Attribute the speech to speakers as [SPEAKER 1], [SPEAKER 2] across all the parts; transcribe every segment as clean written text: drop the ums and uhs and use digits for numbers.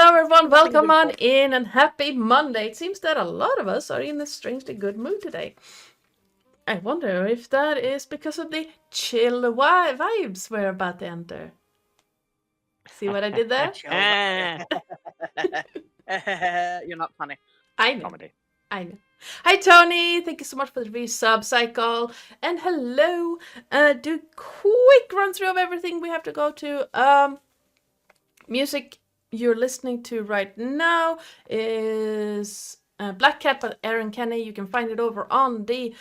[SPEAKER 1] Hello everyone, welcome on in and happy Monday. It seems that a lot of us are in a strangely good mood today. I wonder if that is because of the chill vibes we're about to enter. See what I did there?
[SPEAKER 2] You're not funny.
[SPEAKER 1] I know.
[SPEAKER 3] Comedy.
[SPEAKER 1] I know. Hi Tony, thank you so much for the resub, Psycole, and hello. Do quick run through of everything we have to go to. Music you're listening to right now is Black Cat by Aaron Kenny. You can find it over on the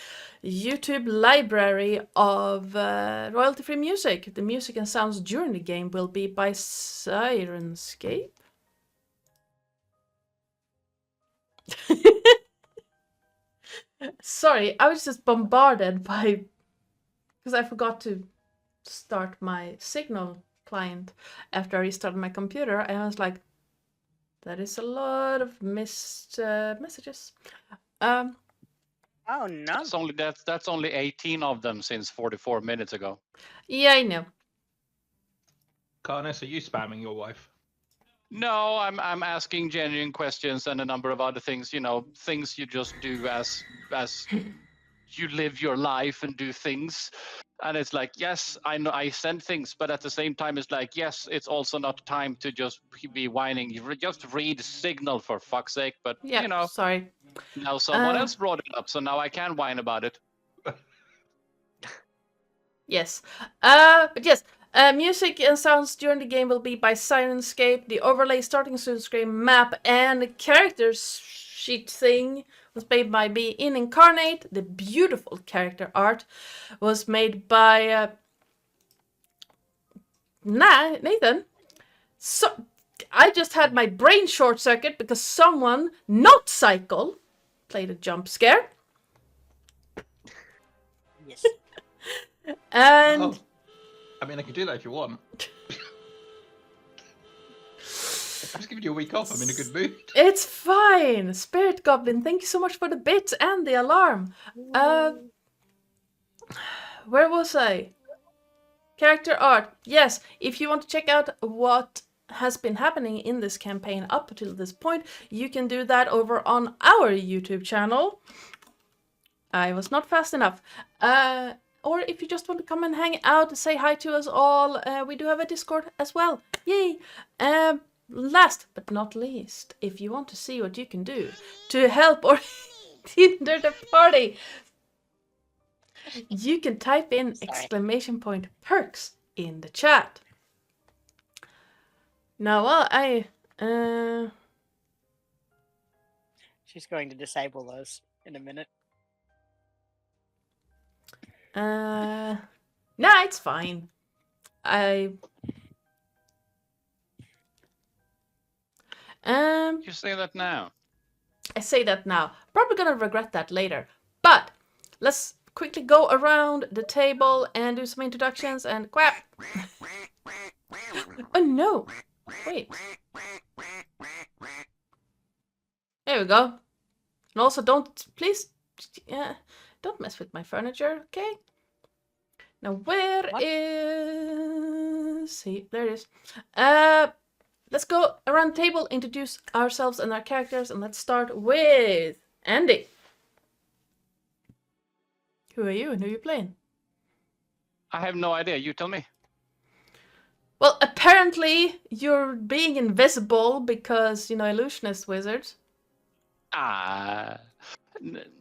[SPEAKER 1] YouTube library of royalty-free music. The music and sounds during the game will be by Sirenscape. Sorry, I was just bombarded by... because I forgot to start my Signal client after I restarted my computer, and I was like, that is a lot of missed messages.
[SPEAKER 2] Oh no!
[SPEAKER 3] That's only 18 of them since 44 minutes ago.
[SPEAKER 1] Yeah, I know.
[SPEAKER 4] Carnis, are you spamming your wife?
[SPEAKER 3] No, I'm asking genuine questions and a number of other things. You know, things you just do as you live your life and do things. And it's like, yes, I know I send things, but at the same time, it's like, yes, it's also not time to just be whining. You just read Signal for fuck's sake. But
[SPEAKER 1] Yeah,
[SPEAKER 3] you know,
[SPEAKER 1] sorry.
[SPEAKER 3] now someone else brought it up, so now I can whine about it.
[SPEAKER 1] Yes. But yes, music and sounds during the game will be by Sirenscape. The overlay starting screen map and character sheet thing was made by Me in Incarnate. The beautiful character art was made by Nathan. So I just had my brain short circuit because someone, not Psycole, played a jump scare.
[SPEAKER 2] Yes.
[SPEAKER 1] And
[SPEAKER 4] Oh. I mean, I could do that if you want. I'm just giving you a week off. I'm in a good mood.
[SPEAKER 1] it's fine. Spirit Goblin, thank you so much for the bits and the alarm. Where was I? Character art. Yes, if you want to check out what has been happening in this campaign up until this point, you can do that over on our YouTube channel. I was not fast enough. Or if you just want to come and hang out, say hi to us all, we do have a Discord as well. Yay! Last but not least, if you want to see what you can do to help or hinder the party, you can type in !perks in the chat. Now, well,
[SPEAKER 2] She's going to disable those in a minute.
[SPEAKER 1] nah, it's fine.
[SPEAKER 3] You say that now.
[SPEAKER 1] I say that now. Probably gonna regret that later. But let's quickly go around the table and do some introductions and quack. Oh no! Wait. There we go. And also, please, don't mess with my furniture, okay? Now, where is... See, there it is. Let's go around the table, introduce ourselves and our characters, and let's start with Andy. Who are you and who are you playing?
[SPEAKER 3] I have no idea. You tell me.
[SPEAKER 1] Well, apparently you're being invisible because, you know, illusionist wizards.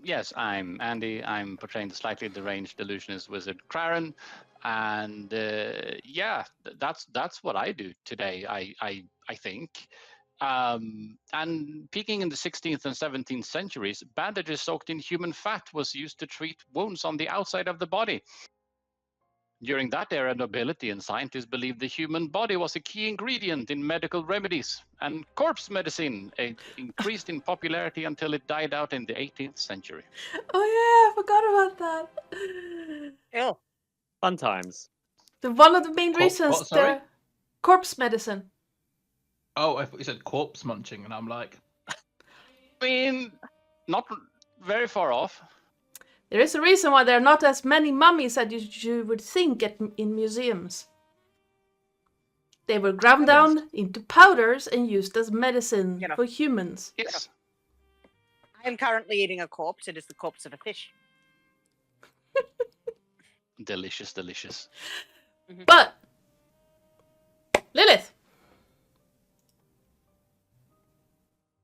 [SPEAKER 3] Yes, I'm Andy. I'm portraying the slightly deranged illusionist wizard Craren, and yeah, that's what I do today. I think. And peaking in the 16th and 17th centuries, bandages soaked in human fat was used to treat wounds on the outside of the body. During that era, nobility and scientists believed the human body was a key ingredient in medical remedies, and corpse medicine increased in popularity until it died out in the 18th century.
[SPEAKER 1] Oh yeah, I forgot about that.
[SPEAKER 2] Ew.
[SPEAKER 3] Fun times.
[SPEAKER 1] One of the main reasons
[SPEAKER 4] what, sorry?
[SPEAKER 1] corpse medicine.
[SPEAKER 4] Oh, I thought you said corpse munching, and I'm like...
[SPEAKER 3] I mean, not very far off.
[SPEAKER 1] There is a reason why there are not as many mummies as you would think in museums. They were ground down into powders and used as medicine
[SPEAKER 2] You know.
[SPEAKER 1] for humans.
[SPEAKER 3] Yes.
[SPEAKER 2] I am currently eating a corpse. It is the corpse of a fish.
[SPEAKER 3] Delicious, delicious.
[SPEAKER 1] But Lillith,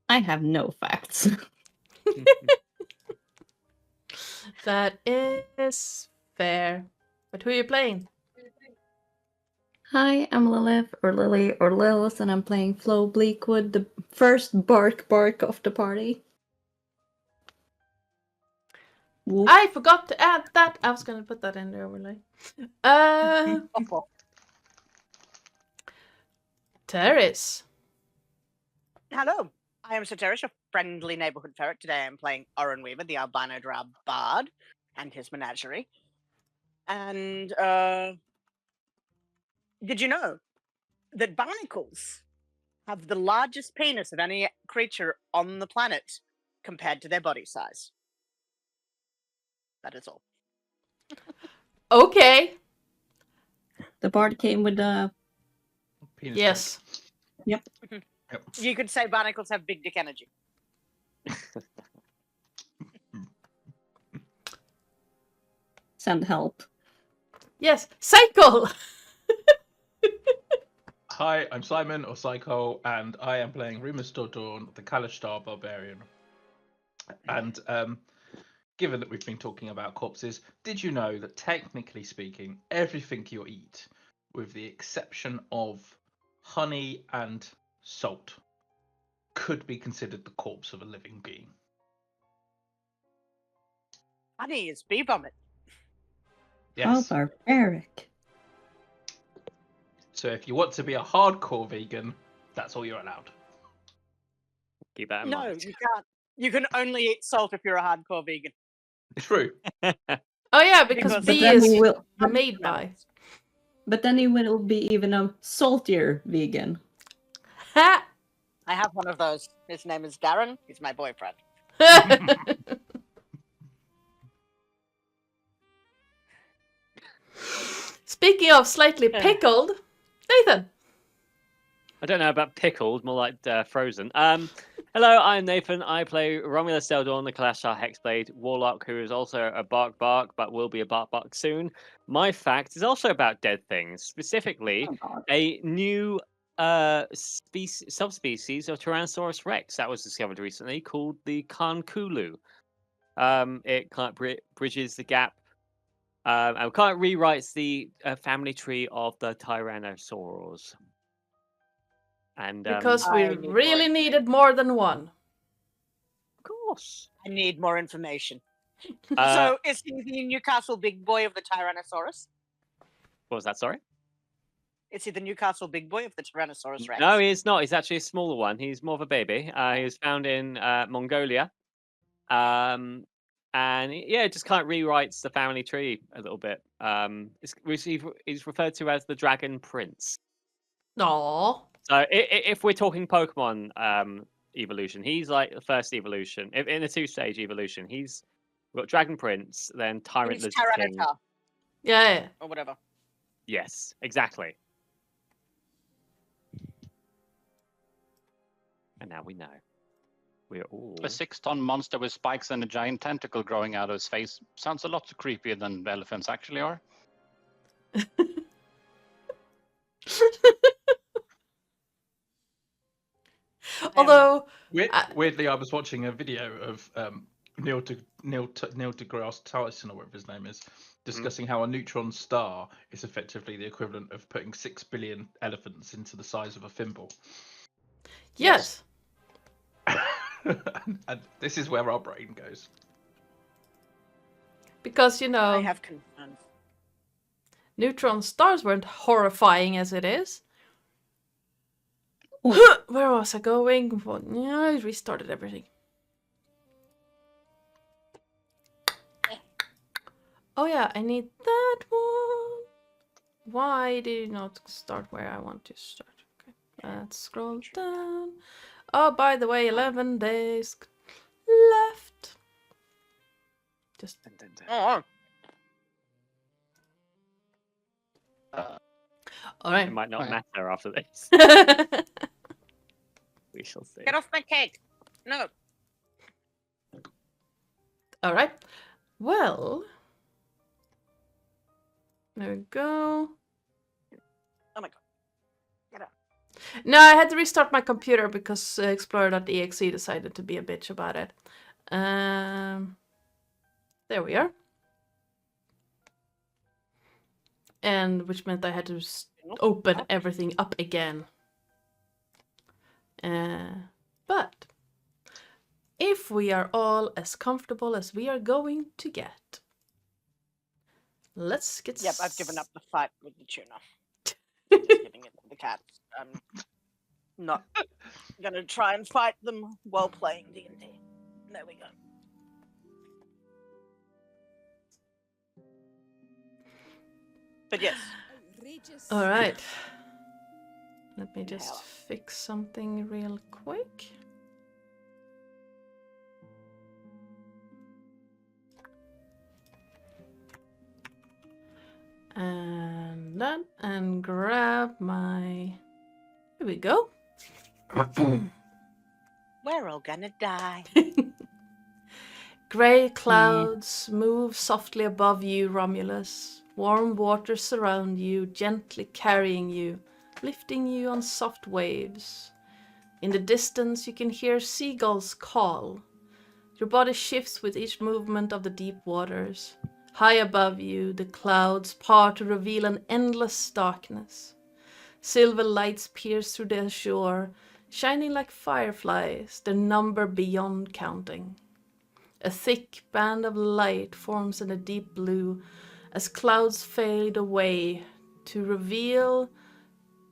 [SPEAKER 5] I have no facts.
[SPEAKER 1] that is fair. But who are you playing?
[SPEAKER 5] Hi, I'm Lilith, or Lily, or Lilith, and I'm playing Flo Bleakwood, the first bark of the party. Woof.
[SPEAKER 1] I forgot to add that. I was going to put that in the overlay. Terris.
[SPEAKER 2] Hello, I am Sir Terris, your friendly neighborhood ferret. Today I am playing Oren Weaver, the albino drow bard, and his menagerie. And, did you know that barnacles have the largest penis of any creature on the planet compared to their body size? That is all.
[SPEAKER 1] Okay.
[SPEAKER 5] The bard came with the...
[SPEAKER 4] Penis
[SPEAKER 1] Yes.
[SPEAKER 5] Yep.
[SPEAKER 2] You could say barnacles have big dick energy.
[SPEAKER 5] Send help.
[SPEAKER 1] Yes. Psycole.
[SPEAKER 4] Hi, I'm Simon, or Psycole, and I am playing Remus Dodorn, the Kalashtar Barbarian. And given that we've been talking about corpses, did you know that technically speaking, everything you eat, with the exception of honey and salt, could be considered the corpse of a living being?
[SPEAKER 2] Honey is bee vomit.
[SPEAKER 4] Yes.
[SPEAKER 5] Oh, barbaric.
[SPEAKER 4] So if you want to be a hardcore vegan, that's all you're allowed.
[SPEAKER 6] Keep that in
[SPEAKER 2] No,
[SPEAKER 6] mind.
[SPEAKER 2] you can't. You can only eat salt if you're a hardcore vegan.
[SPEAKER 4] True.
[SPEAKER 1] Oh yeah, because
[SPEAKER 2] Because-
[SPEAKER 1] B
[SPEAKER 5] But then
[SPEAKER 1] is
[SPEAKER 5] he will.
[SPEAKER 1] made by.
[SPEAKER 5] But then he will be even a saltier vegan.
[SPEAKER 1] Ha!
[SPEAKER 2] I have one of those. His name is Darren. He's my boyfriend.
[SPEAKER 1] Speaking of slightly pickled, Nathan.
[SPEAKER 6] I don't know about pickled, more like frozen. Hello, I'm Nathan. I play Romulus Seldorn, the Kalashtar Hexblade Warlock, who is also a Bark, but will be a Bark soon. My fact is also about dead things, specifically
[SPEAKER 5] Oh, God.
[SPEAKER 6] a new subspecies of Tyrannosaurus Rex that was discovered recently called the Kankulu. It kind of bridges the gap and kind of rewrites the family tree of the Tyrannosaurs. And
[SPEAKER 1] Because
[SPEAKER 2] I
[SPEAKER 1] we
[SPEAKER 2] need more
[SPEAKER 1] really
[SPEAKER 2] information.
[SPEAKER 1] needed more than one.
[SPEAKER 6] of course,
[SPEAKER 2] I need more information.
[SPEAKER 6] uh,
[SPEAKER 2] So, is he the Newcastle big boy of the Tyrannosaurus?
[SPEAKER 6] what was that? Sorry.
[SPEAKER 2] Is he the Newcastle big boy of the Tyrannosaurus Rex?
[SPEAKER 6] No, he's not. He's actually a smaller one. He's more of a baby. He was found in Mongolia. And yeah, it just kind of rewrites the family tree a little bit. He's referred to as the Dragon Prince.
[SPEAKER 1] Aww.
[SPEAKER 6] So if we're talking Pokemon evolution, he's like the first evolution. In a two-stage evolution, we've got Dragon Prince, then Tyrant
[SPEAKER 2] He's
[SPEAKER 6] Lizard King.
[SPEAKER 2] Tyranitar,
[SPEAKER 1] Yeah.
[SPEAKER 2] or whatever.
[SPEAKER 6] Yes, exactly. And now we know. We're all...
[SPEAKER 3] A 6-ton monster with spikes and a giant tentacle growing out of his face sounds a lot creepier than elephants actually are.
[SPEAKER 1] Although,
[SPEAKER 4] Weirdly, I was watching a video of Neil deGrasse Tyson, or whatever his name is, discussing how a neutron star is effectively the equivalent of putting 6 billion elephants into the size of a thimble.
[SPEAKER 1] yes.
[SPEAKER 4] And this is where our brain goes.
[SPEAKER 1] Because, you
[SPEAKER 2] I
[SPEAKER 1] know,
[SPEAKER 2] have concerns.
[SPEAKER 1] neutron stars weren't horrifying as it is.
[SPEAKER 5] Oh.
[SPEAKER 1] Where was I going? Well, yeah, I restarted everything. Oh yeah, I need that one. Why did you not start where I want to start? Okay, let's scroll down. Oh, by the way, 11 days left. Just
[SPEAKER 2] Oh,
[SPEAKER 1] All
[SPEAKER 6] It
[SPEAKER 1] right.
[SPEAKER 6] might not
[SPEAKER 3] Okay.
[SPEAKER 6] matter after this. We shall see.
[SPEAKER 2] Get off my cake. No.
[SPEAKER 1] All right. Well, there we go.
[SPEAKER 2] Oh my god. Get up.
[SPEAKER 1] No, I had to restart my computer because Explorer.exe decided to be a bitch about it. There we are. And which meant I had to open everything up again. But if we are all as comfortable as we are going to get, let's get.
[SPEAKER 2] Yep, I've given up the fight with the tuna. Just giving it to the cat. I'm not gonna try and fight them while playing D&D. There we go. But yes.
[SPEAKER 1] All right. Let me just fix something real quick. And that, and grab my. Here we go.
[SPEAKER 2] We're all gonna die.
[SPEAKER 1] Grey clouds move softly above you, Romulus. Warm waters surround you, gently carrying you, lifting you on soft waves. In the distance, you can hear seagulls call. Your body shifts with each movement of the deep waters. High above you, the clouds part to reveal an endless darkness. Silver lights pierce through the shore, shining like fireflies, their number beyond counting. A thick band of light forms in the deep blue as clouds fade away to reveal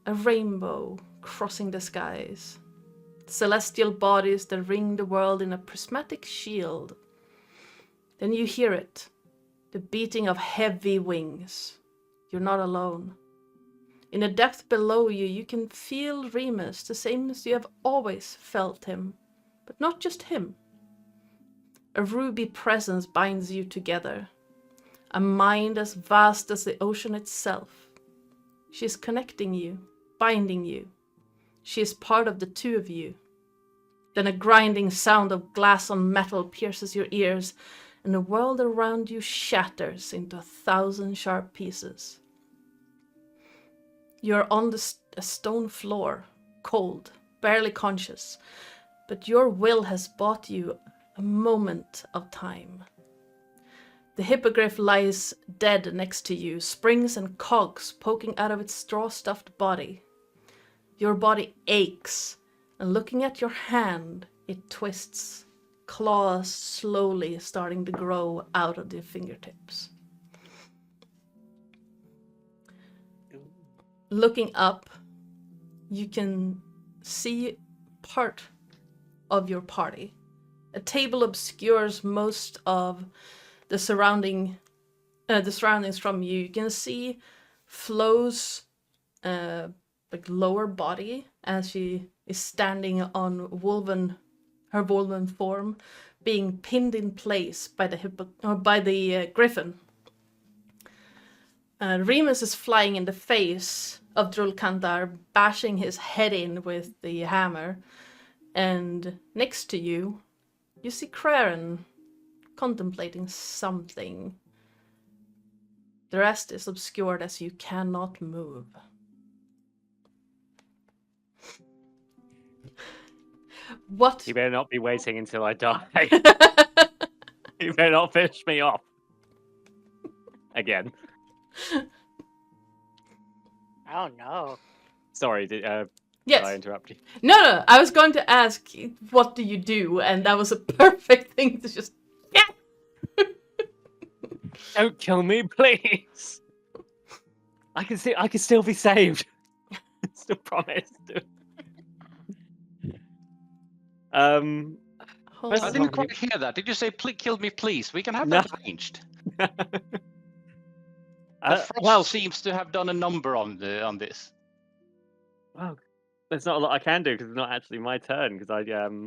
[SPEAKER 1] a rainbow crossing the skies. Celestial bodies that ring the world in a prismatic shield. Then you hear it, the beating of heavy wings. You're not alone. In the depth below you, you can feel Remus the same as you have always felt him, but not just him. A ruby presence binds you together, a mind as vast as the ocean itself. She is connecting you, binding you. She is part of the two of you. Then a grinding sound of glass on metal pierces your ears, and the world around you shatters into 1,000 sharp pieces. You are on a stone floor, cold, barely conscious, but your will has bought you a moment of time. The hippogriff lies dead next to you, springs and cogs poking out of its straw-stuffed body. Your body aches, and looking at your hand, it twists, claws slowly starting to grow out of the fingertips. Looking up, you can see part of your party. A table obscures most of the surroundings from you. You can see Flo's lower body as she is standing on her woven form, being pinned in place by the griffin. Remus is flying in the face of Drulkantar, bashing his head in with the hammer. And next to you, you see Craren contemplating something. The rest is obscured as you cannot move. What?
[SPEAKER 6] You better not be waiting until I die. You better not finish me off. Again.
[SPEAKER 2] Oh no.
[SPEAKER 6] Sorry, did I
[SPEAKER 1] Yes.
[SPEAKER 6] interrupt you?
[SPEAKER 1] No, I was going to ask, what do you do? And that was a perfect thing to just...
[SPEAKER 6] Don't kill me, please. I can still be saved. Still promise.
[SPEAKER 1] Hold
[SPEAKER 3] I
[SPEAKER 1] on.
[SPEAKER 3] didn't quite hear that. Did you say, kill me, please? We can have
[SPEAKER 6] No.
[SPEAKER 3] that arranged. The Frost seems to have done a number on this.
[SPEAKER 6] Well, there's not a lot I can do because it's not actually my turn. Because I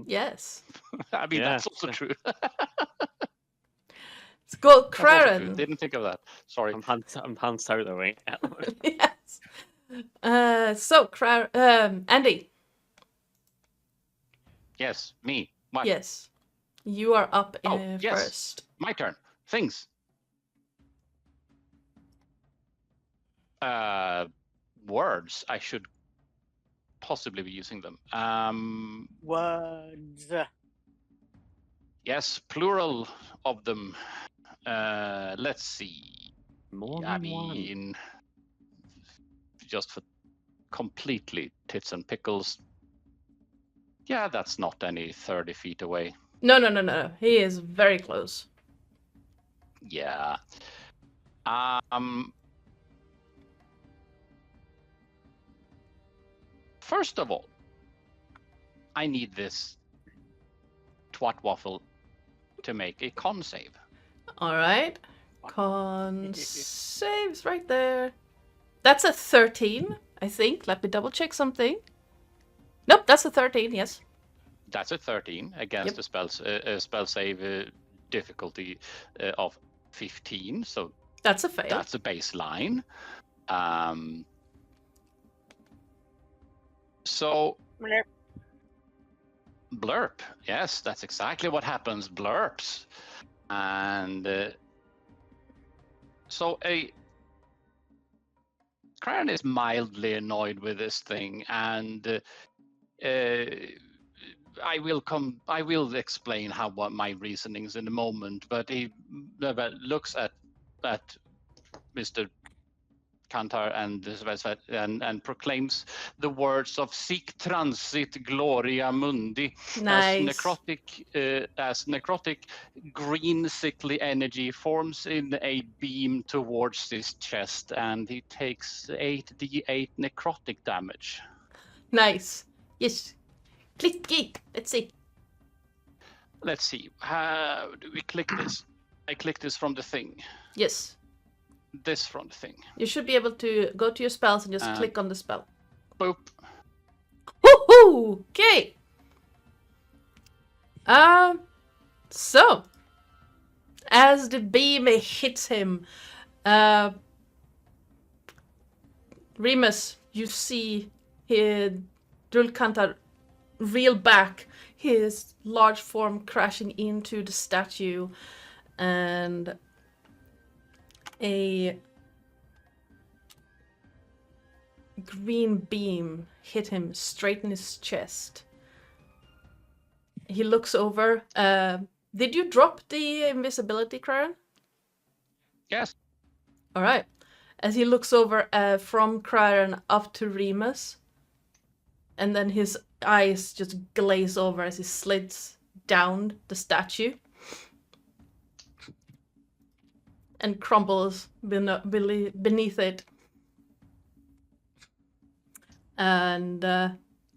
[SPEAKER 1] Yes.
[SPEAKER 3] I mean,
[SPEAKER 6] Yeah.
[SPEAKER 3] that's also true.
[SPEAKER 1] Let's go,
[SPEAKER 3] That's also true.
[SPEAKER 1] Craren.
[SPEAKER 3] Didn't think of that. Sorry.
[SPEAKER 6] I'm Han Soloing.
[SPEAKER 1] Yes. Andy.
[SPEAKER 3] Yes, me. What?
[SPEAKER 1] Yes, you are up
[SPEAKER 3] Oh, yes.
[SPEAKER 1] first.
[SPEAKER 3] My turn. Things. Words. I should possibly be using them.
[SPEAKER 2] Words.
[SPEAKER 3] Yes, plural of them. Let's see.
[SPEAKER 6] More
[SPEAKER 3] I
[SPEAKER 6] than one.
[SPEAKER 3] mean, just for completely tits and pickles. Yeah, that's not any 30 feet away.
[SPEAKER 1] No. He is very close.
[SPEAKER 3] Yeah. First of all, I need this twat waffle to make a con save.
[SPEAKER 1] All right. Con saves right there. That's a 13, I think. Let me double check something. Nope, that's a 13, yes.
[SPEAKER 3] That's a 13 against the spell save difficulty of 15. So
[SPEAKER 1] that's a fail.
[SPEAKER 3] That's a baseline. So blurp. Yes, that's exactly what happens. Blurps. And so Crane is mildly annoyed with this thing, and I will explain what my reasonings in a moment. But he looks at Mr. Kantar and proclaims the words of "Sic transit gloria mundi."
[SPEAKER 1] Nice.
[SPEAKER 3] As necrotic green sickly energy forms in a beam towards his chest, and he takes 8d8 necrotic damage.
[SPEAKER 1] Nice. Yes. Clicky. Let's see.
[SPEAKER 3] Let's see. How do we click this? I click this from the thing.
[SPEAKER 1] Yes.
[SPEAKER 3] This from the thing.
[SPEAKER 1] You should be able to go to your spells and just click on the spell.
[SPEAKER 3] Boop.
[SPEAKER 1] Woohoo! Okay. So as the beam hits him, Remus, you see Drulkantar reel back, his large form crashing into the statue, and a green beam hit him straight in his chest. He looks over. Did you drop the invisibility, Craren?
[SPEAKER 3] Yes.
[SPEAKER 1] All right. As he looks over from Craren up to Remus, and then his eyes just glaze over as he slides down the statue and crumbles beneath it. And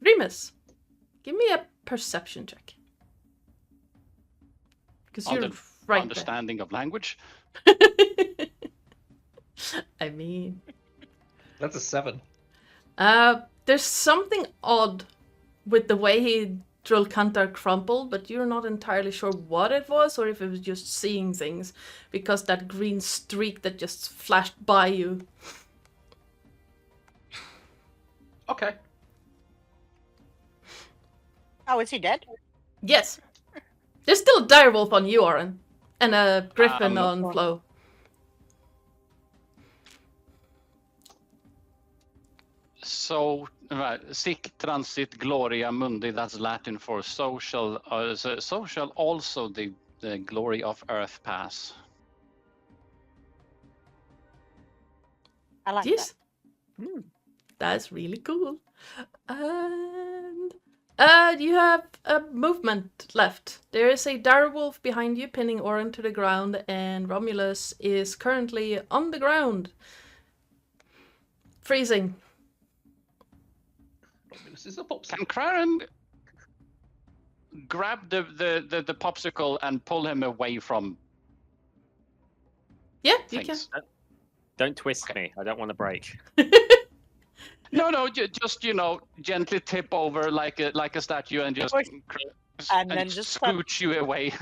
[SPEAKER 1] Remus, give me a perception check. Because you're right
[SPEAKER 3] understanding of language.
[SPEAKER 1] I mean,
[SPEAKER 4] That's a 7.
[SPEAKER 1] there's something odd with the way he Drulkantar crumpled, but you're not entirely sure what it was or if it was just seeing things, because that green streak that just flashed by you.
[SPEAKER 4] Okay.
[SPEAKER 2] Oh, is he dead?
[SPEAKER 1] Yes. There's still a direwolf on you, Oren, and a griffin on Flo.
[SPEAKER 3] So, sic transit gloria mundi, that's Latin for so shall also the glory of earth pass.
[SPEAKER 2] I like
[SPEAKER 1] Yes.
[SPEAKER 2] that.
[SPEAKER 1] That's really cool. And you have a movement left. There is a direwolf behind you, pinning Oren to the ground, and Romulus is currently on the ground, freezing.
[SPEAKER 4] This is a popsicle.
[SPEAKER 3] Can Craren grab the popsicle and pull him away from
[SPEAKER 1] Yeah, you
[SPEAKER 3] things?
[SPEAKER 6] Don't twist me. I don't want to break.
[SPEAKER 3] No, just gently tip over like a statue and just
[SPEAKER 2] And then just
[SPEAKER 3] scooch you away.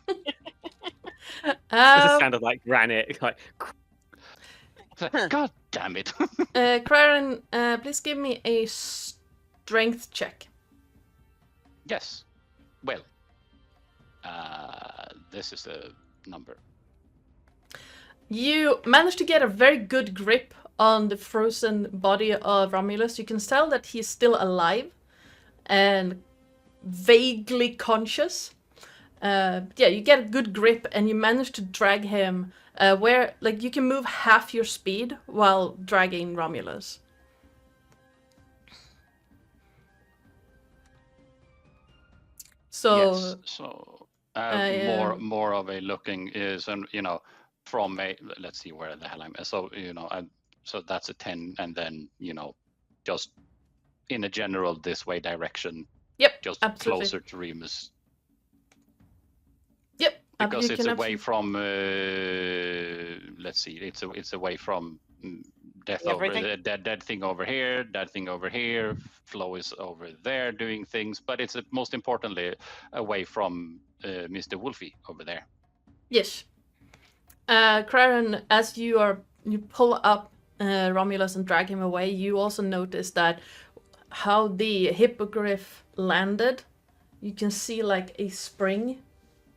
[SPEAKER 6] It's a sound of like granite. Like
[SPEAKER 3] God damn it!
[SPEAKER 1] Craren, please give me a strength check.
[SPEAKER 3] Yes. Well, this is a number.
[SPEAKER 1] You manage to get a very good grip on the frozen body of Romulus. You can tell that he's still alive and vaguely conscious. Yeah, you get a good grip and you manage to drag him where, like, you can move half your speed while dragging Romulus. So,
[SPEAKER 3] Yes. So more of a looking is, and from a, let's see where the hell I'm. So so that's a 10, and then just in a general this way direction.
[SPEAKER 1] yep,
[SPEAKER 3] Just
[SPEAKER 1] absolutely.
[SPEAKER 3] closer to Remus.
[SPEAKER 1] Yep,
[SPEAKER 3] Because
[SPEAKER 1] you
[SPEAKER 3] it's
[SPEAKER 1] can
[SPEAKER 3] away from. Let's see. It's away from death
[SPEAKER 2] Everything?
[SPEAKER 3] over the dead thing over here, dead thing over here. Flo is over there doing things, but it's most importantly away from Mr. Wolfie over there.
[SPEAKER 1] Yes. Craren, as you pull up Romulus and drag him away, you also notice that how the hippogriff landed, you can see like a spring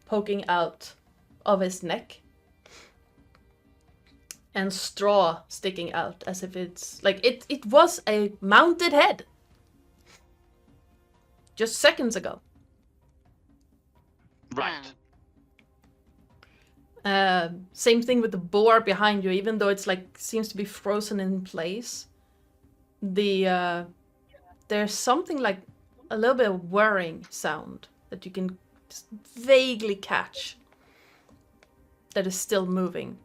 [SPEAKER 1] poking out of his neck and straw sticking out as if it's like it was a mounted head just seconds ago.
[SPEAKER 3] Right.
[SPEAKER 1] Same thing with the boar behind you, even though it's like seems to be frozen in place. There's something like a little bit of whirring sound that you can just vaguely catch that is still moving.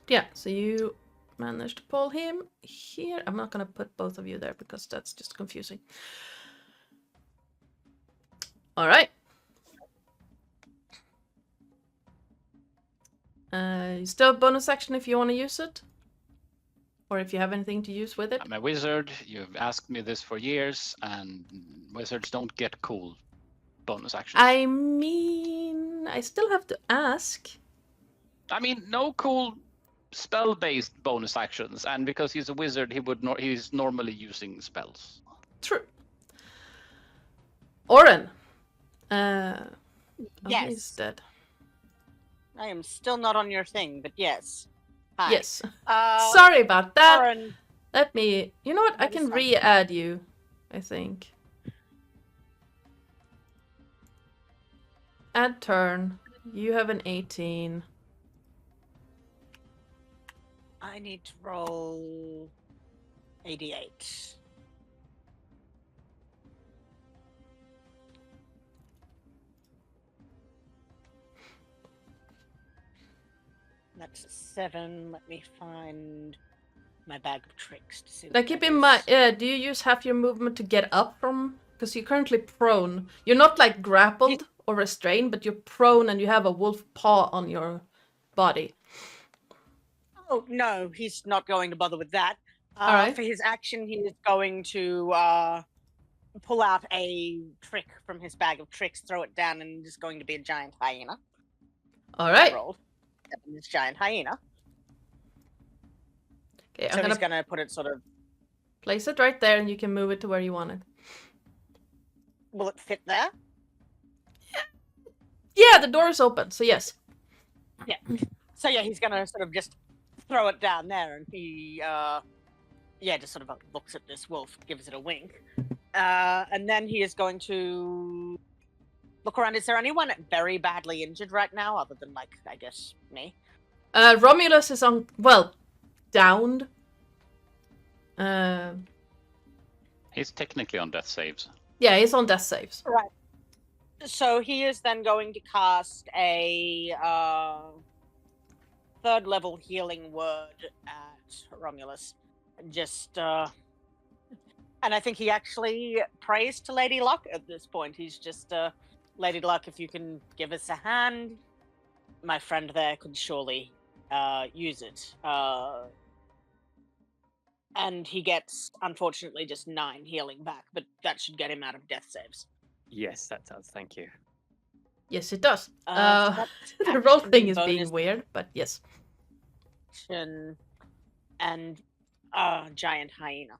[SPEAKER 1] Yeah, so you managed to pull him here. I'm not gonna put both of you there because that's just confusing. All right. You still have bonus action if you want to use it, or if you have anything to use with it.
[SPEAKER 3] I'm a wizard. You've asked me this for years, and wizards don't get cool bonus actions.
[SPEAKER 1] I mean, I still have to ask.
[SPEAKER 3] I mean, no cool spell-based bonus actions, and because he's a wizard, he's normally using spells.
[SPEAKER 1] True. Oren.
[SPEAKER 2] Yes.
[SPEAKER 1] He's dead.
[SPEAKER 2] I am still not on your thing, but yes. Hi.
[SPEAKER 1] Yes.
[SPEAKER 2] Uh,
[SPEAKER 1] Sorry about that.
[SPEAKER 2] Oren,
[SPEAKER 1] Let me. You know what? I
[SPEAKER 2] That is
[SPEAKER 1] can
[SPEAKER 2] fine.
[SPEAKER 1] re-add you. I think. Add turn. You have an 18.
[SPEAKER 2] I need to roll 88. That's a 7. Let me find my bag of tricks to see.
[SPEAKER 1] Now
[SPEAKER 2] what
[SPEAKER 1] keep
[SPEAKER 2] that
[SPEAKER 1] in
[SPEAKER 2] is.
[SPEAKER 1] mind. Do you use half your movement to get up from? Because you're currently prone. You're not like grappled or restrained, but you're prone and you have a wolf paw on your body.
[SPEAKER 2] Oh, no, he's not going to bother with that.
[SPEAKER 1] All right.
[SPEAKER 2] For his action, he is going to pull out a trick from his bag of tricks, throw it down, and it's going to be a giant hyena.
[SPEAKER 1] All right.
[SPEAKER 2] Rolled. This giant hyena.
[SPEAKER 1] Okay,
[SPEAKER 2] So
[SPEAKER 1] I'm
[SPEAKER 2] he's
[SPEAKER 1] gonna
[SPEAKER 2] going to put it sort of...
[SPEAKER 1] place it right there, and you can move it to where you want it.
[SPEAKER 2] Will it fit there?
[SPEAKER 1] Yeah, the door is open, so yes.
[SPEAKER 2] Yeah. So yeah, he's going to sort of just throw it down there, and he, just sort of looks at this wolf, gives it a wink. And then he is going to look around. Is there anyone very badly injured right now, other than, like, I guess, me?
[SPEAKER 1] Romulus is downed.
[SPEAKER 3] He's technically on death saves.
[SPEAKER 1] Yeah, he's on death saves.
[SPEAKER 2] Right. So he is then going to cast a 3rd level healing word at Romulus. Just, and I think he actually prays to Lady Luck at this point. He's just, Lady Luck, if you can give us a hand, my friend there could surely use it. And he gets, unfortunately, just 9 healing back, but that should get him out of death saves.
[SPEAKER 6] Yes, that does. Thank you.
[SPEAKER 1] Yes, it does.
[SPEAKER 2] So that's
[SPEAKER 1] The roll
[SPEAKER 2] action
[SPEAKER 1] thing is
[SPEAKER 2] bonus
[SPEAKER 1] being weird, but yes.
[SPEAKER 2] action. and giant hyena.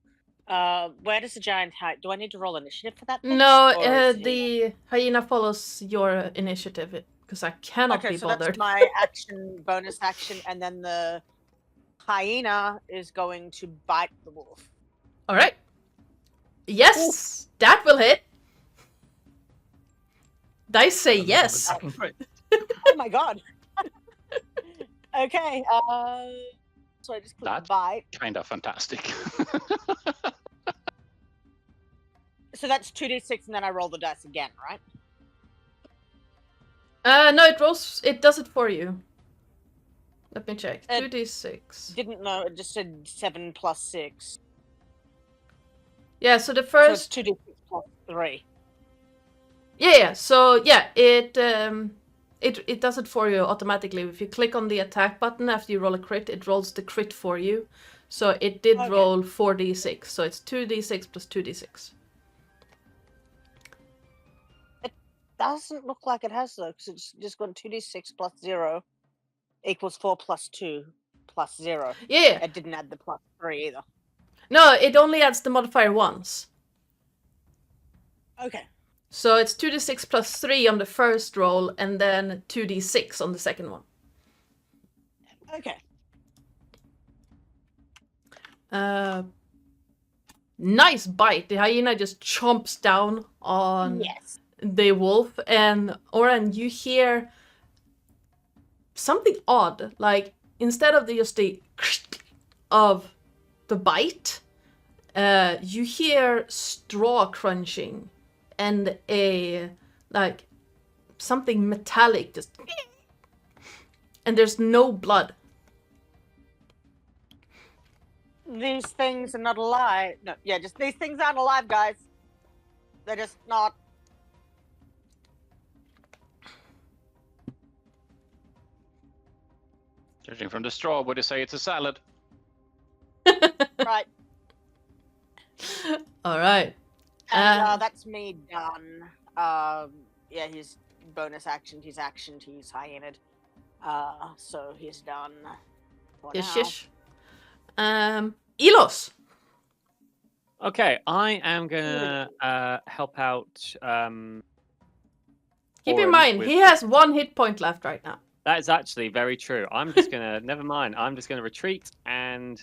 [SPEAKER 2] Where does the giant hyena? Do I need to roll initiative for that thing?
[SPEAKER 1] No,
[SPEAKER 2] Or is he-
[SPEAKER 1] the hyena follows your initiative because I cannot
[SPEAKER 2] Okay,
[SPEAKER 1] be
[SPEAKER 2] so
[SPEAKER 1] bothered.
[SPEAKER 2] that's my action, bonus action, and then the hyena is going to bite the wolf.
[SPEAKER 1] All right. Yes, that will hit. Dice say yes.
[SPEAKER 4] Attacking crit.
[SPEAKER 2] Oh my god. Okay. So I just click
[SPEAKER 3] That-
[SPEAKER 2] bite.
[SPEAKER 3] Kind of fantastic.
[SPEAKER 2] So that's 2d6, and then I roll the dice again, right?
[SPEAKER 1] No, it rolls. It does it for you. Let me check. 2d6.
[SPEAKER 2] Didn't know. It just said 7 plus 6.
[SPEAKER 1] Yeah. So the
[SPEAKER 2] So
[SPEAKER 1] first.
[SPEAKER 2] it's 2d6 plus 3.
[SPEAKER 1] Yeah. So yeah, it does it for you automatically. If you click on the attack button after you roll a crit, it rolls the crit for you. So it did
[SPEAKER 2] Okay.
[SPEAKER 1] roll 4d6. So it's 2d6 plus 2d6.
[SPEAKER 2] Doesn't look like it has though, because it's just got 2d6 plus 0 equals 4 plus 2 plus 0.
[SPEAKER 1] Yeah.
[SPEAKER 2] It didn't add the plus 3 either.
[SPEAKER 1] No, it only adds the modifier once.
[SPEAKER 2] Okay.
[SPEAKER 1] So it's 2d6 plus 3 on the first roll, and then 2d6 on the second one.
[SPEAKER 2] Okay.
[SPEAKER 1] Nice bite. The hyena just chomps down on
[SPEAKER 2] Yes.
[SPEAKER 1] the wolf, and Oren, you hear something odd. Like, instead of just the of the bite, you hear straw crunching and a like something metallic just, and there's no blood.
[SPEAKER 2] These things are not alive. No, yeah, just these things aren't alive, guys. They're just not.
[SPEAKER 3] Judging from the straw, would you say it's a salad?
[SPEAKER 2] Right.
[SPEAKER 1] All right.
[SPEAKER 2] And that's me done. Yeah, he's bonus action. He's actioned. He's hyena'd. So he's done. For
[SPEAKER 1] Yes,
[SPEAKER 2] now.
[SPEAKER 1] shish. Elos.
[SPEAKER 6] Okay, I am gonna help out.
[SPEAKER 1] Keep in
[SPEAKER 6] Oren
[SPEAKER 1] mind,
[SPEAKER 6] with-
[SPEAKER 1] he has 1 hit point left right now.
[SPEAKER 6] That is actually very true. I'm just gonna never mind. I'm just gonna retreat and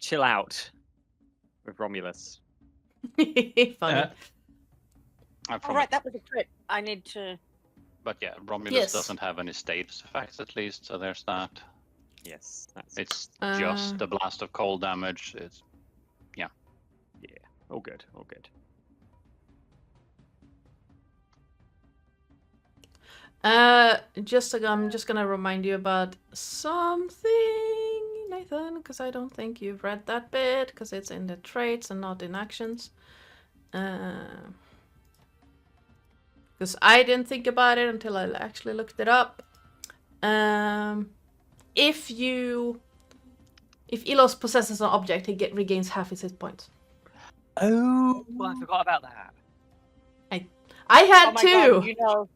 [SPEAKER 6] chill out with Romulus.
[SPEAKER 1] Funny.
[SPEAKER 3] I'm
[SPEAKER 2] All right, that was a crit. I need to.
[SPEAKER 3] But yeah, Romulus
[SPEAKER 1] Yes.
[SPEAKER 3] doesn't have any status effects at least, so there's that.
[SPEAKER 6] Yes, that's
[SPEAKER 3] It's
[SPEAKER 1] Uh,
[SPEAKER 3] just the blast of cold damage. It's
[SPEAKER 6] all good. All good.
[SPEAKER 1] I'm just gonna remind you about something, Nathan, because I don't think you've read that bit, because it's in the traits and not in actions. Because I didn't think about it until I actually looked it up. If Elos possesses an object, he regains half his hit points.
[SPEAKER 6] Oh, I forgot about that.
[SPEAKER 1] I had
[SPEAKER 2] Oh my
[SPEAKER 1] two.
[SPEAKER 2] god! You know,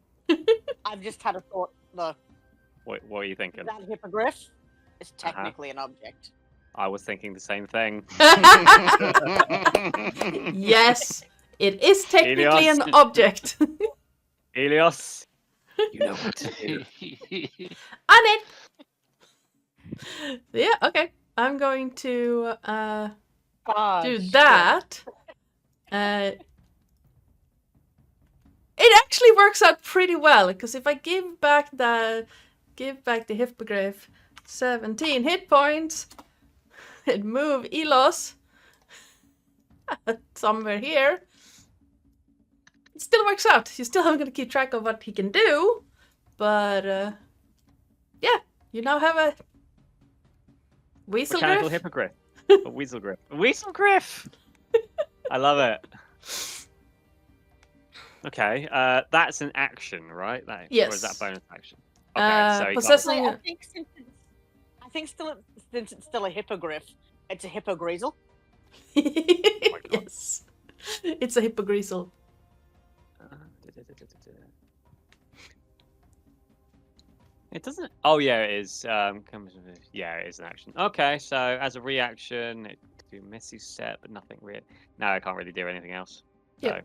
[SPEAKER 2] I've just had a thought. Look,
[SPEAKER 6] What are you thinking?
[SPEAKER 2] that hippogriff is technically an object.
[SPEAKER 6] I was thinking the same thing.
[SPEAKER 1] Yes, it is technically
[SPEAKER 6] Helios.
[SPEAKER 1] an object.
[SPEAKER 6] Helios, you know what to do.
[SPEAKER 1] On it. Yeah, okay. I'm going to do
[SPEAKER 2] shit.
[SPEAKER 1] that. It actually works out pretty well, because if I give back the hippogriff 17 hit points and move Elos somewhere here, it still works out. You still haven't got to keep track of what he can do, but yeah, you now have a weasel
[SPEAKER 6] Mechanical
[SPEAKER 1] griff.
[SPEAKER 6] hippogriff. A weasel griff. A weasel griff! I love it. Okay, that's an action, right? Or is that
[SPEAKER 1] Yes.
[SPEAKER 6] bonus action? Okay, so you got
[SPEAKER 1] possessing-
[SPEAKER 2] I think since it's still a hippogriff, it's a hippogreasel.
[SPEAKER 6] God.
[SPEAKER 1] Yes, it's a hippogreasel.
[SPEAKER 6] It doesn't. Oh yeah, it is. Yeah, it is an action. Okay, so as a reaction, it could do a messy set, but nothing weird. No, I can't really do anything else.
[SPEAKER 1] Yeah.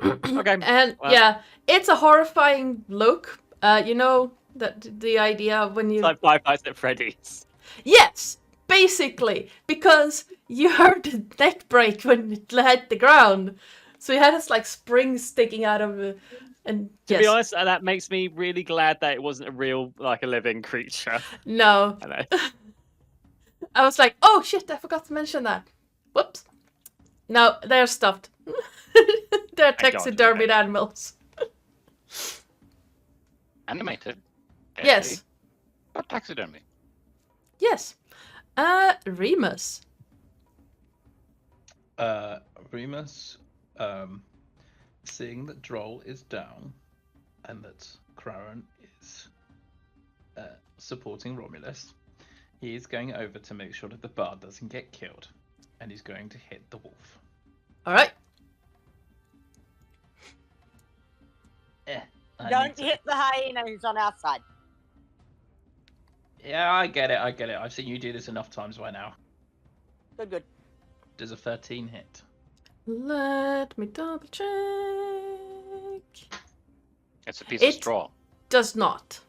[SPEAKER 6] So. Okay.
[SPEAKER 1] And
[SPEAKER 6] well,
[SPEAKER 1] yeah, it's a horrifying look. You know that the idea of when you
[SPEAKER 6] It's like Five Nights at Freddy's.
[SPEAKER 1] yes, basically because you heard the neck break when it hit the ground, so you had this like spring sticking out of it. And
[SPEAKER 6] To
[SPEAKER 1] yes,
[SPEAKER 6] be honest, that makes me really glad that it wasn't a real, like a living creature.
[SPEAKER 1] no,
[SPEAKER 6] I know.
[SPEAKER 1] I was like, oh shit, I forgot to mention that. Whoops. No, they're stuffed. They're
[SPEAKER 6] Thank God,
[SPEAKER 1] taxidermied
[SPEAKER 6] okay.
[SPEAKER 1] animals.
[SPEAKER 3] Animated.
[SPEAKER 1] Yes.
[SPEAKER 3] Okay. But taxidermy.
[SPEAKER 1] Yes. Remus.
[SPEAKER 4] Remus, seeing that Droll is down and that Craren is supporting Romulus, he is going over to make sure that the bard doesn't get killed, and he's going to hit the wolf.
[SPEAKER 1] All right.
[SPEAKER 4] I
[SPEAKER 2] Don't
[SPEAKER 4] need to-
[SPEAKER 2] hit the hyena who's on our side.
[SPEAKER 4] Yeah, I get it. I've seen you do this enough times by now.
[SPEAKER 2] Good, good.
[SPEAKER 4] Does a 13 hit?
[SPEAKER 1] Let me double check.
[SPEAKER 3] It's a piece of
[SPEAKER 1] It-
[SPEAKER 3] straw.
[SPEAKER 1] Does not.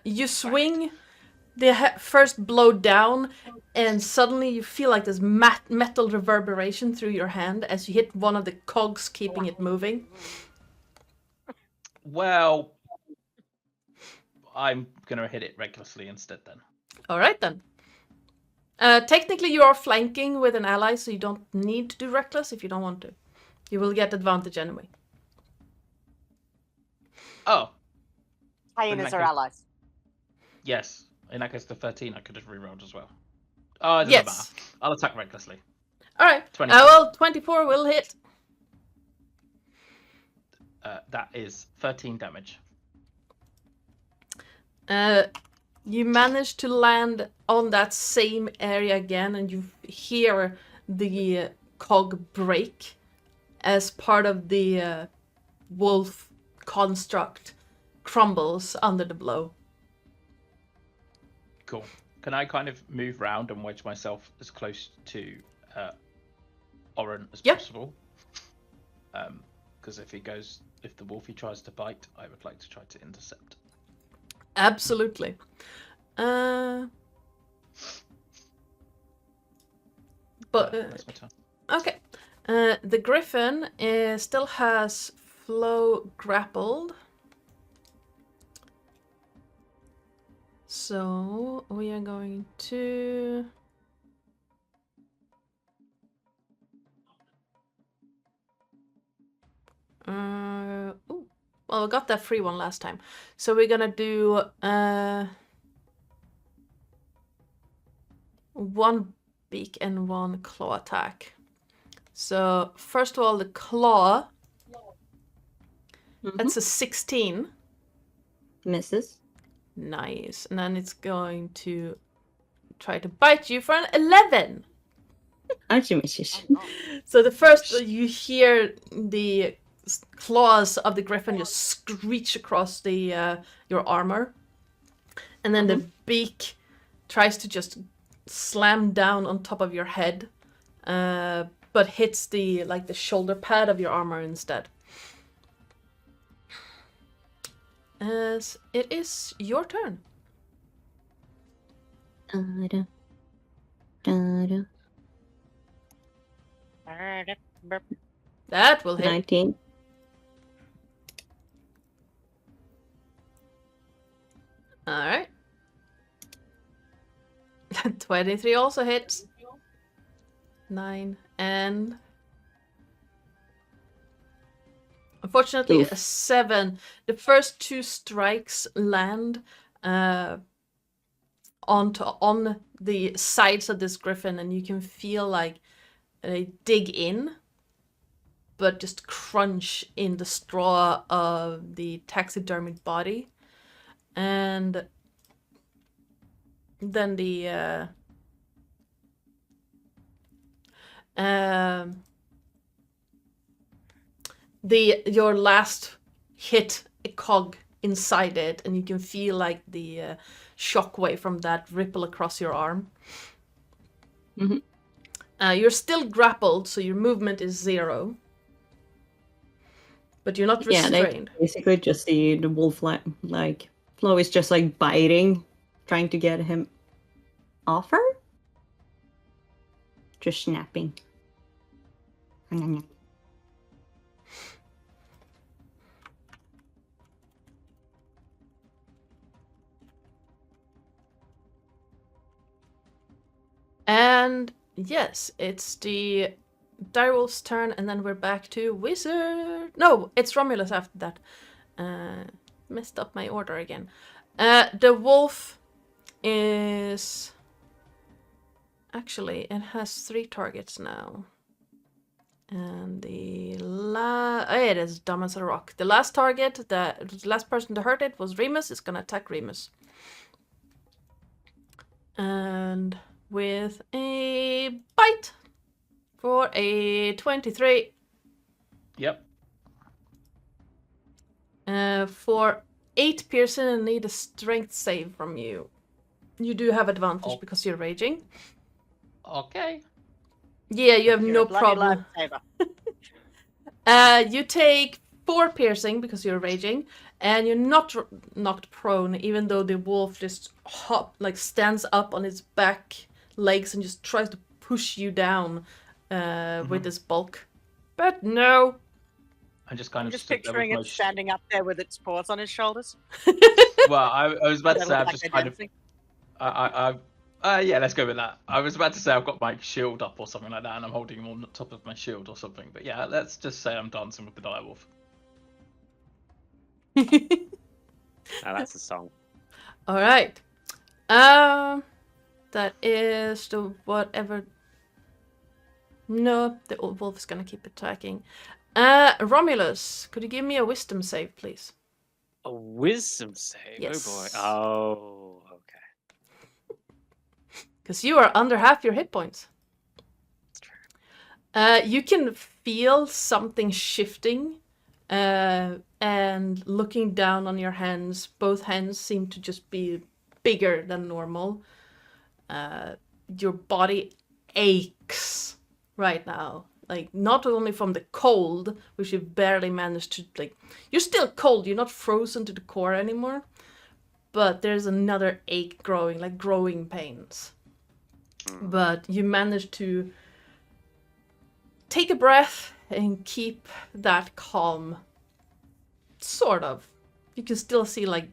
[SPEAKER 1] You swing the first blow down, and suddenly you feel like this metal reverberation through your hand as you hit one of the cogs keeping it moving.
[SPEAKER 4] Well, I'm gonna hit it recklessly instead then.
[SPEAKER 1] All right then. Technically, you are flanking with an ally, so you don't need to do reckless if you don't want to. You will get advantage anyway.
[SPEAKER 4] Oh,
[SPEAKER 2] Hyenas
[SPEAKER 4] that
[SPEAKER 2] are
[SPEAKER 4] case-
[SPEAKER 2] allies.
[SPEAKER 4] yes. In that case, the 13 I could have rerolled as well. Oh, it doesn't
[SPEAKER 1] Yes.
[SPEAKER 4] matter. I'll attack recklessly.
[SPEAKER 1] All right.
[SPEAKER 4] 24.
[SPEAKER 1] Well, 24 will hit.
[SPEAKER 4] That is 13 damage.
[SPEAKER 1] You manage to land on that same area again, and you hear the cog break as part of the wolf construct crumbles under the blow.
[SPEAKER 4] Cool. Can I kind of move round and wedge myself as close to Oren as
[SPEAKER 1] Yep.
[SPEAKER 4] possible? Because if the wolfie tries to bite, I would like to try to intercept.
[SPEAKER 1] Absolutely. But
[SPEAKER 4] That's my turn.
[SPEAKER 1] okay. The griffin still has Flow grappled. So we are going to... ooh. Well, we got that free one last time. So we're gonna do one beak and one claw attack. So first of all, the claw, that's a 16.
[SPEAKER 5] Misses.
[SPEAKER 1] Nice. And then it's going to try to bite you for an 11.
[SPEAKER 5] Archie misses.
[SPEAKER 1] So the first, you hear the claws of the griffin just screech across the your armor, and then the beak tries to just slam down on top of your head, but hits the shoulder pad of your armor instead. As it is your turn.
[SPEAKER 5] Da-da. Da-da.
[SPEAKER 1] That will hit.
[SPEAKER 5] 19.
[SPEAKER 1] All right. 23 also hits. 9 and unfortunately
[SPEAKER 5] Oof.
[SPEAKER 1] a 7. The first 2 strikes land on the sides of this griffin, and you can feel like they dig in, but just crunch in the straw of the taxidermied body. And then your last hit a cog inside it, and you can feel like the shockwave from that ripple across your arm.
[SPEAKER 5] Mhm.
[SPEAKER 1] You're still grappled, so your movement is 0. But you're not
[SPEAKER 5] Yeah, they
[SPEAKER 1] restrained.
[SPEAKER 5] basically just see the wolf like Flo is just like biting, trying to get him off her. Just snapping.
[SPEAKER 1] And yes, it's the direwolf's turn, and then we're back to wizard. No, it's Romulus after that. Messed up my order again. The wolf is actually, it has 3 targets now. And the it is dumb as a rock. The last target, the last person to hurt it was Remus. It's gonna attack Remus. And with a bite for a 23.
[SPEAKER 4] Yep.
[SPEAKER 1] For 8 piercing, I need a strength save from you. You do have advantage because you're raging.
[SPEAKER 4] Okay.
[SPEAKER 1] Yeah, you have
[SPEAKER 2] You're
[SPEAKER 1] no
[SPEAKER 2] a bloody
[SPEAKER 1] problem.
[SPEAKER 2] lifesaver.
[SPEAKER 1] You take 4 piercing because you're raging, and you're not knocked prone, even though the wolf just stands up on its back legs and just tries to push you down with its bulk. But no.
[SPEAKER 4] I just kind
[SPEAKER 2] I'm
[SPEAKER 4] of
[SPEAKER 2] just
[SPEAKER 4] stood there
[SPEAKER 2] picturing
[SPEAKER 4] with
[SPEAKER 2] it
[SPEAKER 4] my
[SPEAKER 2] standing up there with its paws on his shoulders.
[SPEAKER 4] Well, I was about to
[SPEAKER 2] They
[SPEAKER 4] say
[SPEAKER 2] look
[SPEAKER 4] I've
[SPEAKER 2] like
[SPEAKER 4] just
[SPEAKER 2] they're
[SPEAKER 4] kind
[SPEAKER 2] dancing.
[SPEAKER 4] of yeah, let's go with that. I was about to say I've got my shield up or something like that, and I'm holding him on the top of my shield or something. But yeah, let's just say I'm dancing with the direwolf.
[SPEAKER 6] Oh, that's a song.
[SPEAKER 1] All right. That is the whatever. No, the old wolf is gonna keep attacking. Romulus, could you give me a wisdom save, please?
[SPEAKER 6] A wisdom save?
[SPEAKER 1] Yes.
[SPEAKER 6] Oh boy. Oh, okay.
[SPEAKER 1] Because you are under half your hit points.
[SPEAKER 6] That's true.
[SPEAKER 1] You can feel something shifting, and looking down on your hands, both hands seem to just be bigger than normal. Your body aches right now. Like, not only from the cold, which you've barely managed to, like, you're still cold, you're not frozen to the core anymore, but there's another ache growing, like growing pains. But you manage to take a breath and keep that calm. Sort of. You can still see, like,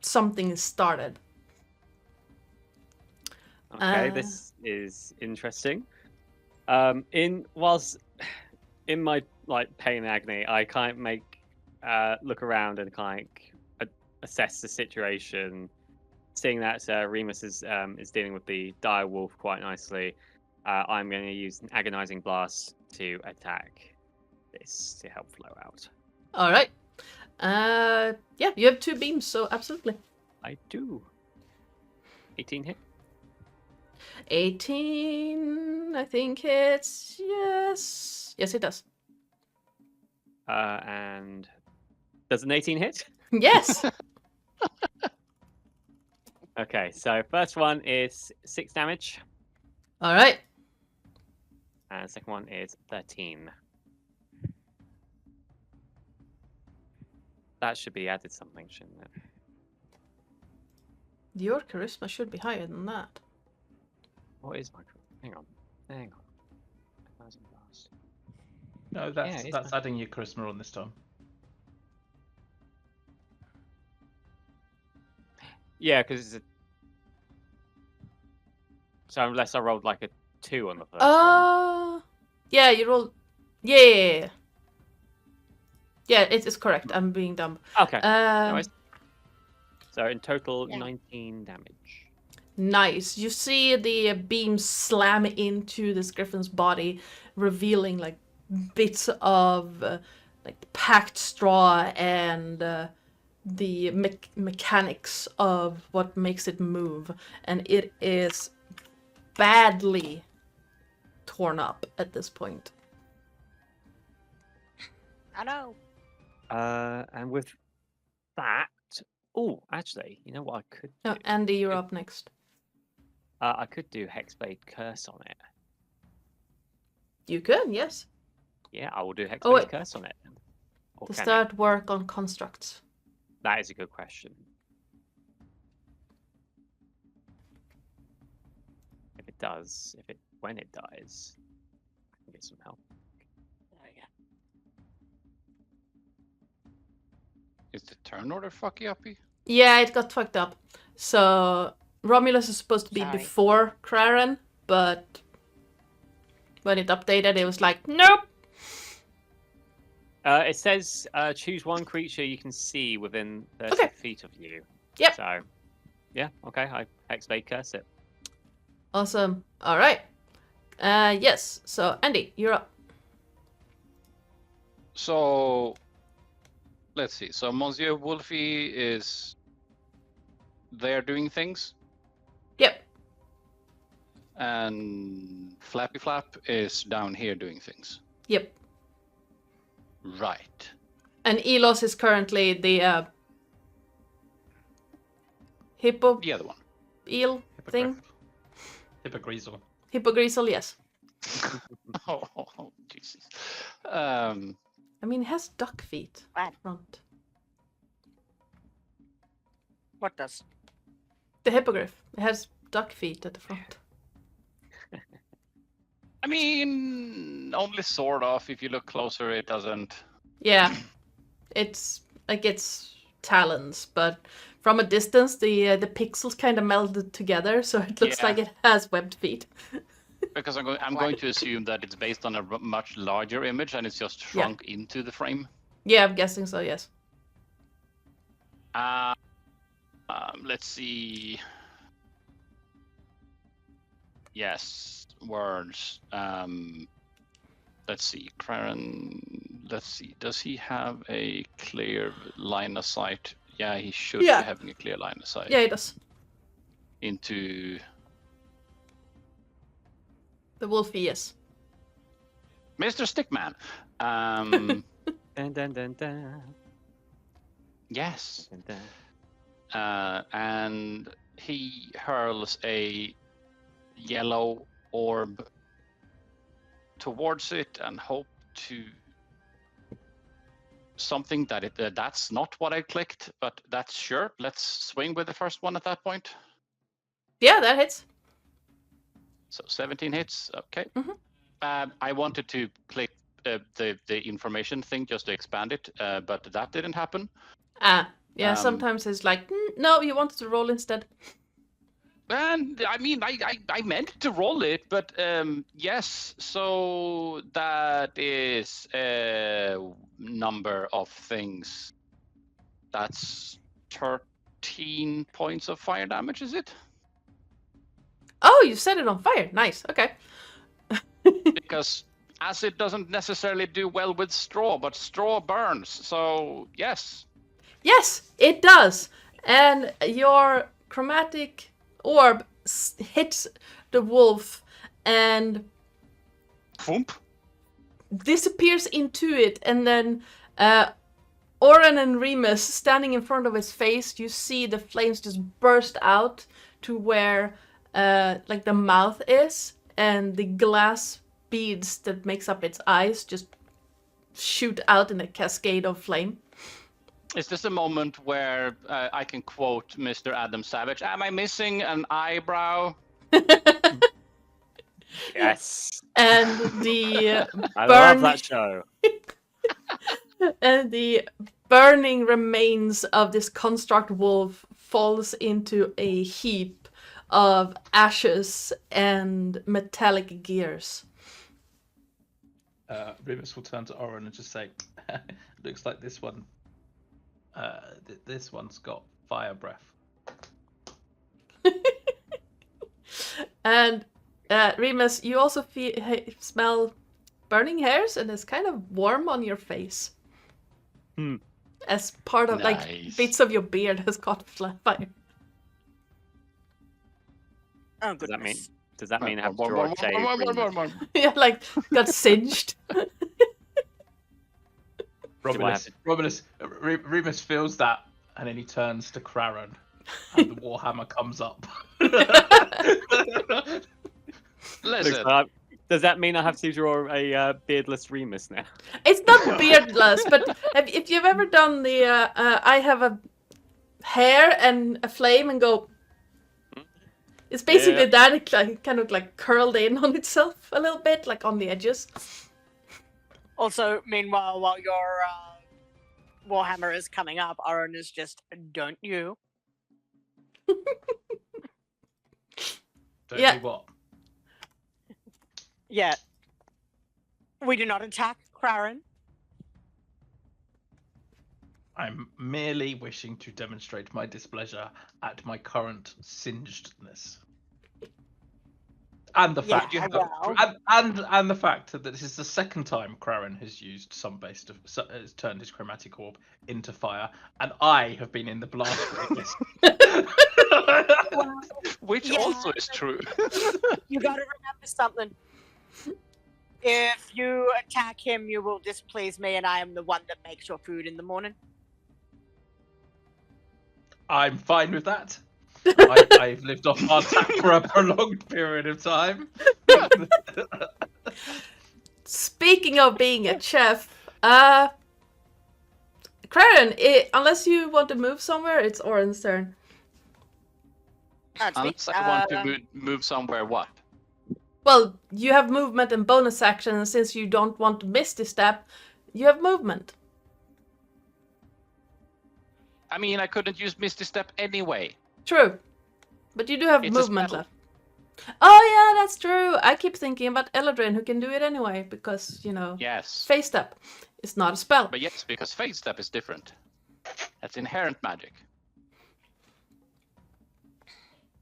[SPEAKER 1] something is started.
[SPEAKER 6] Okay, this is interesting. Whilst in my pain and agony, I kind of look around and kind of assess the situation. Seeing that Remus is dealing with the dire wolf quite nicely, I'm going to use an agonizing blast to attack this to help flow out.
[SPEAKER 1] All right. Yeah, you have 2 beams, so absolutely.
[SPEAKER 6] I do. 18 hit.
[SPEAKER 1] 18, I think it's yes. Yes, it does.
[SPEAKER 6] And does an 18 hit?
[SPEAKER 1] Yes.
[SPEAKER 6] Okay, so first one is 6 damage,
[SPEAKER 1] All right.
[SPEAKER 6] and second one is 13. That should be added something, shouldn't it?
[SPEAKER 1] Your charisma should be higher than that.
[SPEAKER 6] What is my... Hang on. Agonizing blast.
[SPEAKER 4] No, that's adding your charisma on this time.
[SPEAKER 6] Yeah, because it's a... So unless I rolled like a 2 on the first one.
[SPEAKER 1] Yeah, you rolled. Yeah. Yeah, it is correct. I'm being dumb.
[SPEAKER 6] Okay. Anyways. So in total, 19 damage.
[SPEAKER 1] Nice. You see the beam slam into this griffin's body, revealing like bits of like packed straw and the mechanics of what makes it move, and it is badly torn up at this point.
[SPEAKER 2] I know.
[SPEAKER 6] And with that, Oh, actually, you know what I could do?
[SPEAKER 1] No, Andy, you're up next.
[SPEAKER 6] I could do Hexblade Curse on it.
[SPEAKER 1] You could, yes.
[SPEAKER 6] Yeah, I will do Hexblade
[SPEAKER 1] wait.
[SPEAKER 6] Curse on it. Or
[SPEAKER 1] Does
[SPEAKER 6] can
[SPEAKER 1] that work on constructs?
[SPEAKER 6] That is a good question. If it does, when it dies, I can get some help.
[SPEAKER 2] There we go.
[SPEAKER 3] Is the turn order fucky uppy?
[SPEAKER 1] Yeah, it got fucked up. So Romulus is supposed to be
[SPEAKER 2] Sorry.
[SPEAKER 1] before Craren, but when it updated, it was like, nope.
[SPEAKER 6] It says choose one creature you can see within 30
[SPEAKER 1] Okay.
[SPEAKER 6] feet of you.
[SPEAKER 1] Yep.
[SPEAKER 6] So, yeah, okay, I Hexblade Curse it.
[SPEAKER 1] Awesome. All right. Yes. So Andy, you're up.
[SPEAKER 3] So let's see. So Monsieur Wolfie is there doing things,
[SPEAKER 1] Yep.
[SPEAKER 3] and Flappy Flap is down here doing things.
[SPEAKER 1] Yep.
[SPEAKER 3] Right.
[SPEAKER 1] And Elos is currently the hippo
[SPEAKER 3] The other one.
[SPEAKER 1] eel thing.
[SPEAKER 4] Hippogreasel.
[SPEAKER 1] Hippogreasel, yes.
[SPEAKER 3] Oh, Jesus.
[SPEAKER 1] I mean, it has duck feet
[SPEAKER 2] What?
[SPEAKER 1] at front.
[SPEAKER 2] What does?
[SPEAKER 1] The hippogriff. It has duck feet at the front.
[SPEAKER 3] I mean, only sort of. If you look closer, it doesn't.
[SPEAKER 1] Yeah. It's like its talons, but from a distance, the pixels kind of melded together, so it looks
[SPEAKER 3] Yeah.
[SPEAKER 1] like it has webbed feet.
[SPEAKER 3] Because I'm going to assume that it's based on a much larger image and it's just shrunk into the frame.
[SPEAKER 1] Yeah, I'm guessing so, yes.
[SPEAKER 3] Let's see. Yes, words. Let's see. Craren. Let's see. Does he have a clear line of sight? Yeah, he should
[SPEAKER 1] Yeah.
[SPEAKER 3] be having a clear line of sight
[SPEAKER 1] Yeah, it does.
[SPEAKER 3] into
[SPEAKER 1] The wolfie, yes.
[SPEAKER 3] Mr. Stickman.
[SPEAKER 6] Dun, dun, dun, dun,
[SPEAKER 3] Yes.
[SPEAKER 6] dun, dun.
[SPEAKER 3] And he hurls a yellow orb towards it and hope to something that that's not what I clicked, but that's sure. Let's swing with the first one at that point.
[SPEAKER 1] Yeah, that hits.
[SPEAKER 3] So 17 hits. Okay.
[SPEAKER 1] Mhm.
[SPEAKER 3] I wanted to click the information thing just to expand it, but that didn't happen.
[SPEAKER 1] Yeah, sometimes it's like, no, you wanted to roll instead.
[SPEAKER 3] And I mean, I meant to roll it, but yes. So that is a number of things. That's 13 points of fire damage, is it?
[SPEAKER 1] Oh, you set it on fire. Nice, okay.
[SPEAKER 3] Because acid doesn't necessarily do well with straw, but straw burns. So yes.
[SPEAKER 1] Yes, it does. And your chromatic orb hits the wolf and
[SPEAKER 3] Thump.
[SPEAKER 1] disappears into it, and then Oren and Remus standing in front of its face, you see the flames just burst out to where like the mouth is, and the glass beads that makes up its eyes just shoot out in a cascade of flame.
[SPEAKER 3] Is this a moment where I can quote Mr. Adam Savage? Am I missing an eyebrow?
[SPEAKER 6] Yes.
[SPEAKER 1] And the
[SPEAKER 6] I
[SPEAKER 1] burn
[SPEAKER 6] love that show.
[SPEAKER 1] and the burning remains of this construct wolf falls into a heap of ashes and metallic gears.
[SPEAKER 4] Remus will turn to Oren and just say, "Looks like this one. This one's got fire breath."
[SPEAKER 1] And Remus, you also smell burning hairs, and it's kind of warm on your face. As part of like
[SPEAKER 3] Nice.
[SPEAKER 1] bits of your beard has caught fire.
[SPEAKER 2] Oh,
[SPEAKER 6] Does that mean?
[SPEAKER 2] goodness.
[SPEAKER 6] Does that mean I have to draw a shade?
[SPEAKER 1] Yeah, like got singed.
[SPEAKER 6] Do I have
[SPEAKER 4] Remus feels that and then he turns to Kraran, and the warhammer comes up.
[SPEAKER 3] Listen,
[SPEAKER 6] Does that mean I have to draw a beardless Remus now?
[SPEAKER 1] It's not beardless, but if you've ever done the I have a hair and a flame and go, it's basically that. It kind of like curled in on itself a little bit, like on the edges.
[SPEAKER 2] Also, meanwhile, while your warhammer is coming up, Aaron is just, don't you?
[SPEAKER 4] Don't
[SPEAKER 1] Yeah.
[SPEAKER 4] do what?
[SPEAKER 2] Yeah. We do not attack Kraran.
[SPEAKER 4] I'm merely wishing to demonstrate my displeasure at my current singedness. And the
[SPEAKER 2] Yeah,
[SPEAKER 4] fact
[SPEAKER 2] well.
[SPEAKER 4] and the fact that this is the second time Kraran has used has turned his chromatic orb into fire, and I have been in the blast radius.
[SPEAKER 3] which
[SPEAKER 2] Yeah.
[SPEAKER 3] also is true.
[SPEAKER 2] You gotta remember something. If you attack him, you will displease me, and I am the one that makes your food in the morning.
[SPEAKER 4] I'm fine with that. I've lived off Artak for a prolonged period of time.
[SPEAKER 1] Speaking of being a chef, Kraran, unless you want to move somewhere, it's Oren's turn.
[SPEAKER 2] That's me.
[SPEAKER 3] Unless I want to move somewhere, what?
[SPEAKER 1] Well, you have movement and bonus action, and since you don't want to miss this step, you have movement.
[SPEAKER 3] I mean, I couldn't use Misty Step anyway.
[SPEAKER 1] True. But you do have
[SPEAKER 3] It's a
[SPEAKER 1] movement
[SPEAKER 3] spell.
[SPEAKER 1] left. Oh yeah, that's true. I keep thinking about Eladrin, who can do it anyway, because,
[SPEAKER 3] Yes.
[SPEAKER 1] Phase Step is not a spell.
[SPEAKER 3] But yes, because Phase Step is different. That's inherent magic.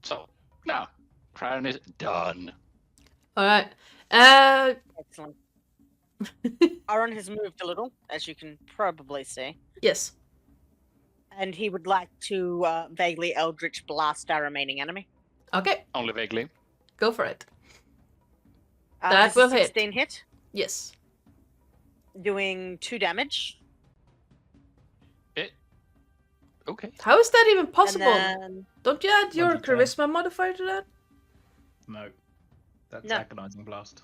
[SPEAKER 3] So, no. Crown is done.
[SPEAKER 1] Alright.
[SPEAKER 2] Excellent. Aaron has moved a little, as you can probably see.
[SPEAKER 1] Yes.
[SPEAKER 2] And he would like to vaguely Eldritch Blast our remaining enemy.
[SPEAKER 1] Okay,
[SPEAKER 3] Only vaguely.
[SPEAKER 1] go for it.
[SPEAKER 2] This
[SPEAKER 1] That
[SPEAKER 2] is
[SPEAKER 1] will hit.
[SPEAKER 2] 16 hit,
[SPEAKER 1] Yes.
[SPEAKER 2] doing 2 damage.
[SPEAKER 3] Okay.
[SPEAKER 1] How is that even possible?
[SPEAKER 2] And then...
[SPEAKER 1] Don't you add your
[SPEAKER 4] 1d10.
[SPEAKER 1] charisma modifier to that?
[SPEAKER 4] No, that's
[SPEAKER 2] No.
[SPEAKER 4] agonizing blast.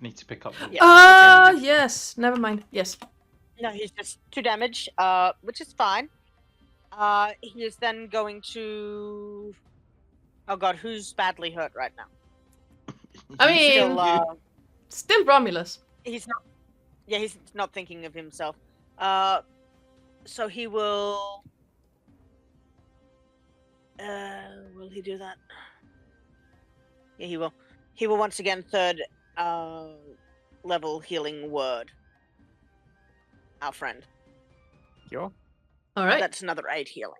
[SPEAKER 4] Need to pick up. The...
[SPEAKER 2] Yeah.
[SPEAKER 1] Yes. Never mind. Yes.
[SPEAKER 2] No, he's just 2 damage, which is fine. He is then going to... Oh god, who's badly hurt right now?
[SPEAKER 1] I mean,
[SPEAKER 2] Still,
[SPEAKER 1] still Romulus.
[SPEAKER 2] he's not... Yeah, he's not thinking of himself. So he will... will he do that? Yeah, he will. He will once again 3rd level healing word. Our friend.
[SPEAKER 6] Sure.
[SPEAKER 1] Alright.
[SPEAKER 2] That's another 8 healing.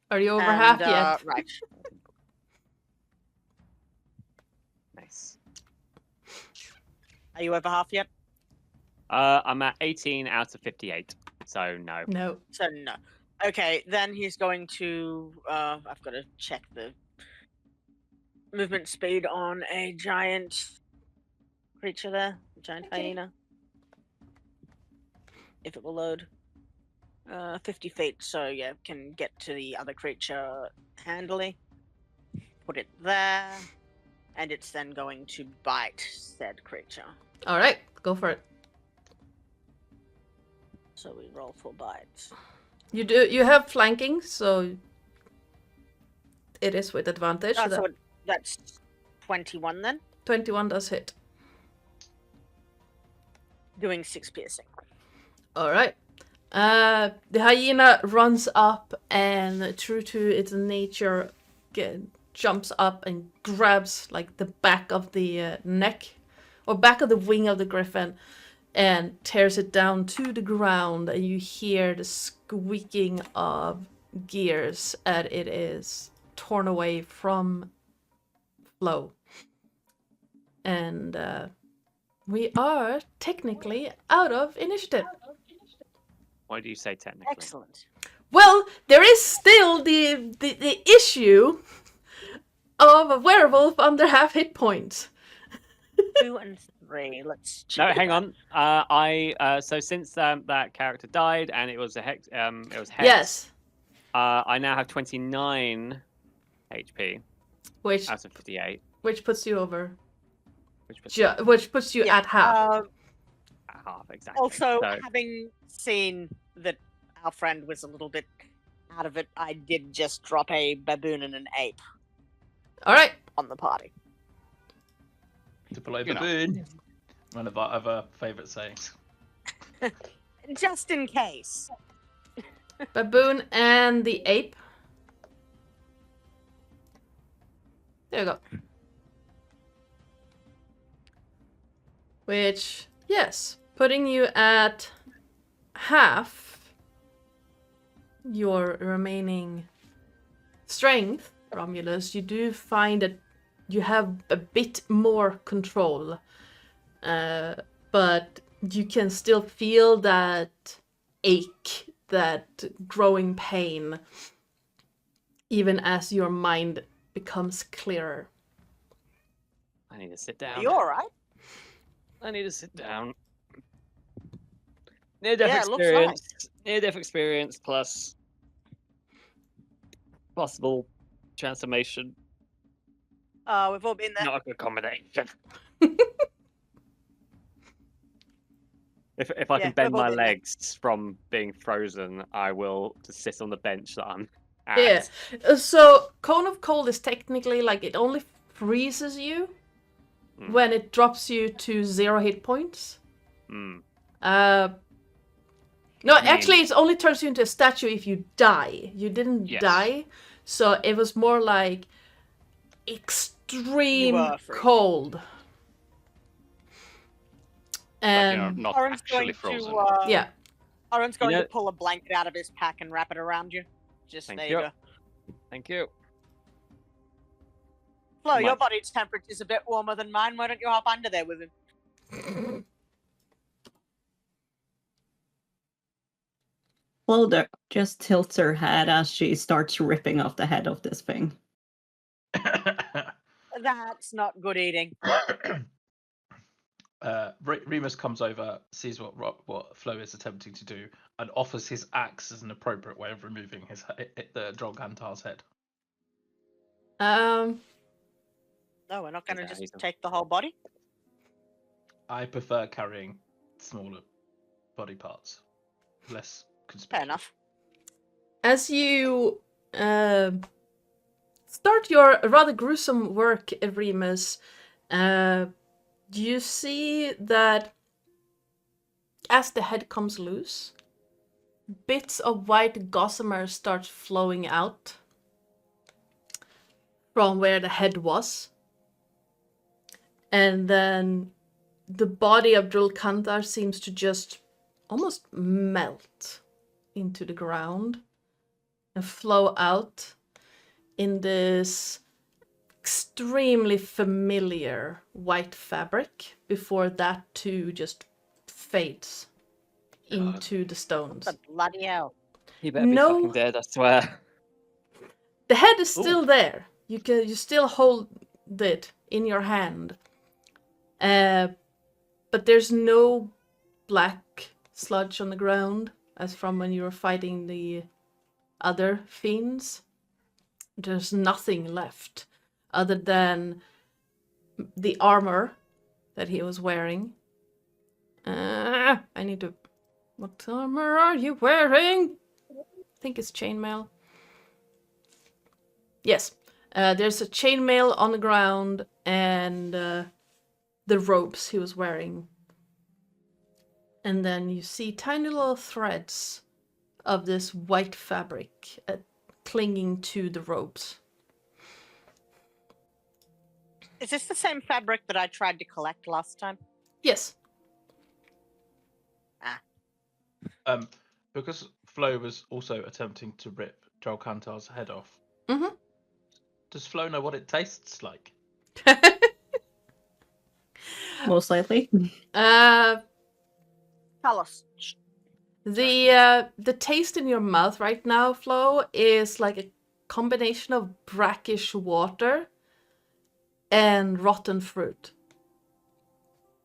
[SPEAKER 1] Are you over
[SPEAKER 2] And,
[SPEAKER 1] half yet?
[SPEAKER 2] Right.
[SPEAKER 6] Nice.
[SPEAKER 2] Are you over half yet?
[SPEAKER 6] I'm at 18 out of 58, so no.
[SPEAKER 1] No.
[SPEAKER 2] So no. Okay, then he's going to. I've got to check the movement speed on a giant creature there, giant hyena. If it will load. 50 feet, so yeah, can get to the other creature handily. Put it there, and it's then going to bite said creature.
[SPEAKER 1] Alright, go for it.
[SPEAKER 2] So we roll for bites.
[SPEAKER 1] You have flanking, so it is with advantage.
[SPEAKER 2] Oh,
[SPEAKER 1] so
[SPEAKER 2] so that's 21 then,
[SPEAKER 1] 21 does hit.
[SPEAKER 2] doing 6 piercing.
[SPEAKER 1] Alright. The hyena runs up and, true to its nature, jumps up and grabs like the back of the neck or back of the wing of the griffin and tears it down to the ground, and you hear the squeaking of gears as it is torn away from Flo. And we are technically out of initiative.
[SPEAKER 6] Why do you say technically?
[SPEAKER 2] Excellent.
[SPEAKER 1] Well, there is still the issue of a werewolf under half hit points.
[SPEAKER 2] 2 and 3. Let's
[SPEAKER 6] No,
[SPEAKER 2] check
[SPEAKER 6] hang
[SPEAKER 2] that.
[SPEAKER 6] on. So since that character died and it was hex,
[SPEAKER 1] Yes,
[SPEAKER 6] I now have 29 HP
[SPEAKER 1] which
[SPEAKER 6] out of 58,
[SPEAKER 1] puts you over.
[SPEAKER 6] which puts
[SPEAKER 1] Which puts you
[SPEAKER 2] Yeah,
[SPEAKER 1] at half.
[SPEAKER 6] half exactly.
[SPEAKER 2] Also,
[SPEAKER 6] So,
[SPEAKER 2] having seen that our friend was a little bit out of it, I did just drop a baboon and an ape
[SPEAKER 1] All right.
[SPEAKER 2] on the party.
[SPEAKER 4] To play
[SPEAKER 3] You know.
[SPEAKER 4] baboon. One of our other favourite sayings.
[SPEAKER 2] Just in case.
[SPEAKER 1] Baboon and the ape. There you go. Which, yes, putting you at half your remaining strength, Romulus, you do find that you have a bit more control. But you can still feel that ache, that growing pain, even as your mind becomes clearer.
[SPEAKER 6] I need to sit
[SPEAKER 2] Are
[SPEAKER 6] down.
[SPEAKER 2] you alright?
[SPEAKER 6] I need to sit down. Near-death
[SPEAKER 2] Yeah, it looks
[SPEAKER 6] experience. Near-death experience plus possible transformation.
[SPEAKER 2] We've all been there.
[SPEAKER 6] Not a good combination. If I
[SPEAKER 2] Yeah,
[SPEAKER 6] can bend
[SPEAKER 2] we've all
[SPEAKER 6] my
[SPEAKER 2] been there.
[SPEAKER 6] legs from being frozen, I will just sit on the bench that I'm at.
[SPEAKER 1] Yeah. So Cone of Cold is technically like it only freezes you when it drops you to 0 hit points.
[SPEAKER 6] Mm.
[SPEAKER 1] No, actually, it only turns you into a statue if you die. You didn't
[SPEAKER 3] Yes.
[SPEAKER 1] die, so it was more like extreme
[SPEAKER 2] were free.
[SPEAKER 1] cold.
[SPEAKER 3] But
[SPEAKER 1] And
[SPEAKER 3] not
[SPEAKER 2] Oren's
[SPEAKER 3] actually
[SPEAKER 2] going
[SPEAKER 3] frozen.
[SPEAKER 2] to,
[SPEAKER 1] yeah,
[SPEAKER 2] Oren's going
[SPEAKER 6] know-
[SPEAKER 2] to pull a blanket out of his pack and wrap it around you. Just
[SPEAKER 6] Thank
[SPEAKER 2] there
[SPEAKER 6] you.
[SPEAKER 2] you go.
[SPEAKER 6] Thank you.
[SPEAKER 2] Flo, your
[SPEAKER 6] Much.
[SPEAKER 2] body's temperature's a bit warmer than mine. Why don't you hop under there with him?
[SPEAKER 5] Clodagh just tilts her head as she starts ripping off the head of this thing.
[SPEAKER 2] That's not good eating.
[SPEAKER 4] Remus comes over, sees what Flo is attempting to do, and offers his axe as an appropriate way of removing the Drolgantar's head.
[SPEAKER 2] No, we're not going to
[SPEAKER 6] Yeah,
[SPEAKER 2] just
[SPEAKER 6] he's a-
[SPEAKER 2] take the whole body.
[SPEAKER 4] I prefer carrying smaller body parts, less conspicuous.
[SPEAKER 2] Fair enough.
[SPEAKER 1] as you start your rather gruesome work, Remus, you see that as the head comes loose, bits of white gossamer start flowing out from where the head was. And then the body of Drulkantar seems to just almost melt into the ground and flow out in this extremely familiar white fabric before that too just fades into the stones.
[SPEAKER 2] What the bloody hell?
[SPEAKER 6] He better be
[SPEAKER 1] No.
[SPEAKER 6] fucking dead, I swear.
[SPEAKER 1] The head is still there. You still hold it in your hand. But there's no black sludge on the ground as from when you were fighting the other fiends. There's nothing left other than the armor that he was wearing. I need to... What armor are you wearing? I think it's chainmail. Yes. There's a chainmail on the ground and the robes he was wearing. And then you see tiny little threads of this white fabric clinging to the robes.
[SPEAKER 2] Is this the same fabric that I tried to collect last time?
[SPEAKER 1] Yes.
[SPEAKER 4] Because Flo was also attempting to rip Drolkantar's head off.
[SPEAKER 1] Mm-hmm.
[SPEAKER 4] Does Flo know what it tastes like?
[SPEAKER 5] Most likely.
[SPEAKER 2] Tell us.
[SPEAKER 1] The taste in your mouth right now, Flo, is like a combination of brackish water and rotten fruit.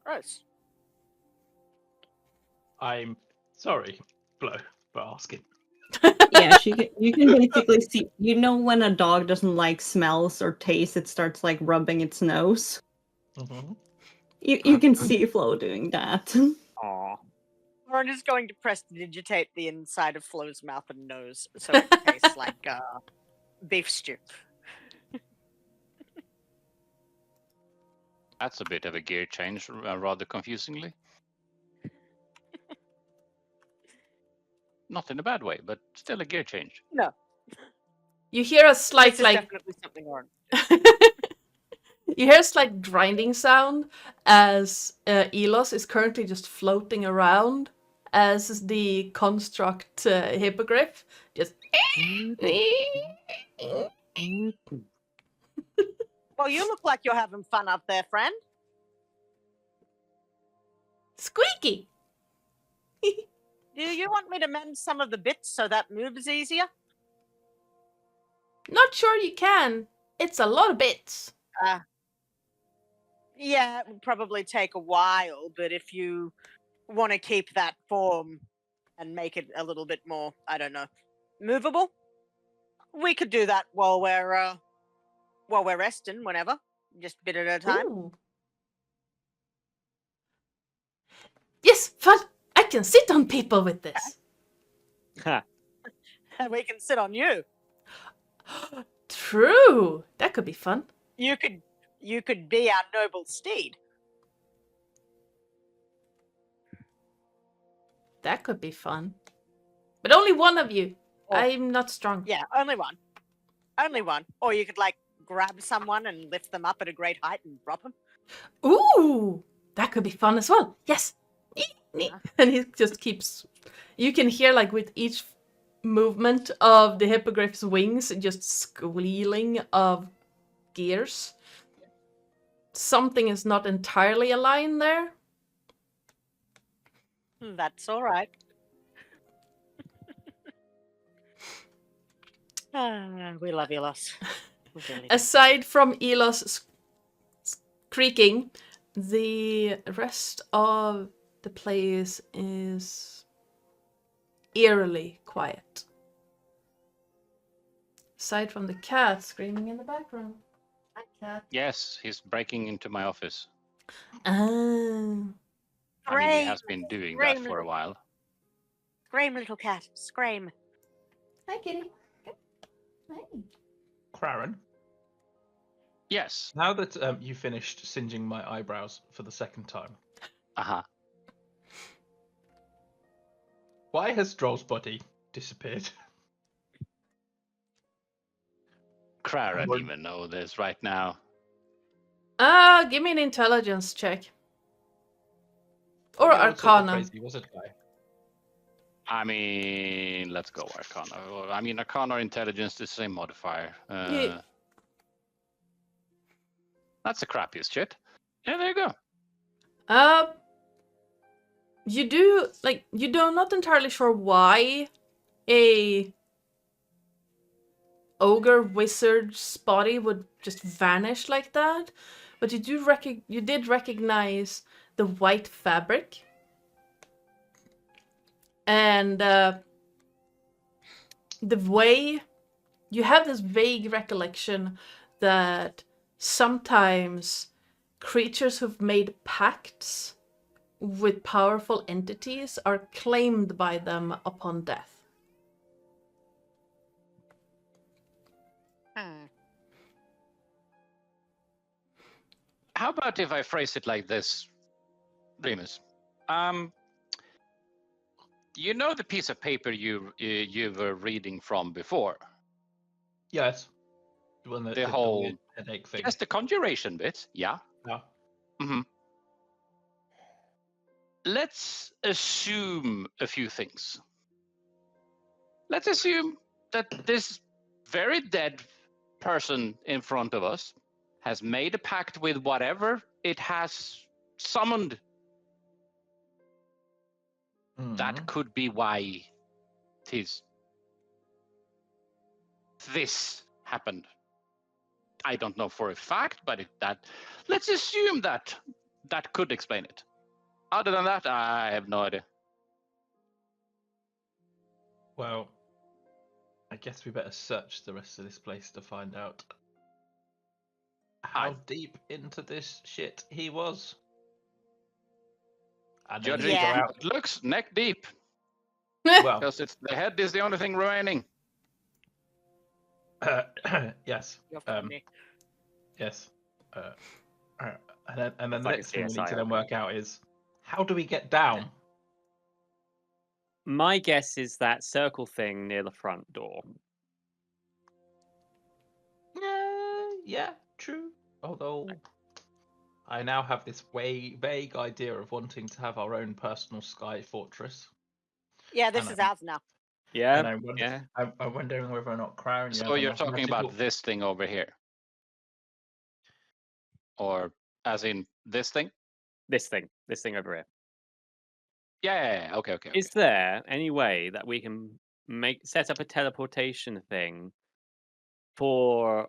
[SPEAKER 2] Gross.
[SPEAKER 4] I'm sorry, Blow, for asking.
[SPEAKER 5] Yes, you can basically see. You know when a dog doesn't like smells or taste, it starts like rubbing its nose.
[SPEAKER 4] Mm-hmm.
[SPEAKER 5] You can see Flo doing that.
[SPEAKER 6] Aw.
[SPEAKER 2] Lauren is going to prestidigitate the inside of Flo's mouth and nose so it tastes like beef stew.
[SPEAKER 3] That's a bit of a gear change, rather confusingly. Not in a bad way, but still a gear change.
[SPEAKER 1] You hear a slight
[SPEAKER 2] This is definitely something Lauren.
[SPEAKER 1] you hear a slight grinding sound as Elos is currently just floating around as the construct hippogriff just.
[SPEAKER 2] Well, you look like you're having fun out there, friend.
[SPEAKER 1] Squeaky.
[SPEAKER 2] Do you want me to mend some of the bits so that moves easier?
[SPEAKER 1] Not sure you can. It's a lot of bits.
[SPEAKER 2] Yeah, it would probably take a while, but if you want to keep that form and make it a little bit more, I don't know, movable, we could do that while we're resting, whenever, just a bit at a time.
[SPEAKER 1] Ooh. Yes, fun. I can sit on people with this.
[SPEAKER 2] And we can sit on you.
[SPEAKER 1] True. That could be fun.
[SPEAKER 2] You could be our noble steed.
[SPEAKER 1] That could be fun. But only one of you.
[SPEAKER 2] Oh.
[SPEAKER 1] I'm not strong.
[SPEAKER 2] Yeah, only one. Only one. Or you could like grab someone and lift them up at a great height and drop them.
[SPEAKER 1] Ooh, that could be fun as well. Yes. And he just keeps. You can hear like with each movement of the hippogriff's wings, just squealing of gears. Something is not entirely aligned there.
[SPEAKER 2] That's all right. We love Elos. We really do.
[SPEAKER 1] Aside from Elos creaking, the rest of the place is eerily quiet. Aside from the cat screaming in the background. Hi, cat.
[SPEAKER 3] Yes, he's breaking into my office.
[SPEAKER 1] Ah.
[SPEAKER 3] I mean, he has been doing that
[SPEAKER 2] Scream,
[SPEAKER 3] for a while.
[SPEAKER 2] Scream, little cat. Scream.
[SPEAKER 1] Hi, kitty. Hi.
[SPEAKER 4] Craren,
[SPEAKER 3] Yes.
[SPEAKER 4] now that you finished singeing my eyebrows for the second time,
[SPEAKER 3] Uh-huh.
[SPEAKER 4] why has Droll's body disappeared?
[SPEAKER 3] Craren
[SPEAKER 4] Well-
[SPEAKER 3] even know this right now.
[SPEAKER 1] Give me an intelligence check. Or
[SPEAKER 4] Yeah, what's with the
[SPEAKER 1] Arcana.
[SPEAKER 4] Crazy wizard guy.
[SPEAKER 3] I mean, let's go Arcana. I mean, Arcana or Intelligence, the same modifier.
[SPEAKER 1] Yeah.
[SPEAKER 3] That's the crappiest shit. Yeah, there you go.
[SPEAKER 1] You're not entirely sure why a ogre wizard's body would just vanish like that, but you did recognize the white fabric, and the way you have this vague recollection that sometimes creatures who've made pacts with powerful entities are claimed by them upon death.
[SPEAKER 3] How about if I phrase it like this, Remus? You know the piece of paper you were reading from before?
[SPEAKER 4] Yes. The one that
[SPEAKER 3] The
[SPEAKER 4] did
[SPEAKER 3] whole-
[SPEAKER 4] weird headache thing.
[SPEAKER 3] Yes, the conjuration bit. Yeah.
[SPEAKER 4] Yeah.
[SPEAKER 3] Mm-hmm. Let's assume a few things. Let's assume that this very dead person in front of us has made a pact with whatever it has summoned. That
[SPEAKER 4] Mhm.
[SPEAKER 3] could be why this happened. I don't know for a fact, but let's assume that that could explain it. Other than that, I have no idea.
[SPEAKER 4] Well, I guess we better search the rest of this place to find out how deep into this shit he was. And then
[SPEAKER 3] Judging
[SPEAKER 4] figure
[SPEAKER 2] Yeah.
[SPEAKER 4] out.
[SPEAKER 3] it looks neck deep,
[SPEAKER 4] Well,
[SPEAKER 3] because the head is the only thing remaining.
[SPEAKER 4] yes.
[SPEAKER 2] You're funny.
[SPEAKER 4] Yes. And then the
[SPEAKER 6] It's like a
[SPEAKER 4] next thing we need
[SPEAKER 6] CSI
[SPEAKER 4] to then
[SPEAKER 6] opening.
[SPEAKER 4] work out is how do we get down?
[SPEAKER 6] My guess is that circle thing near the front door.
[SPEAKER 4] Yeah, true. Although I now have this vague idea of wanting to have our own personal sky fortress.
[SPEAKER 2] Yeah, this
[SPEAKER 4] And
[SPEAKER 2] is ours now.
[SPEAKER 6] Yeah,
[SPEAKER 4] And I'm wondering whether or not Crown.
[SPEAKER 3] So you're talking about this thing over here, or as in this thing?
[SPEAKER 6] this thing over here.
[SPEAKER 3] Yeah. Okay.
[SPEAKER 6] Is there any way that we can set up a teleportation thing for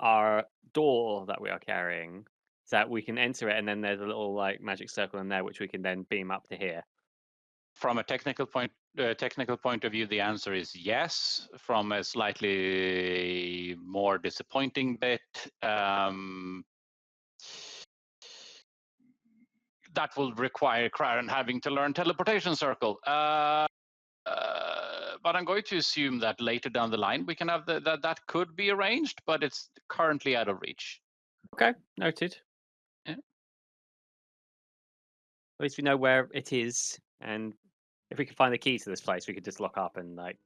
[SPEAKER 6] our door that we are carrying, so that we can enter it, and then there's a little like magic circle in there which we can then beam up to here?
[SPEAKER 3] From a technical point of view, the answer is yes. From a slightly more disappointing bit, that will require Craren having to learn teleportation circle. But I'm going to assume that later down the line we can have that could be arranged, but it's currently out of reach.
[SPEAKER 6] Okay, noted.
[SPEAKER 3] Yeah.
[SPEAKER 6] At least we know where it is, and if we can find the key to this place, we could just lock up and like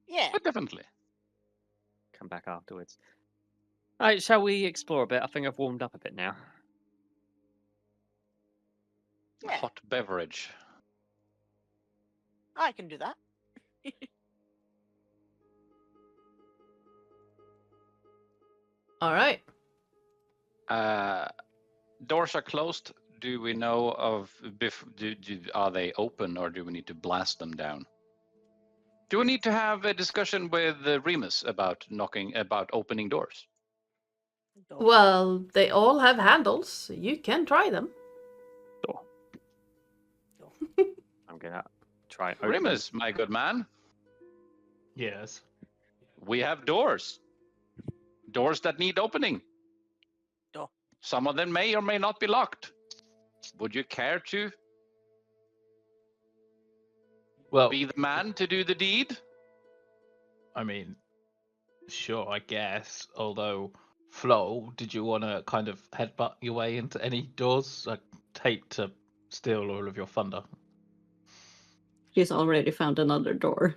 [SPEAKER 2] Yeah.
[SPEAKER 3] But definitely.
[SPEAKER 6] come back afterwards. All right, shall we explore a bit? I think I've warmed up a bit now.
[SPEAKER 2] Yeah.
[SPEAKER 3] Hot beverage.
[SPEAKER 2] I can do that.
[SPEAKER 1] All right.
[SPEAKER 3] Doors are closed. Do we know of are they open, or do we need to blast them down? Do we need to have a discussion with Remus about opening doors?
[SPEAKER 1] Well, they all have handles. So you can try them.
[SPEAKER 6] I'm gonna try. Open.
[SPEAKER 3] Remus, my good man,
[SPEAKER 4] Yes.
[SPEAKER 3] we have doors. Doors that need opening.
[SPEAKER 2] Door.
[SPEAKER 3] Some of them may or may not be locked. Would you care to
[SPEAKER 4] Well,
[SPEAKER 3] be the man to do the deed?
[SPEAKER 4] I mean, sure, I guess. Although, Flo, did you want to kind of headbutt your way into any doors? I'd hate to steal all of your thunder.
[SPEAKER 5] She's already found another door.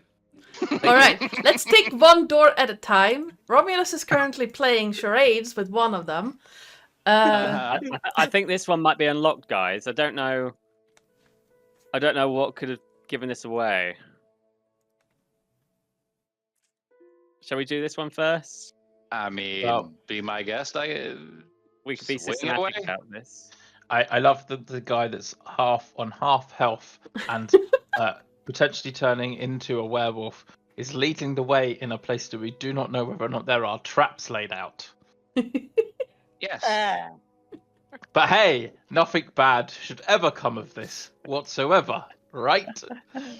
[SPEAKER 1] All right, let's take one door at a time. Romulus is currently playing charades with one of them.
[SPEAKER 6] I think this one might be unlocked, guys. I don't know what could have given this away. Shall we do this one first?
[SPEAKER 3] I mean,
[SPEAKER 4] Well-
[SPEAKER 3] be my guest.
[SPEAKER 6] We could be
[SPEAKER 3] Swing
[SPEAKER 6] systematic
[SPEAKER 3] away.
[SPEAKER 6] about this.
[SPEAKER 4] I love the guy that's half health and potentially turning into a werewolf is leading the way in a place that we do not know whether or not there are traps laid out.
[SPEAKER 3] Yes.
[SPEAKER 4] But hey, nothing bad should ever come of this whatsoever, right?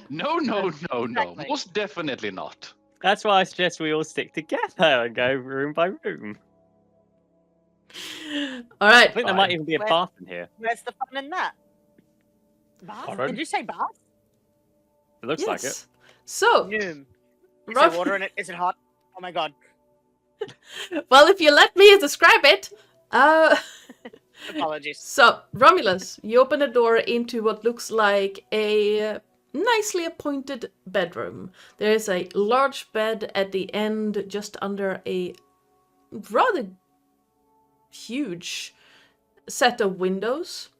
[SPEAKER 3] No.
[SPEAKER 2] Exactly.
[SPEAKER 3] Most definitely not.
[SPEAKER 6] That's why I suggest we all stick together and go room by room.
[SPEAKER 1] All right.
[SPEAKER 6] I think there might
[SPEAKER 4] Fine.
[SPEAKER 6] even be a
[SPEAKER 2] Where-
[SPEAKER 6] bath in here.
[SPEAKER 2] Where's the fun in that? Bath?
[SPEAKER 4] Alright.
[SPEAKER 2] Did you say bath?
[SPEAKER 6] It looks like it.
[SPEAKER 1] Yes. So,
[SPEAKER 2] Noom. Is
[SPEAKER 1] Rob-
[SPEAKER 2] there water in it? Is it hot? Oh my god.
[SPEAKER 1] well, if you let me describe it,
[SPEAKER 2] Apologies.
[SPEAKER 1] so Romulus, you open a door into what looks like a nicely appointed bedroom. There is a large bed at the end, just under a rather huge set of windows.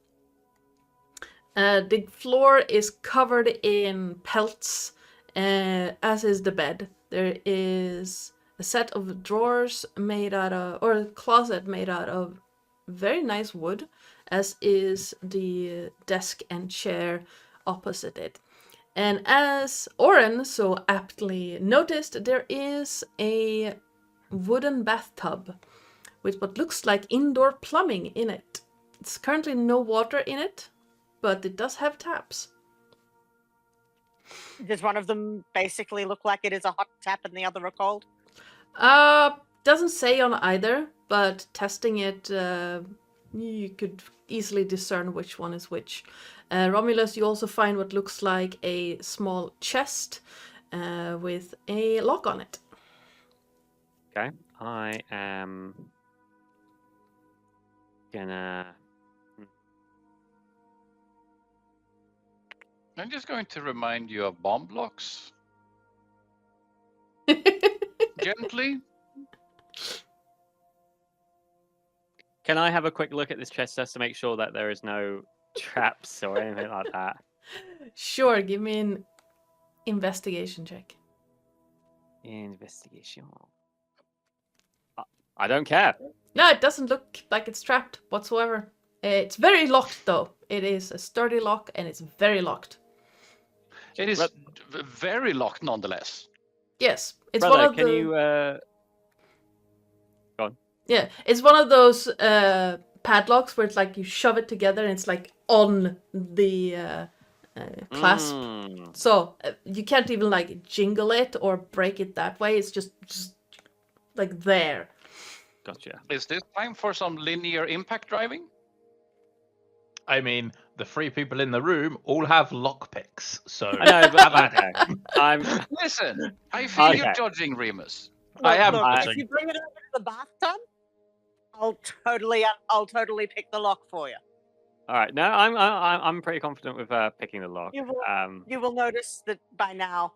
[SPEAKER 1] The floor is covered in pelts, as is the bed. There is a set of drawers made out of, or a closet made out of very nice wood, as is the desk and chair opposite it. And as Oren so aptly noticed, there is a wooden bathtub with what looks like indoor plumbing in it. It's currently no water in it, but it does have taps.
[SPEAKER 2] Does one of them basically look like it is a hot tap and the other a cold?
[SPEAKER 1] Doesn't say on either, but testing it, you could easily discern which one is which. Romulus, you also find what looks like a small chest with a lock on it.
[SPEAKER 6] Okay, I am gonna.
[SPEAKER 3] I'm just going to remind you of bomb blocks. Gently.
[SPEAKER 6] Can I have a quick look at this chest just to make sure that there is no traps or anything like that?
[SPEAKER 1] Sure, give me an investigation check.
[SPEAKER 6] Investigation. I don't care.
[SPEAKER 1] No, it doesn't look like it's trapped whatsoever. It's very locked, though. It is a sturdy lock, and it's very locked.
[SPEAKER 3] It is very locked nonetheless.
[SPEAKER 1] Yes, it's
[SPEAKER 6] Brother,
[SPEAKER 1] one of
[SPEAKER 6] can
[SPEAKER 1] the...
[SPEAKER 6] you go on?
[SPEAKER 1] Yeah, it's one of those padlocks where it's like you shove it together and it's like on the clasp. So you can't even like jingle it or break it that way. It's just like there.
[SPEAKER 6] Gotcha.
[SPEAKER 3] Is this time for some linear impact driving?
[SPEAKER 4] I mean, the 3 people in the room all have lockpicks, so
[SPEAKER 6] I know, but okay.
[SPEAKER 3] Listen, I feel
[SPEAKER 6] Okay.
[SPEAKER 3] you're judging Remus.
[SPEAKER 4] I am
[SPEAKER 2] Look,
[SPEAKER 4] judging.
[SPEAKER 2] if you bring it over to the bathtub, I'll totally pick the lock for you.
[SPEAKER 6] All right. No, I'm pretty confident with picking the lock.
[SPEAKER 2] You will notice that by now,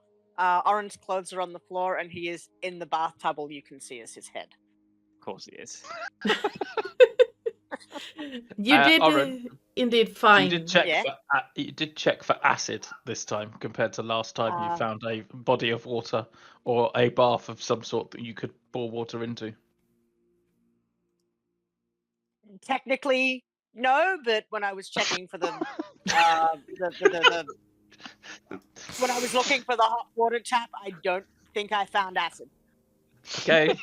[SPEAKER 2] Oren's clothes are on the floor, and he is in the bathtub. All you can see is his head.
[SPEAKER 6] Of course he is.
[SPEAKER 1] You did
[SPEAKER 4] Oren,
[SPEAKER 1] indeed find.
[SPEAKER 4] you did check.
[SPEAKER 2] Yeah.
[SPEAKER 4] You did check for acid this time compared to last time. You found a body of water or a bath of some sort that you could pour water into.
[SPEAKER 2] Technically, no, but when I was checking for the when I was looking for the hot water tap, I don't think I found acid.
[SPEAKER 4] Okay,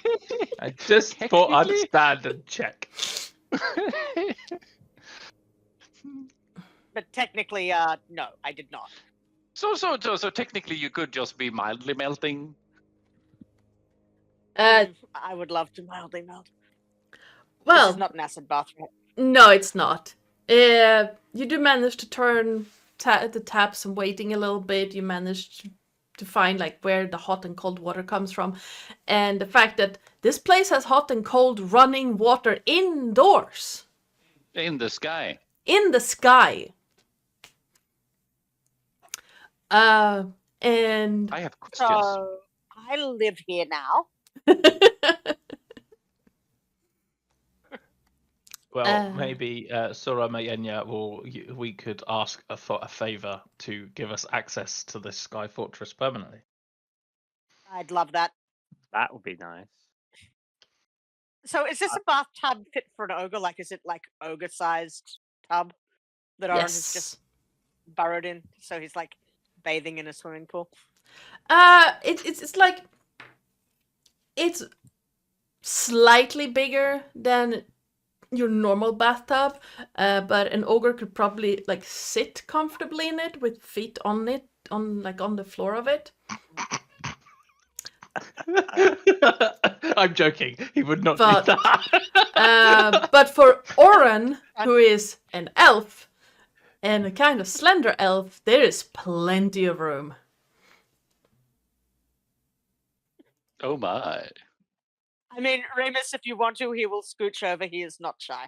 [SPEAKER 4] I just thought I'd stand and check.
[SPEAKER 2] But technically, no, I did not.
[SPEAKER 3] So technically you could just be mildly melting.
[SPEAKER 1] Uh,
[SPEAKER 2] I would love to mildly melt. This
[SPEAKER 1] well,
[SPEAKER 2] is not an acid bath, right?
[SPEAKER 1] no, it's not. You do manage to turn the taps and waiting a little bit. You managed to find like where the hot and cold water comes from, and the fact that this place has hot and cold running water indoors
[SPEAKER 3] In the sky.
[SPEAKER 1] in the sky. And
[SPEAKER 3] I have questions.
[SPEAKER 2] So I live here now.
[SPEAKER 4] Well, maybe Sora Mayenya, we could ask for a favor to give us access to this Sky Fortress permanently.
[SPEAKER 2] I'd love that.
[SPEAKER 6] That would be nice.
[SPEAKER 2] So is this a bathtub fit for an ogre? Like, is it like ogre-sized tub that Oren has just
[SPEAKER 1] yes,
[SPEAKER 2] burrowed in? So he's like bathing in a swimming pool.
[SPEAKER 1] it's like it's slightly bigger than your normal bathtub, but an ogre could probably like sit comfortably in it with feet on it, on the floor of it.
[SPEAKER 4] I'm joking. He would not
[SPEAKER 1] But-
[SPEAKER 4] do that.
[SPEAKER 1] But for Oren, who is an elf and a kind of slender elf, there is plenty of room.
[SPEAKER 3] Oh my.
[SPEAKER 2] I mean, Remus, if you want to, he will scooch over. He is not shy.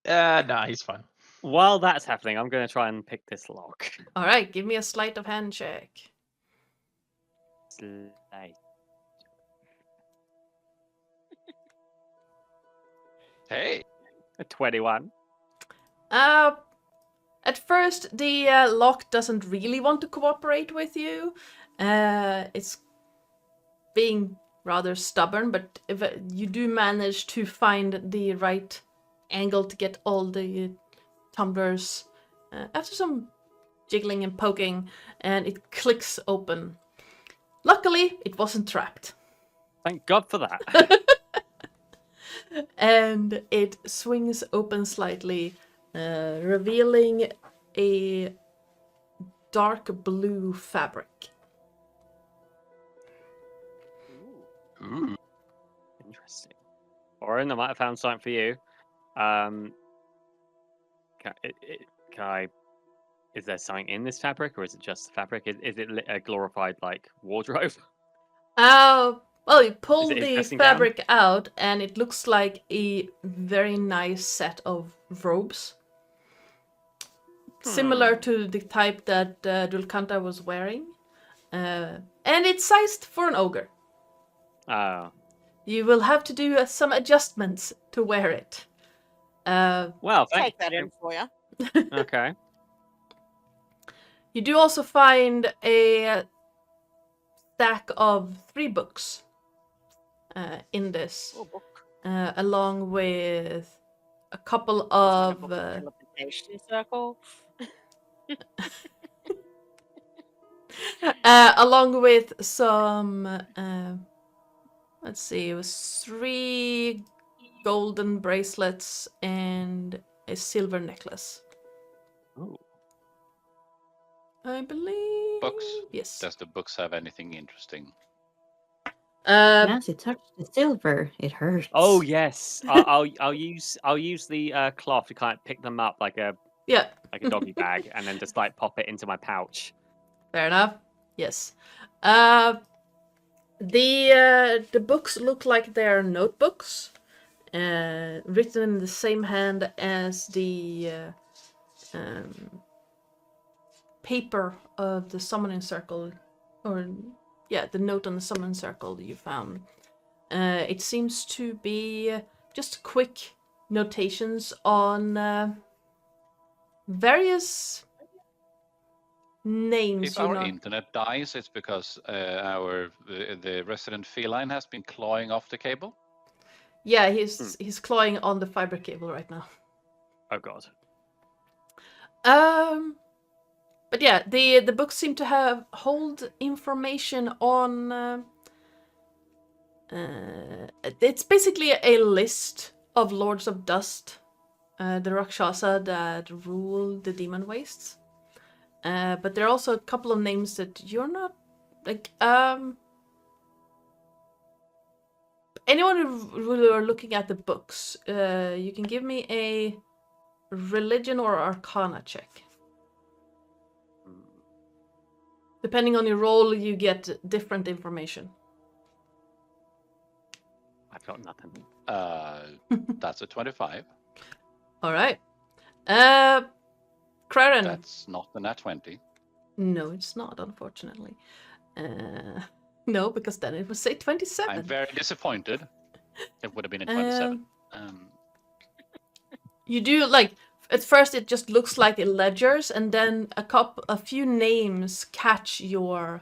[SPEAKER 4] Nah, he's fine.
[SPEAKER 6] While that's happening, I'm going to try and pick this lock.
[SPEAKER 1] All right, give me a sleight of hand check.
[SPEAKER 6] Slide.
[SPEAKER 3] Hey.
[SPEAKER 6] A 21.
[SPEAKER 1] At first, the lock doesn't really want to cooperate with you. It's being rather stubborn, but if you do manage to find the right angle to get all the tumblers after some jiggling and poking, and it clicks open. Luckily, it wasn't trapped.
[SPEAKER 6] Thank God for that.
[SPEAKER 1] and it swings open slightly, revealing a dark blue fabric.
[SPEAKER 3] Ooh.
[SPEAKER 6] Interesting. Oren, I might have found something for you. Can I? Is there something in this fabric, or is it just the fabric? Is it a glorified like wardrobe?
[SPEAKER 1] Well, you pull
[SPEAKER 6] it his
[SPEAKER 1] the
[SPEAKER 6] dressing gown?
[SPEAKER 1] fabric out, and it looks like a very nice set of robes. Similar to the type that Dulcanta was wearing. And it's sized for an ogre.
[SPEAKER 6] Oh.
[SPEAKER 1] You will have to do some adjustments to wear it.
[SPEAKER 6] Well,
[SPEAKER 2] Take that in for you.
[SPEAKER 6] Okay.
[SPEAKER 1] You do also find a stack of 3 books in this, along with a couple of...
[SPEAKER 2] Teleportation circle.
[SPEAKER 1] along with some... let's see, it was 3 golden bracelets and a silver necklace.
[SPEAKER 6] Ooh.
[SPEAKER 1] I believe...
[SPEAKER 3] Books.
[SPEAKER 1] Yes.
[SPEAKER 3] Does the books have anything interesting?
[SPEAKER 5] As you touch the silver, it hurts.
[SPEAKER 6] Oh yes, I'll use the cloth to kind of pick them up like a doggy bag, and then just like pop it into my pouch.
[SPEAKER 1] Fair enough. Yes. The books look like they're notebooks, written in the same hand as the paper of the summoning circle, or the note on the summoning circle that you found. It seems to be just quick notations on various names.
[SPEAKER 3] If our internet dies, it's because the resident feline has been clawing off the cable.
[SPEAKER 1] Yeah, he's clawing on the fiber cable right now.
[SPEAKER 6] Oh god.
[SPEAKER 1] But yeah, the books seem to hold information on. It's basically a list of Lords of Dust, the Rakshasa that rule the Demon Wastes. But there are also a couple of names that you're not like. Anyone who are looking at the books, you can give me a religion or arcana check. Depending on your role, you get different information.
[SPEAKER 6] I've got nothing.
[SPEAKER 3] That's a 25.
[SPEAKER 1] All right. Craren.
[SPEAKER 3] That's not the nat 20.
[SPEAKER 1] No, it's not, unfortunately. No, because then it would say 27.
[SPEAKER 3] I'm very disappointed. It would have been a 27.
[SPEAKER 1] You do, like, at first it just looks like ledgers, and then a few names catch your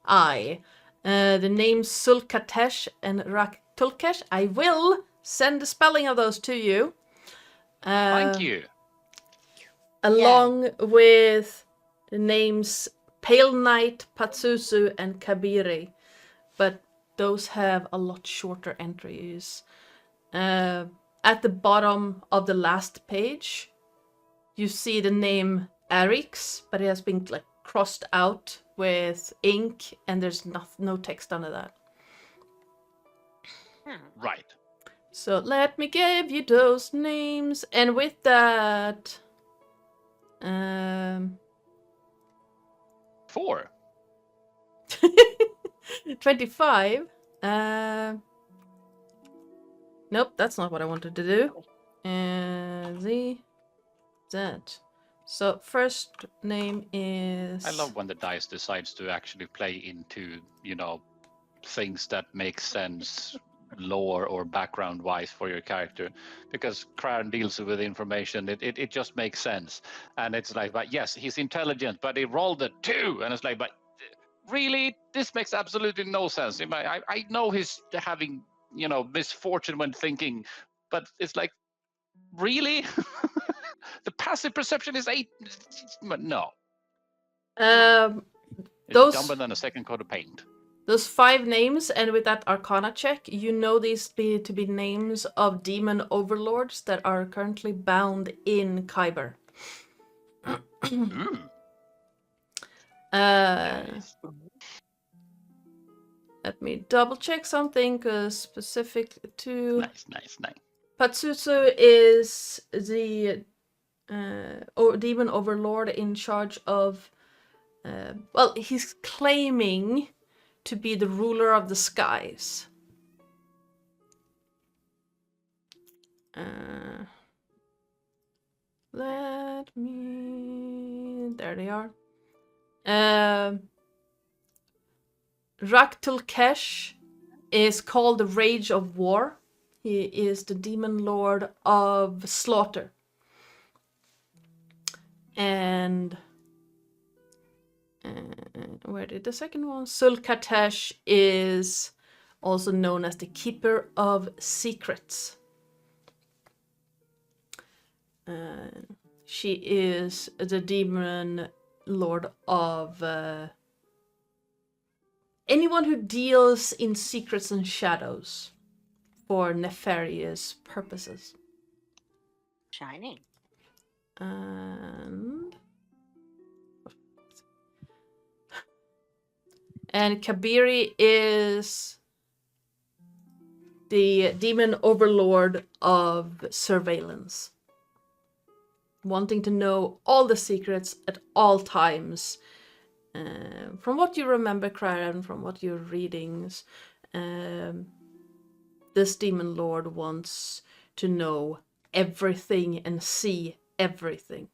[SPEAKER 1] eye. The names Sulkatesh and Raktulkesh. I will send the spelling of those to you.
[SPEAKER 3] Thank you.
[SPEAKER 1] Along with the names Pale Knight, Patsusu, and Kabiri. But those have a lot shorter entries. At the bottom of the last page, you see the name Arix, but it has been like crossed out with ink, and there's no text under that.
[SPEAKER 3] Right.
[SPEAKER 1] So let me give you those names, and with that,
[SPEAKER 3] 4.
[SPEAKER 1] 25. Nope, that's not what I wanted to do. That. So first name is...
[SPEAKER 3] I love when the dice decides to actually play into, things that make sense lore or background wise for your character, because Crown deals with information. It just makes sense. And it's like, but yes, he's intelligent, but he rolled a 2. And it's like, but really, this makes absolutely no sense. I know he's having, misfortune when thinking, but it's like, really? The passive perception is 8. No.
[SPEAKER 1] Those...
[SPEAKER 3] It's dumber than a second coat of paint.
[SPEAKER 1] Those 5 names, and with that Arcana check, you know these to be names of demon overlords that are currently bound in Kyber.
[SPEAKER 3] Ooh,
[SPEAKER 1] Uh,
[SPEAKER 3] nice.
[SPEAKER 1] Let me double check something, because specific to
[SPEAKER 3] Nice.
[SPEAKER 1] Patsusu is the demon overlord in charge of. Well, he's claiming to be the ruler of the skies. Let me. There they are. Raktul-Kesh is called the Rage of War. He is the demon lord of slaughter. And where did the second one? Sul-Katesh is also known as the Keeper of Secrets. She is the demon lord of anyone who deals in secrets and shadows for nefarious purposes.
[SPEAKER 2] Shining.
[SPEAKER 1] And Kabiri is the demon overlord of surveillance. Wanting to know all the secrets at all times. From what you remember, Craren, from what your readings, this demon lord wants to know everything and see everything.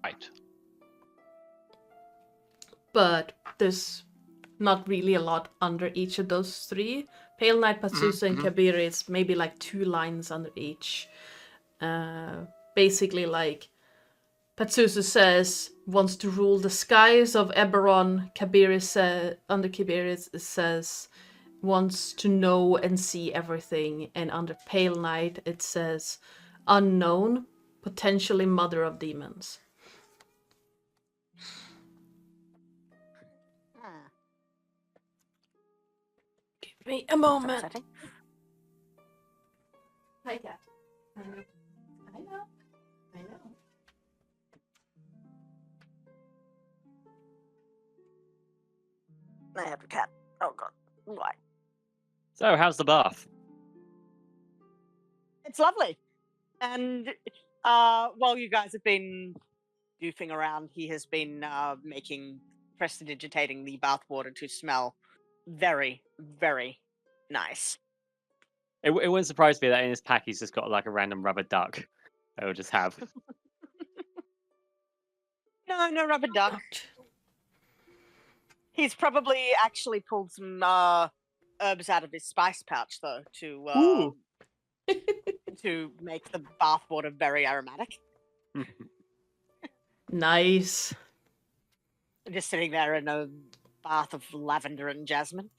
[SPEAKER 3] Right.
[SPEAKER 1] But there's not really a lot under each of those 3. Pale Knight, Patsusa, and Kabiri, it's maybe like 2 lines under each. Basically, like, Patsusa says, wants to rule the skies of Eberron. Kabiri under Kabiri it says, wants to know and see everything. And under Pale Knight, it says, unknown, potentially mother of demons. Give me a moment.
[SPEAKER 2] Upsetting.
[SPEAKER 1] Hi, Cat. I know.
[SPEAKER 2] I have a cat. Oh god. Why?
[SPEAKER 6] So, how's the bath?
[SPEAKER 2] It's lovely. And while you guys have been goofing around, he has been prestidigitating the bathwater to smell very, very nice.
[SPEAKER 6] It wouldn't surprise me that in his pack he's just got like a random rubber duck that he'll just have.
[SPEAKER 2] No rubber duck. He's probably actually pulled some herbs out of his spice pouch, though, to to make the bathwater very aromatic.
[SPEAKER 1] Nice.
[SPEAKER 2] Just sitting there in a bath of lavender and jasmine.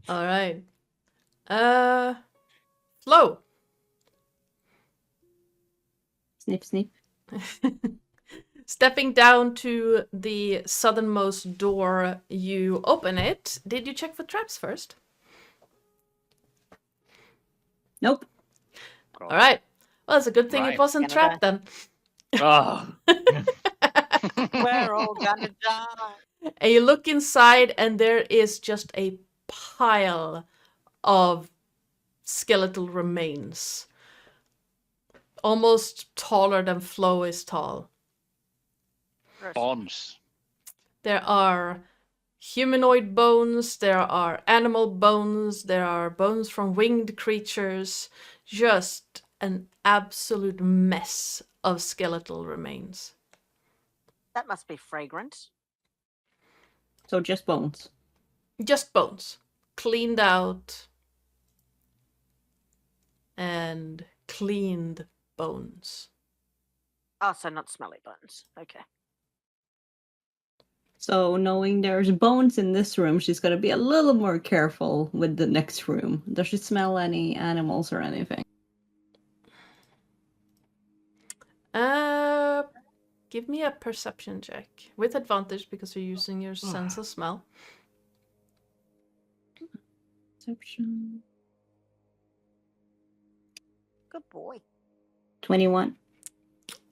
[SPEAKER 1] All right. Flo.
[SPEAKER 5] Snip, snip.
[SPEAKER 1] Stepping down to the southernmost door, you open it. Did you check for traps first?
[SPEAKER 5] Nope.
[SPEAKER 1] All right. Well, it's a good thing
[SPEAKER 3] Right.
[SPEAKER 1] it wasn't
[SPEAKER 2] Gonna
[SPEAKER 1] trapped then.
[SPEAKER 6] Oh,
[SPEAKER 2] We're all gonna die.
[SPEAKER 1] And you look inside, and there is just a pile of skeletal remains. Almost taller than Flo is tall.
[SPEAKER 3] Bones.
[SPEAKER 1] There are humanoid bones, there are animal bones, there are bones from winged creatures. Just an absolute mess of skeletal remains.
[SPEAKER 2] That must be fragrant.
[SPEAKER 5] So just bones.
[SPEAKER 1] Just bones. Cleaned out. And cleaned bones.
[SPEAKER 2] Oh, so not smelly bones. Okay.
[SPEAKER 5] So knowing there's bones in this room, she's gonna be a little more careful with the next room. Does she smell any animals or anything?
[SPEAKER 1] Give me a perception check with advantage because you're using your sense of smell.
[SPEAKER 5] Perception.
[SPEAKER 2] Good boy.
[SPEAKER 5] 21.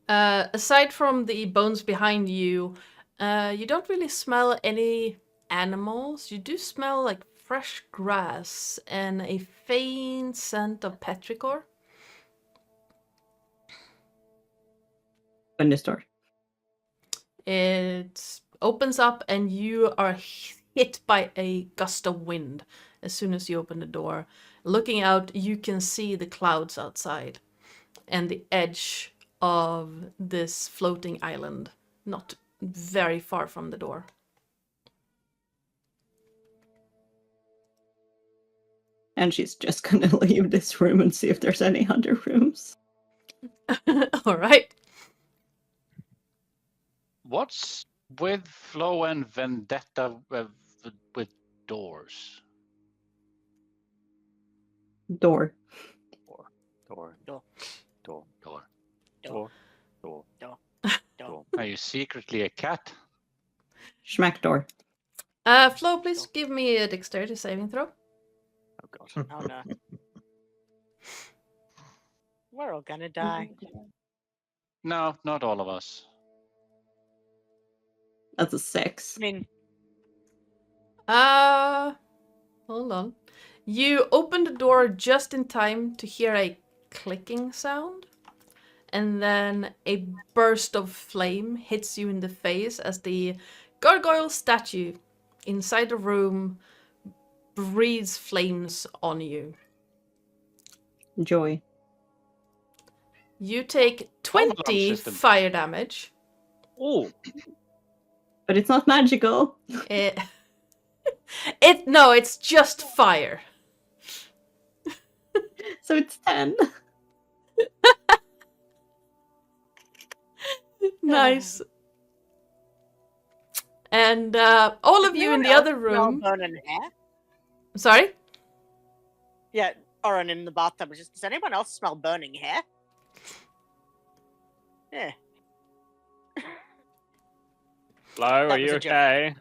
[SPEAKER 1] Aside from the bones behind you, you don't really smell any animals. You do smell like fresh grass and a faint scent of petrichor.
[SPEAKER 5] Open this door.
[SPEAKER 1] It opens up and you are hit by a gust of wind as soon as you open the door. Looking out, you can see the clouds outside and the edge of this floating island, not very far from the door.
[SPEAKER 5] And she's just gonna leave this room and see if there's any other rooms.
[SPEAKER 1] All right.
[SPEAKER 3] What's with Flow and Vendetta with doors?
[SPEAKER 5] Door.
[SPEAKER 6] Door.
[SPEAKER 2] Door.
[SPEAKER 6] Door.
[SPEAKER 3] Door.
[SPEAKER 6] Door. Door.
[SPEAKER 2] Door.
[SPEAKER 6] Door.
[SPEAKER 3] Are you secretly a cat?
[SPEAKER 5] Schmack door.
[SPEAKER 1] Flo, please give me a dexterity saving throw.
[SPEAKER 6] Oh god.
[SPEAKER 2] Oh no. We're all gonna die.
[SPEAKER 3] No, not all of us.
[SPEAKER 5] That's a 6.
[SPEAKER 2] I mean,
[SPEAKER 1] Hold on. You open the door just in time to hear a clicking sound, and then a burst of flame hits you in the face as the gargoyle statue inside the room breathes flames on you.
[SPEAKER 5] Joy.
[SPEAKER 1] You take
[SPEAKER 3] Alarm
[SPEAKER 1] 20
[SPEAKER 3] system.
[SPEAKER 1] fire damage.
[SPEAKER 6] Oh,
[SPEAKER 5] But it's not magical.
[SPEAKER 1] No, it's just fire.
[SPEAKER 5] So it's 10.
[SPEAKER 1] Nice. And all of you in the other room.
[SPEAKER 2] burning hair?
[SPEAKER 1] Sorry?
[SPEAKER 2] Yeah, Oren in the bathtub. Does anyone else smell burning hair? Yeah.
[SPEAKER 6] Flo,
[SPEAKER 2] That
[SPEAKER 6] are
[SPEAKER 2] was
[SPEAKER 6] you
[SPEAKER 2] a joke.
[SPEAKER 6] okay?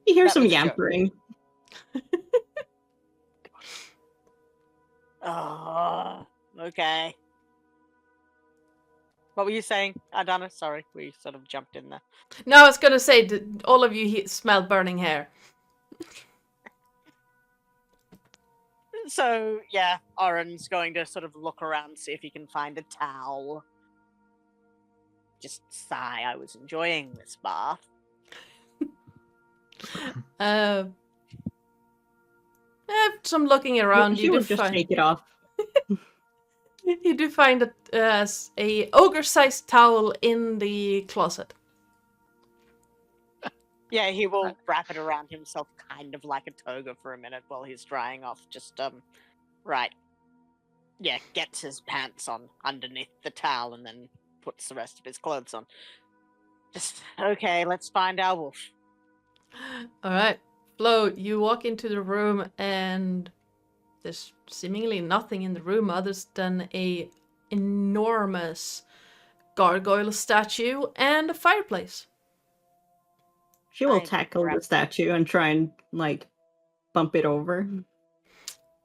[SPEAKER 5] You hear
[SPEAKER 2] That
[SPEAKER 5] some
[SPEAKER 2] was a joke.
[SPEAKER 5] yampering.
[SPEAKER 2] Oh, okay. What were you saying, Adana? Sorry, we sort of jumped in there.
[SPEAKER 1] No, I was gonna say, all of you smell burning hair.
[SPEAKER 2] So, yeah, Oren's going to sort of look around, see if he can find a towel. Just sigh, I was enjoying this bath.
[SPEAKER 1] Some looking around,
[SPEAKER 5] She
[SPEAKER 1] you do
[SPEAKER 5] would just
[SPEAKER 1] find
[SPEAKER 5] take it off.
[SPEAKER 1] you do find a ogre-sized towel in the closet.
[SPEAKER 2] Yeah, he will wrap it around himself kind of like a toga for a minute while he's drying off. Just, right. Yeah, gets his pants on underneath the towel and then puts the rest of his clothes on. Just, okay, let's find our wolf.
[SPEAKER 1] All right, Flo, you walk into the room and there's seemingly nothing in the room other than a enormous gargoyle statue and a fireplace.
[SPEAKER 5] She will
[SPEAKER 2] I
[SPEAKER 5] tackle
[SPEAKER 2] grab-
[SPEAKER 5] the statue and try and, like, bump it over.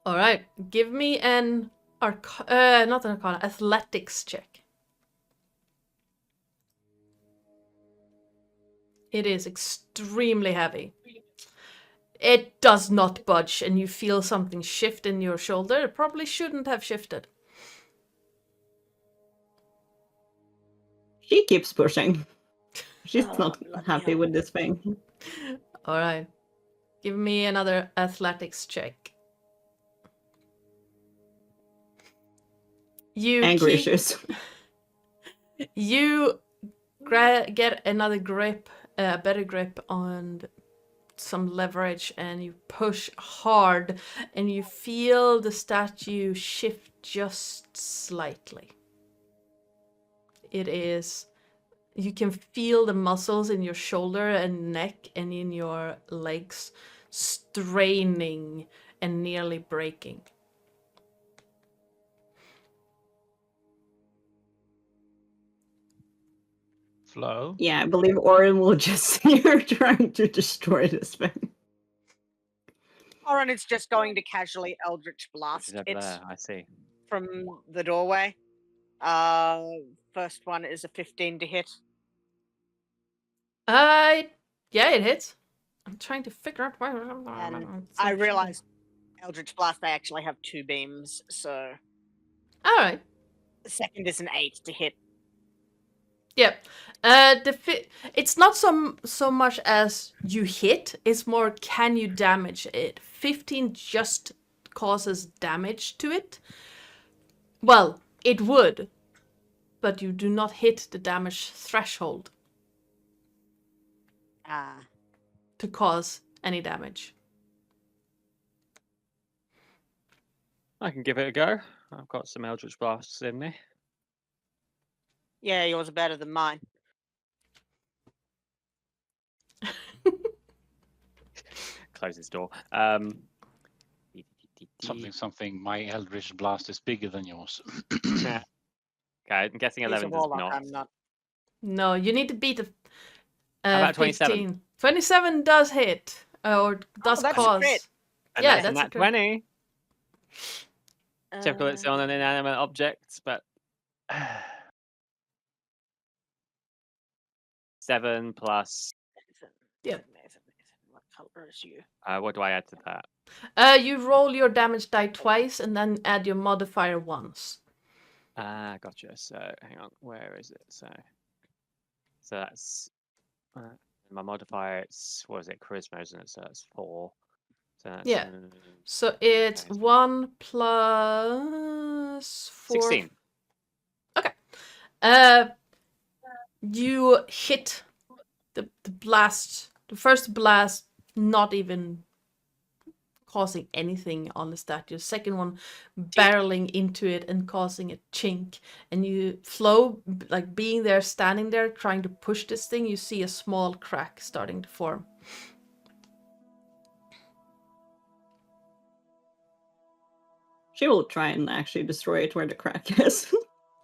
[SPEAKER 1] All right, give me an not an arcana, athletics check. It is extremely heavy. It does not budge, and you feel something shift in your shoulder. It probably shouldn't have shifted.
[SPEAKER 5] She keeps pushing. She's
[SPEAKER 2] Oh,
[SPEAKER 5] not
[SPEAKER 2] bloody
[SPEAKER 5] happy
[SPEAKER 2] hell.
[SPEAKER 5] with this thing.
[SPEAKER 1] All right, give me another athletics check. You
[SPEAKER 5] Angry
[SPEAKER 1] keep-
[SPEAKER 5] issues.
[SPEAKER 1] You get another grip, a better grip on some leverage, and you push hard, and you feel the statue shift just slightly. It is. You can feel the muscles in your shoulder and neck and in your legs straining and nearly breaking.
[SPEAKER 4] Flo.
[SPEAKER 5] Yeah, I believe Orin will just see her trying to destroy this thing.
[SPEAKER 2] Orin is just going to casually Eldritch
[SPEAKER 6] Which
[SPEAKER 2] Blast
[SPEAKER 6] is over
[SPEAKER 2] it
[SPEAKER 6] there. I see.
[SPEAKER 2] from the doorway. First one is a 15 to hit.
[SPEAKER 1] Yeah, it hits. I'm trying to figure out why.
[SPEAKER 2] And I realized Eldritch Blast, they actually have 2 beams, so
[SPEAKER 1] All right.
[SPEAKER 2] the second is an 8 to hit.
[SPEAKER 1] Yep. It's not so much as you hit. It's more can you damage it. 15 just causes damage to it. Well, it would, but you do not hit the damage threshold to cause any damage.
[SPEAKER 6] I can give it a go. I've got some Eldritch Blasts in me.
[SPEAKER 2] Yeah, yours are better than mine.
[SPEAKER 6] Close this door.
[SPEAKER 3] Something. My Eldritch Blast is bigger than yours.
[SPEAKER 6] Okay, I'm guessing
[SPEAKER 2] He's a
[SPEAKER 6] 11 does
[SPEAKER 2] warlock,
[SPEAKER 6] not.
[SPEAKER 2] I'm not.
[SPEAKER 1] No, you need to beat the
[SPEAKER 6] How about 27?
[SPEAKER 1] 15. 27 does hit, or does
[SPEAKER 2] that's a
[SPEAKER 1] cause.
[SPEAKER 2] crit.
[SPEAKER 6] And
[SPEAKER 1] Yeah,
[SPEAKER 6] that's a
[SPEAKER 1] that's a
[SPEAKER 6] nat
[SPEAKER 1] crit.
[SPEAKER 6] 20. Typical it's on an inanimate object, but 7 plus.
[SPEAKER 1] Yeah.
[SPEAKER 2] What color is you?
[SPEAKER 6] What do I add to that?
[SPEAKER 1] You roll your damage die twice and then add your modifier once.
[SPEAKER 6] Gotcha. So hang on, where is it? So that's my modifier. It's what is it? Charisma, isn't it? So that's 4. So that's,
[SPEAKER 1] Yeah. So it's
[SPEAKER 6] okay, so
[SPEAKER 1] 1 plus 4.
[SPEAKER 6] 16.
[SPEAKER 1] Okay. You hit the blast, the first blast, not even causing anything on the statue. Second one barreling into it and causing a chink. And you flow, like being there, standing there, trying to push this thing, you see a small crack starting to form.
[SPEAKER 5] She will try and actually destroy it where the crack is.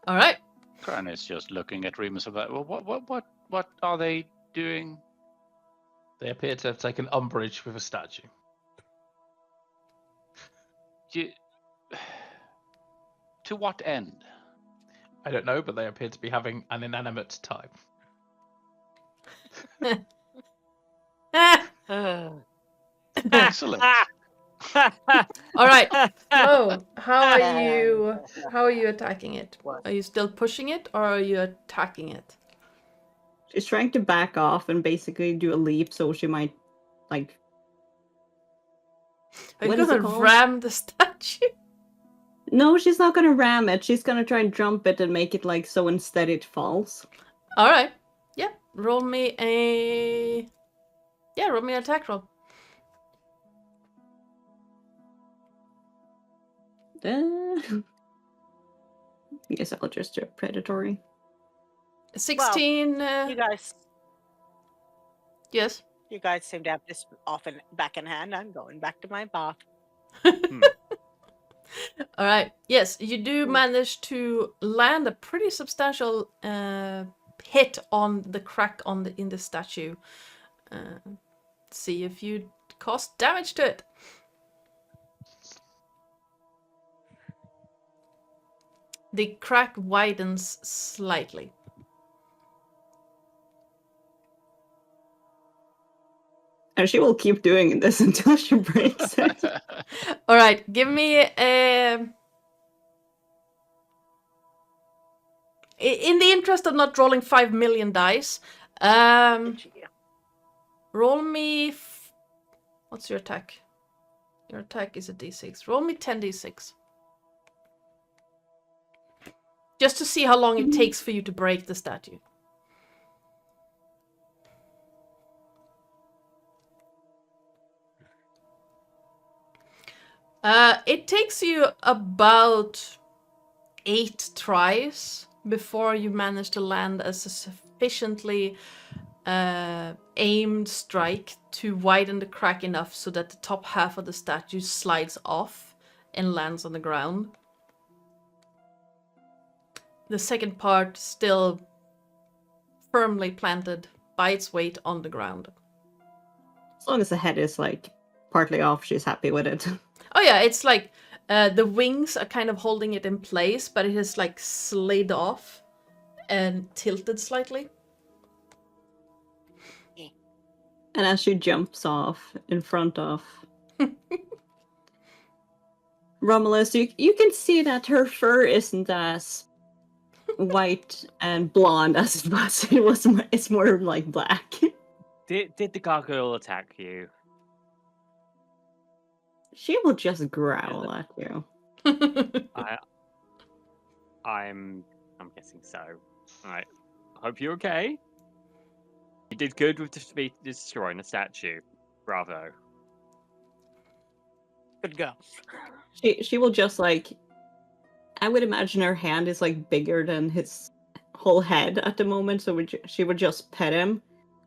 [SPEAKER 1] All right.
[SPEAKER 3] Carnis just looking at Remus about, well, what are they doing?
[SPEAKER 4] They appear to have taken umbrage with a statue.
[SPEAKER 3] To what end?
[SPEAKER 4] I don't know, but they appear to be having an inanimate time.
[SPEAKER 3] Excellent.
[SPEAKER 1] All right. So, how are you attacking it? Are you still pushing it or are you attacking it?
[SPEAKER 5] She's trying to back off and basically do a leap, so she might, like...
[SPEAKER 1] Are you
[SPEAKER 5] What is it
[SPEAKER 1] gonna
[SPEAKER 5] called?
[SPEAKER 1] ram the statue?
[SPEAKER 5] No, she's not gonna ram it. She's gonna try and jump it and make it, like, so instead it falls.
[SPEAKER 1] All right. Yeah. Roll me an attack roll.
[SPEAKER 5] I guess I'll just do a predatory.
[SPEAKER 1] 16.
[SPEAKER 2] You guys
[SPEAKER 1] Yes.
[SPEAKER 2] You guys seem to have this often back in hand. I'm going back to my bath.
[SPEAKER 1] All right. Yes, you do manage to land a pretty substantial hit on the crack in the statue. See if you cause damage to it. The crack widens slightly.
[SPEAKER 5] And she will keep doing this until she breaks it.
[SPEAKER 1] All right, give me a. In the interest of not rolling 5 million dice, roll me. What's your attack? Your attack is a d6. Roll me 10d6. Just to see how long it takes for you to break the statue. It takes you about 8 tries before you manage to land a sufficiently aimed strike to widen the crack enough so that the top half of the statue slides off and lands on the ground. The second part still firmly planted by its weight on the ground.
[SPEAKER 5] As long as the head is like partly off, she's happy with it.
[SPEAKER 1] Oh yeah, it's like the wings are kind of holding it in place, but it is like slid off and tilted slightly.
[SPEAKER 5] And as she jumps off in front of Romulus, you can see that her fur isn't as white and blonde as it was. It's more like black.
[SPEAKER 6] Did the gargoyle attack you?
[SPEAKER 5] She will just growl at you.
[SPEAKER 6] I'm guessing so. Alright. Hope you're okay. You did good with destroying the statue. Bravo.
[SPEAKER 2] Good girl.
[SPEAKER 5] She will just like, I would imagine her hand is like bigger than his whole head at the moment, so she would just pet him.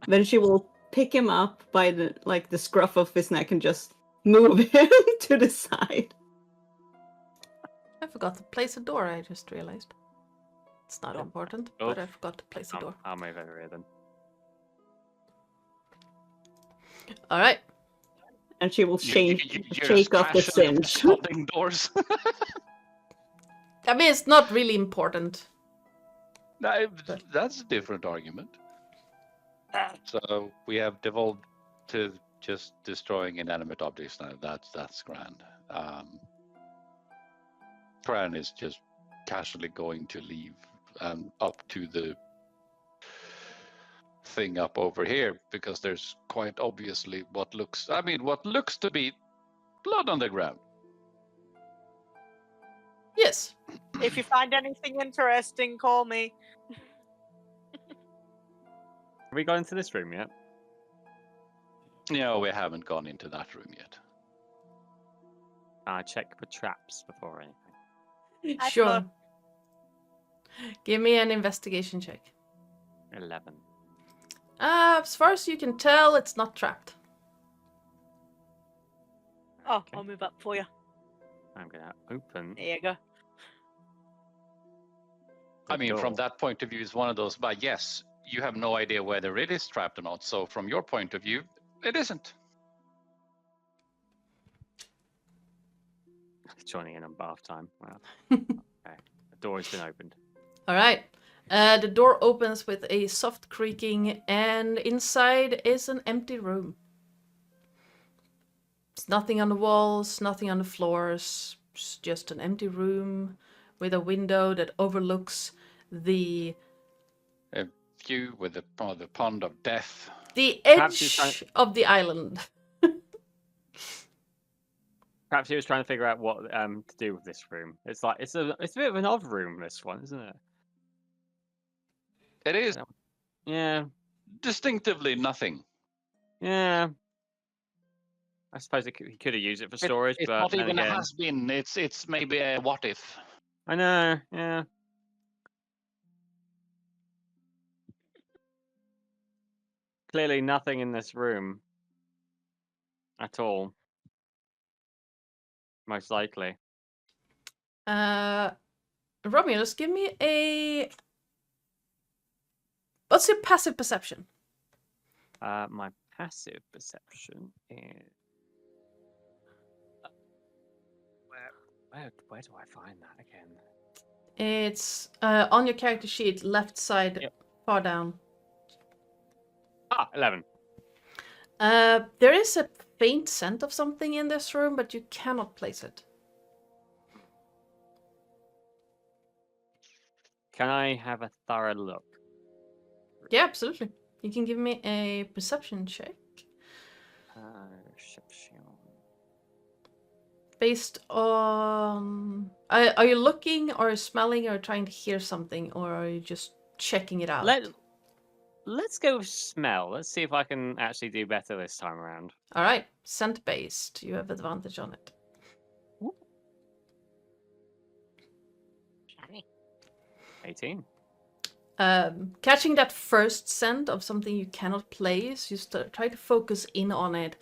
[SPEAKER 5] Then she will pick him up by the scruff of his neck and just move him to the side.
[SPEAKER 1] I forgot to place a door, I just realized. It's not important, but I forgot to place a door.
[SPEAKER 6] I'll move over here then.
[SPEAKER 1] Alright.
[SPEAKER 5] And she will
[SPEAKER 3] You're
[SPEAKER 5] shake off the
[SPEAKER 3] smashing
[SPEAKER 5] cinch.
[SPEAKER 3] folding doors.
[SPEAKER 1] I mean, it's not really important.
[SPEAKER 3] No, that's a different argument. So we have devolved to just destroying inanimate objects now. That's grand. Crown is just casually going to leave up to the thing up over here because there's quite obviously what looks to be blood on the ground.
[SPEAKER 1] Yes.
[SPEAKER 2] If you find anything interesting, call me.
[SPEAKER 6] Have we gone into this room yet?
[SPEAKER 3] No, we haven't gone into that room yet.
[SPEAKER 6] I check for traps before anything.
[SPEAKER 1] Sure. Give me an investigation check.
[SPEAKER 6] 11.
[SPEAKER 1] As far as you can tell, it's not trapped.
[SPEAKER 2] Oh,
[SPEAKER 6] Okay.
[SPEAKER 2] I'll move up for you.
[SPEAKER 6] I'm gonna open.
[SPEAKER 2] There you go.
[SPEAKER 3] I mean, from
[SPEAKER 6] door.
[SPEAKER 3] that point of view, it's one of those, but yes, you have no idea whether it is trapped or not. So from your point of view, it isn't.
[SPEAKER 6] Joining in on bath time. Wow. Okay. The door has been opened.
[SPEAKER 1] Alright. The door opens with a soft creaking, and inside is an empty room. There's nothing on the walls, nothing on the floors. It's just an empty room with a window that overlooks the
[SPEAKER 3] View with the pond of death.
[SPEAKER 6] Perhaps he's
[SPEAKER 1] edge of the island.
[SPEAKER 6] Perhaps he was trying to figure out what to do with this room. It's like it's a bit of an odd room, this one, isn't it?
[SPEAKER 3] It is
[SPEAKER 6] Yeah.
[SPEAKER 3] distinctively nothing.
[SPEAKER 6] Yeah. I suppose he could have used it for storage,
[SPEAKER 3] It's
[SPEAKER 6] but
[SPEAKER 3] not
[SPEAKER 6] then
[SPEAKER 3] even a
[SPEAKER 6] again,
[SPEAKER 3] has been. It's maybe a what if.
[SPEAKER 6] I know. Yeah. Clearly nothing in this room at all. Most likely.
[SPEAKER 1] Romulus, give me a... What's your passive perception?
[SPEAKER 6] My passive perception is where do I find that again?
[SPEAKER 1] It's on your character sheet, left side,
[SPEAKER 6] Yep.
[SPEAKER 1] far down.
[SPEAKER 6] 11.
[SPEAKER 1] There is a faint scent of something in this room, but you cannot place it.
[SPEAKER 6] Can I have a thorough look?
[SPEAKER 1] Yeah, absolutely. You can give me a perception check.
[SPEAKER 6] Perception.
[SPEAKER 1] Based on... Are you looking or smelling or trying to hear something, or are you just checking it out?
[SPEAKER 6] Let's go with smell. Let's see if I can actually do better this time around.
[SPEAKER 1] Alright, scent based. You have advantage on it.
[SPEAKER 6] 18.
[SPEAKER 1] Catching that first scent of something you cannot place, you try to focus in on it.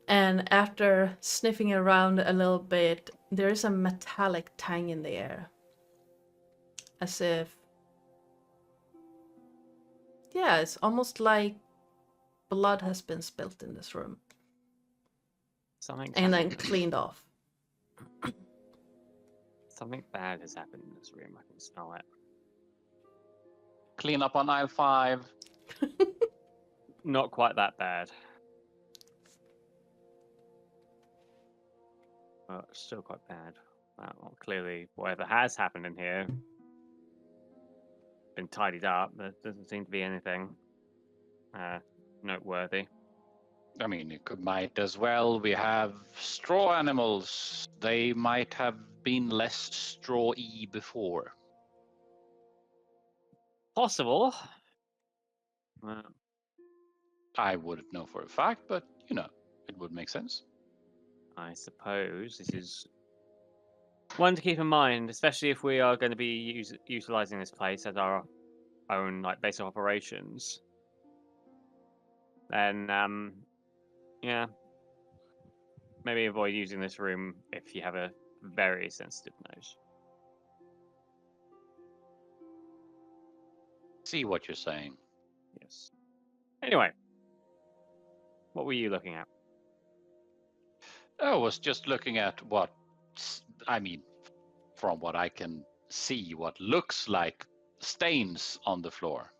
[SPEAKER 1] And after sniffing around a little bit, there is a metallic tang in the air. As if Yeah, it's almost like blood has been spilt in this room
[SPEAKER 6] Something
[SPEAKER 1] and then
[SPEAKER 6] happened.
[SPEAKER 1] cleaned off.
[SPEAKER 6] Something bad has happened in this room. I can smell it.
[SPEAKER 3] Clean up on aisle 5.
[SPEAKER 6] Not quite that bad. But still quite bad. Well, clearly, whatever has happened in here been tidied up. There doesn't seem to be anything noteworthy.
[SPEAKER 3] I mean, might as well. We have straw animals. They might have been less straw-y before.
[SPEAKER 6] Possible.
[SPEAKER 3] I wouldn't know for a fact, but it would make sense.
[SPEAKER 6] I suppose this is one to keep in mind, especially if we are going to be utilizing this place as our own base of operations. Then, yeah, maybe avoid using this room if you have a very sensitive nose.
[SPEAKER 3] See what you're saying.
[SPEAKER 6] Yes. Anyway, what were you looking at?
[SPEAKER 3] I was just looking at from what I can see, what looks like stains on the floor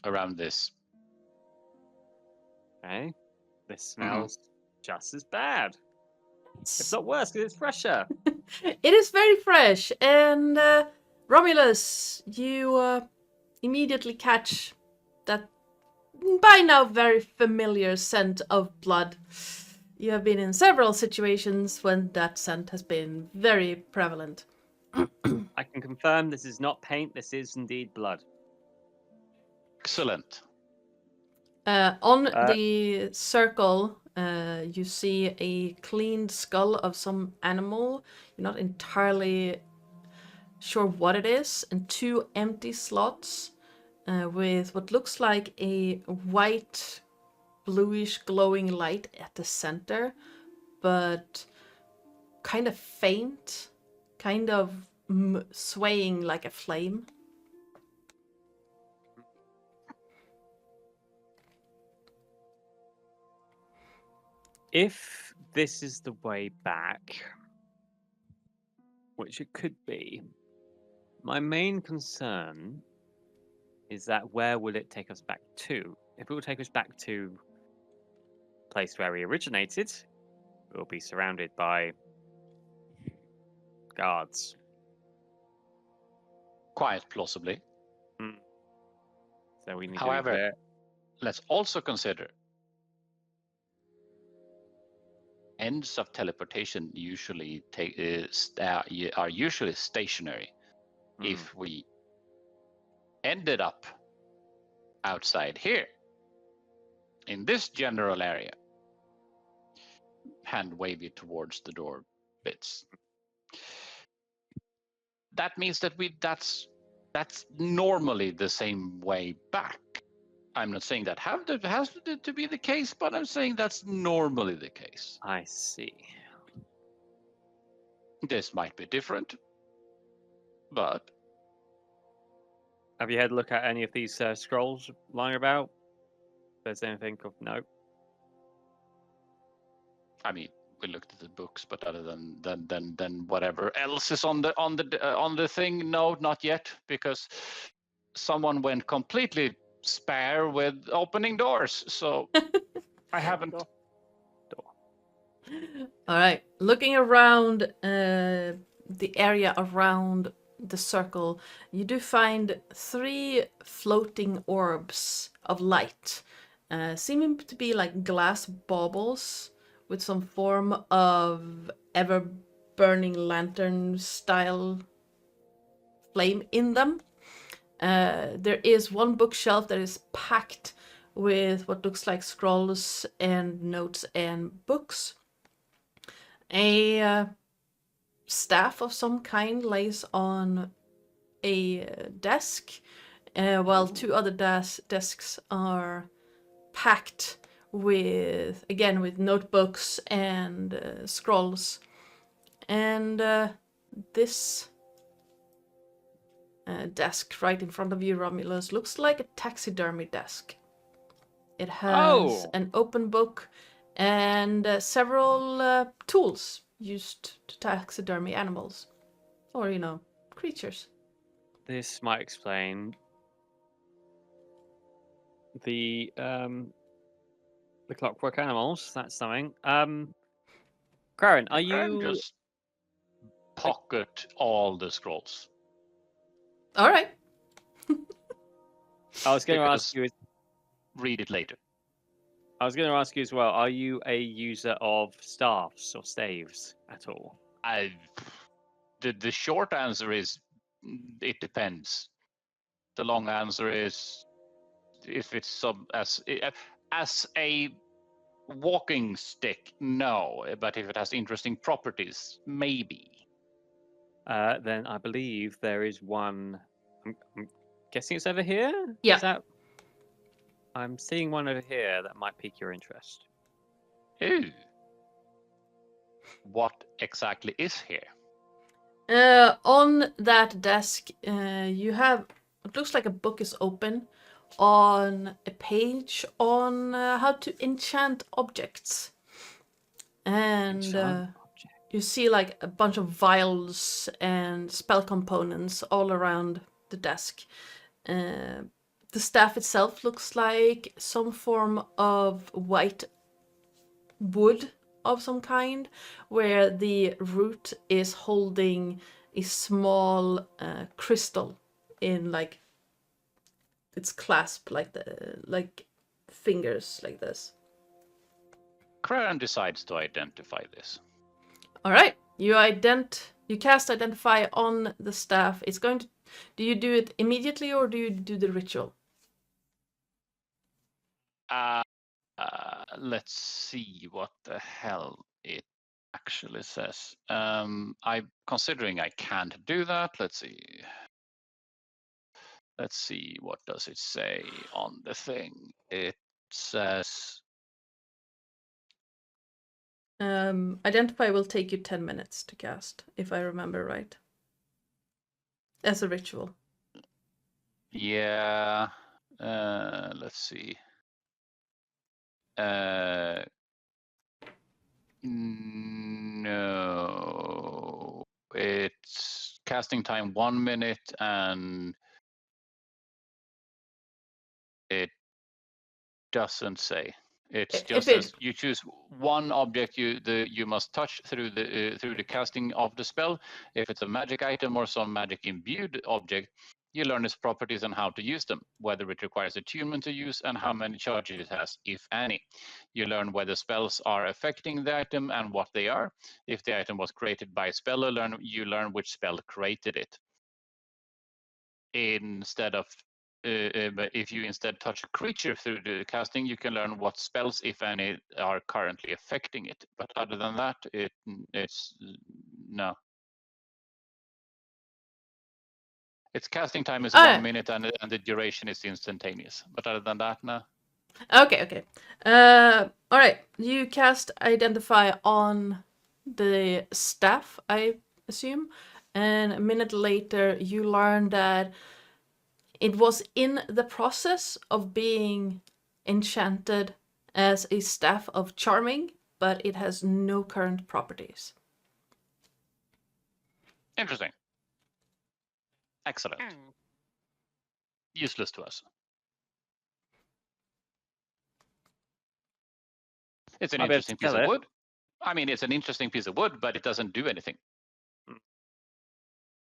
[SPEAKER 3] around this.
[SPEAKER 6] Okay, this smells just as bad. It's not worse because it's fresher.
[SPEAKER 1] It is very fresh, and Romulus, you immediately catch that by now very familiar scent of blood. You have been in several situations when that scent has been very prevalent.
[SPEAKER 6] I can confirm this is not paint, this is indeed blood.
[SPEAKER 3] Excellent.
[SPEAKER 1] On the circle, you see a cleaned skull of some animal. You're not entirely sure what it is, and 2 empty slots with what looks like a white, bluish glowing light at the center, but kind of faint, kind of swaying like a flame.
[SPEAKER 6] If this is the way back, which it could be, my main concern is that where will it take us back to? If it will take us back to the place where we originated, we'll be surrounded by guards.
[SPEAKER 3] Quite plausibly.
[SPEAKER 6] So we need
[SPEAKER 3] However,
[SPEAKER 6] to be clear.
[SPEAKER 3] Let's also consider ends of teleportation usually are usually stationary. If we ended up outside here, in this general area, hand wavy towards the door bits, that means that that's normally the same way back. I'm not saying that has to be the case, but I'm saying that's normally the case.
[SPEAKER 6] I see.
[SPEAKER 3] This might be different, but
[SPEAKER 6] Have you had a look at any of these scrolls lying about? If there's anything of note?
[SPEAKER 3] I mean, we looked at the books, but other than whatever else is on the thing, no, not yet, because someone went completely spare with opening doors, so I haven't.
[SPEAKER 1] All right, looking around the area around the circle, you do find 3 floating orbs of light, seeming to be like glass baubles with some form of ever-burning lantern style flame in them. There is one bookshelf that is packed with what looks like scrolls and notes and books. A staff of some kind lays on a desk, while 2 other desks are packed with notebooks and scrolls. And this desk right in front of you, Romulus, looks like a taxidermy desk. It has
[SPEAKER 6] Oh.
[SPEAKER 1] an open book and several tools used to taxidermy animals. Or, creatures.
[SPEAKER 6] This might explain the clockwork animals. That's something. Karen, are
[SPEAKER 3] Karen
[SPEAKER 6] you?
[SPEAKER 3] just pocket all the scrolls.
[SPEAKER 1] All right.
[SPEAKER 6] I was going to
[SPEAKER 3] Because-
[SPEAKER 6] ask you.
[SPEAKER 3] Read it later.
[SPEAKER 6] I was going to ask you as well. Are you a user of staffs or staves at all?
[SPEAKER 3] The short answer is it depends. The long answer is if it's as a walking stick, no. But if it has interesting properties, maybe.
[SPEAKER 6] Then I believe there is one. I'm guessing it's over here.
[SPEAKER 1] Yeah.
[SPEAKER 6] Is that? I'm seeing one over here that might pique your interest.
[SPEAKER 3] Ooh. What exactly is here?
[SPEAKER 1] On that desk, you have, it looks like a book is open on a page on how to enchant objects. And
[SPEAKER 6] Enchant object.
[SPEAKER 1] you see like a bunch of vials and spell components all around the desk. The staff itself looks like some form of white wood of some kind, where the root is holding a small crystal in like its clasp, like fingers like this.
[SPEAKER 3] Karen decides to identify this.
[SPEAKER 1] All right, you cast identify on the staff. It's going to. Do you do it immediately or do you do the ritual?
[SPEAKER 3] Let's see what the hell it actually says. I'm considering I can't do that. Let's see. Let's see, what does it say on the thing? It says
[SPEAKER 1] Identify will take you 10 minutes to cast, if I remember right. As a ritual.
[SPEAKER 3] yeah. Let's see. No, it's casting time 1 minute, and it doesn't say. It's
[SPEAKER 1] If
[SPEAKER 3] just
[SPEAKER 1] it-
[SPEAKER 3] says you choose one object you must touch through the casting of the spell. If it's a magic item or some magic imbued object, you learn its properties and how to use them, whether it requires attunement to use and how many charges it has, if any. You learn whether spells are affecting the item and what they are. If the item was created by a speller, you learn which spell created it. Instead of but if you instead touch a creature through the casting, you can learn what spells, if any, are currently affecting it. But other than that, it's no. Its casting time is 1 minute, and the duration is instantaneous. But other than that, no.
[SPEAKER 1] Okay. All right. You cast Identify on the staff, I assume, and a minute later, you learn that it was in the process of being enchanted as a staff of charming, but it has no current properties.
[SPEAKER 3] Interesting. Excellent. Useless to us. It's an
[SPEAKER 6] I'll be able to
[SPEAKER 3] interesting piece
[SPEAKER 6] sell
[SPEAKER 3] of
[SPEAKER 6] it.
[SPEAKER 3] wood. I mean, it's an interesting piece of wood, but it doesn't do anything.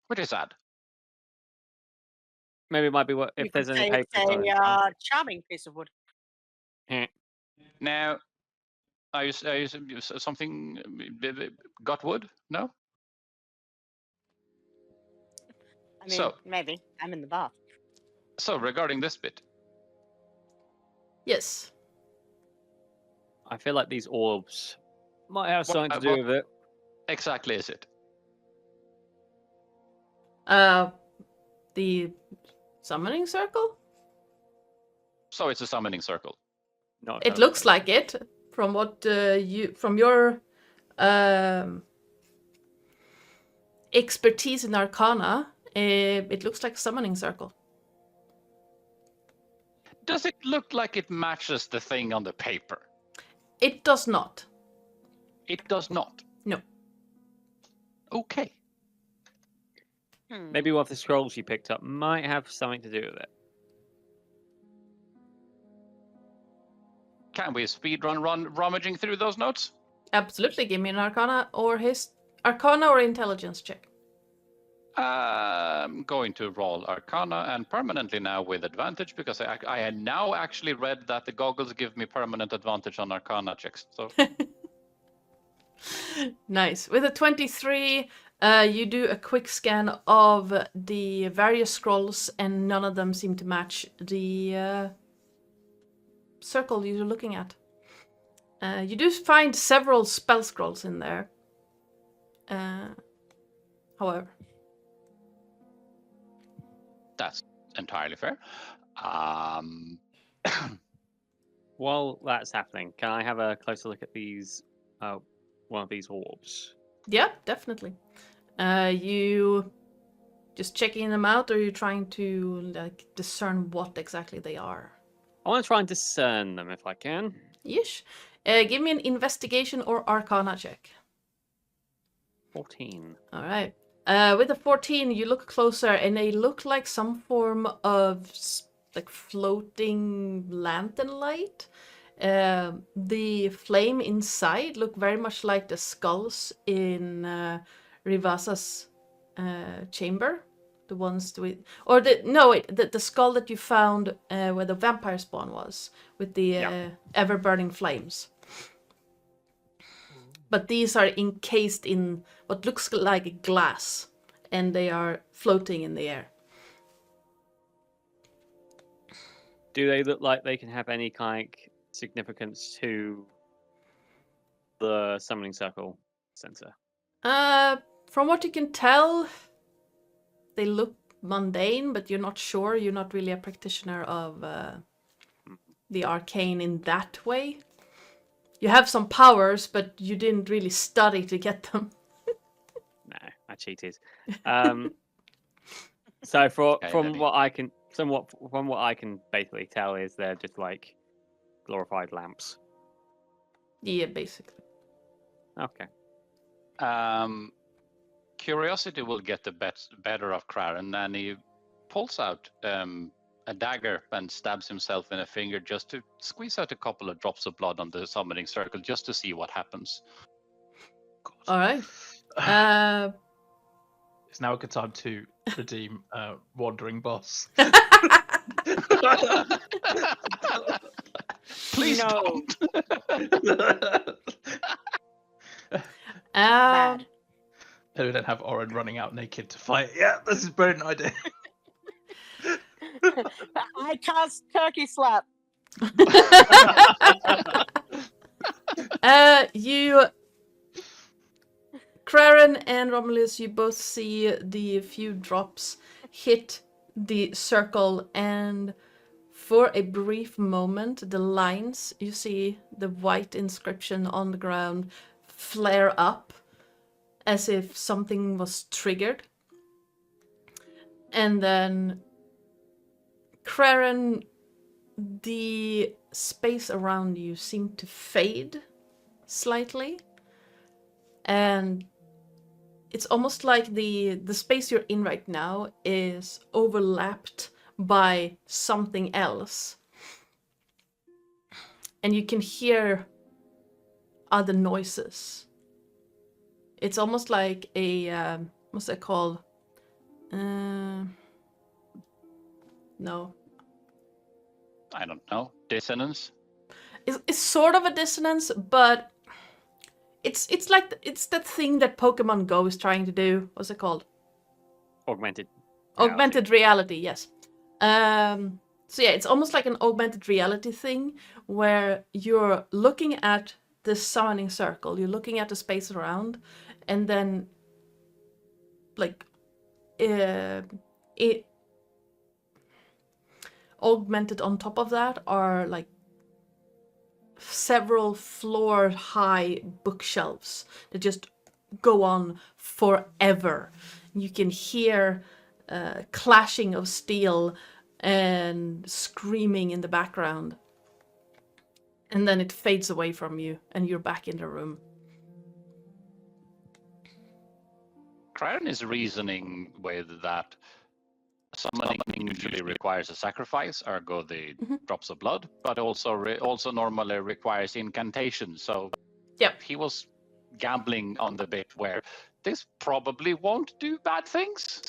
[SPEAKER 3] Which is sad.
[SPEAKER 6] Maybe it might be what
[SPEAKER 2] You
[SPEAKER 6] if there's
[SPEAKER 2] could
[SPEAKER 6] any
[SPEAKER 2] say
[SPEAKER 6] papers on
[SPEAKER 2] it's
[SPEAKER 6] it.
[SPEAKER 2] a charming piece of wood.
[SPEAKER 3] Now, I use something got wood? No?
[SPEAKER 2] I mean,
[SPEAKER 3] So-
[SPEAKER 2] maybe. I'm in the bath.
[SPEAKER 3] So regarding this bit,
[SPEAKER 1] Yes.
[SPEAKER 6] I feel like these orbs might have
[SPEAKER 3] What-
[SPEAKER 6] something to do
[SPEAKER 3] what-
[SPEAKER 6] with it.
[SPEAKER 3] exactly is it?
[SPEAKER 1] The summoning circle?
[SPEAKER 3] So it's a summoning circle.
[SPEAKER 6] Not
[SPEAKER 1] It looks like it from what from your expertise in Arcana It looks like a summoning circle.
[SPEAKER 3] Does it look like it matches the thing on the paper?
[SPEAKER 1] It does not.
[SPEAKER 3] It does not.
[SPEAKER 1] No.
[SPEAKER 3] Okay.
[SPEAKER 6] Maybe one of the scrolls you picked up might have something to do with it.
[SPEAKER 3] Can we speedrun rummaging through those notes?
[SPEAKER 1] Absolutely. Give me an Arcana or Intelligence check.
[SPEAKER 3] I'm going to roll Arcana and permanently now with advantage because I had now actually read that the goggles give me permanent advantage on Arcana checks. So
[SPEAKER 1] Nice. With a 23, you do a quick scan of the various scrolls, and none of them seem to match the circle you're looking at. You do find several spell scrolls in there. However.
[SPEAKER 3] that's entirely fair.
[SPEAKER 6] While that's happening, can I have a closer look at these, one of these orbs?
[SPEAKER 1] Yeah, definitely. You just checking them out, or are you trying to like discern what exactly they are?
[SPEAKER 6] I want to try and discern them if I can.
[SPEAKER 1] Yeesh. Give me an investigation or Arcana check.
[SPEAKER 6] 14.
[SPEAKER 1] All right. With a 14, you look closer, and they look like some form of like floating lantern light. The flame inside look very much like the skulls in Rivasa's chamber. The ones with, or the skull that you found where the vampire spawn was, with the ever burning flames. But these are encased in what looks like glass, and they are floating in the air.
[SPEAKER 6] Do they look like they can have any kind of significance to the summoning circle center?
[SPEAKER 1] From what you can tell, they look mundane, but you're not sure. You're not really a practitioner of the arcane in that way. You have some powers, but you didn't really study to get them.
[SPEAKER 6] No, I cheated. So from
[SPEAKER 3] Daddy.
[SPEAKER 6] what I can basically tell is they're just like glorified lamps.
[SPEAKER 1] Yeah, basically.
[SPEAKER 6] Okay.
[SPEAKER 3] Curiosity will get the better of Craren, and he pulls out a dagger and stabs himself in a finger just to squeeze out a couple of drops of blood on the summoning circle, just to see what happens.
[SPEAKER 1] All right.
[SPEAKER 4] It's now a good time to redeem Wandering Boss.
[SPEAKER 3] Please
[SPEAKER 2] No.
[SPEAKER 3] don't.
[SPEAKER 2] Bad.
[SPEAKER 4] So we don't have Oren running out naked to fight. Yeah, this is a brilliant idea.
[SPEAKER 2] I cast Turkey Slap.
[SPEAKER 1] You, Craren and Romulus, you both see the few drops hit the circle, and for a brief moment, the lines, you see the white inscription on the ground flare up as if something was triggered. And then, Craren, the space around you seemed to fade slightly, and it's almost like the space you're in right now is overlapped by something else, and you can hear other noises. It's almost like a what's that called? No.
[SPEAKER 3] I don't know. Dissonance?
[SPEAKER 1] It's sort of a dissonance, but it's that thing that Pokemon Go is trying to do. What's it called?
[SPEAKER 6] Augmented.
[SPEAKER 1] Augmented reality, yes. So yeah, it's almost like an augmented reality thing where you're looking at the summoning circle, you're looking at the space around, and then like it augmented on top of that are like several floor high bookshelves that just go on forever. You can hear clashing of steel and screaming in the background. And then it fades away from you, and you're back in the room.
[SPEAKER 3] Craren is reasoning with that summoning usually requires a sacrifice, ergo the drops of blood, but also normally requires incantation. So
[SPEAKER 1] Yep.
[SPEAKER 3] he was gambling on the bit where this probably won't do bad things.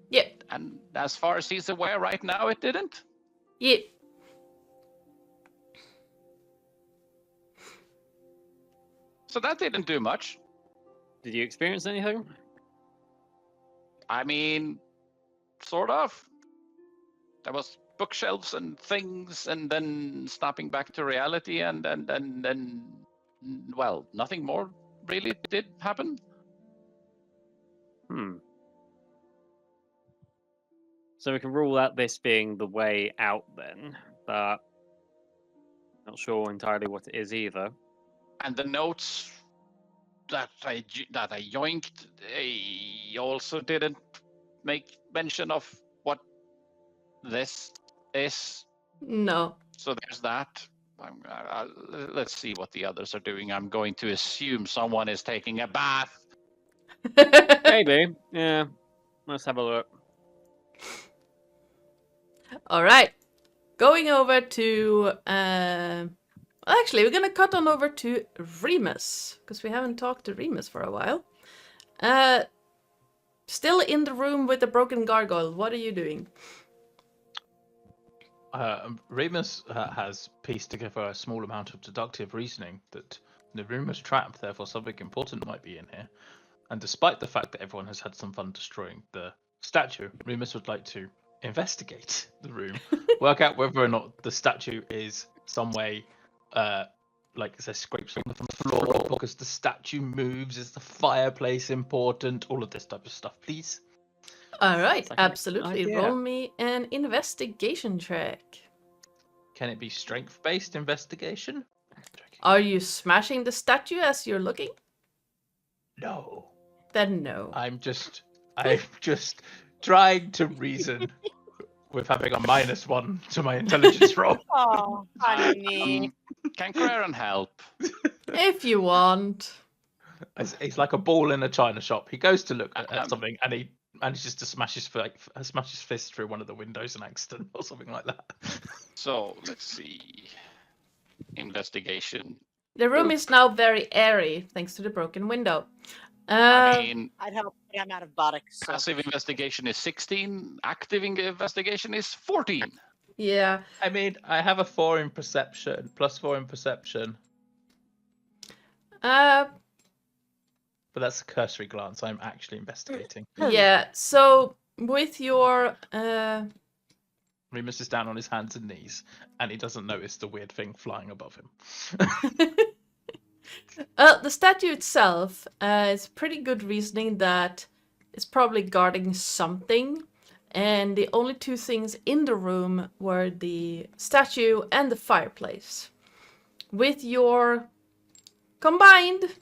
[SPEAKER 1] Yep.
[SPEAKER 3] And as far as he's aware right now, it didn't.
[SPEAKER 1] Yep.
[SPEAKER 3] So that didn't do much.
[SPEAKER 6] Did you experience anything?
[SPEAKER 3] I mean, sort of. There was bookshelves and things, and then snapping back to reality, and then, well, nothing more really did happen.
[SPEAKER 6] So we can rule out this being the way out then, but not sure entirely what it is either.
[SPEAKER 3] And the notes that I yoinked, they also didn't make mention of what this is.
[SPEAKER 1] No.
[SPEAKER 3] So there's that. Let's see what the others are doing. I'm going to assume someone is taking a bath.
[SPEAKER 6] Maybe, yeah. Let's have a look.
[SPEAKER 1] All right. Going over to... actually, we're going to cut on over to Remus, because we haven't talked to Remus for a while. Still in the room with the broken gargoyle. What are you doing?
[SPEAKER 4] Remus has pieced together a small amount of deductive reasoning that the room was trapped, therefore something important might be in here. And despite the fact that everyone has had some fun destroying the statue, Remus would like to investigate the room, work out whether or not the statue is some way, like it says, scrapes on the floor because the statue moves. Is the fireplace important? All of this type of stuff, please.
[SPEAKER 1] All right,
[SPEAKER 6] like an
[SPEAKER 1] absolutely.
[SPEAKER 6] idea.
[SPEAKER 1] Roll me an investigation check.
[SPEAKER 4] Can it be strength-based investigation?
[SPEAKER 1] Are you smashing the statue as you're looking?
[SPEAKER 4] No.
[SPEAKER 1] Then no.
[SPEAKER 4] I'm just trying to reason with having a -1 to my intelligence roll.
[SPEAKER 2] Oh, honey.
[SPEAKER 3] Can Craren help?
[SPEAKER 1] If you want.
[SPEAKER 4] He's like a ball in a china shop. He goes to look at something and he manages to smash his fist through one of the windows in accident or something like that.
[SPEAKER 3] So let's see. Investigation.
[SPEAKER 1] The room is now very airy thanks to the broken window.
[SPEAKER 3] I mean,
[SPEAKER 2] I'd help. I'm out of bodics. So.
[SPEAKER 3] passive investigation is 16. Active investigation is 14.
[SPEAKER 1] Yeah.
[SPEAKER 4] I mean, I have a 4 in perception, +4 in perception, but that's a cursory glance. I'm actually investigating.
[SPEAKER 1] Yeah. So with your
[SPEAKER 4] Remus is down on his hands and knees, and he doesn't notice the weird thing flying above him.
[SPEAKER 1] the statue itself is pretty good reasoning that it's probably guarding something, and the only two things in the room were the statue and the fireplace. With your combined,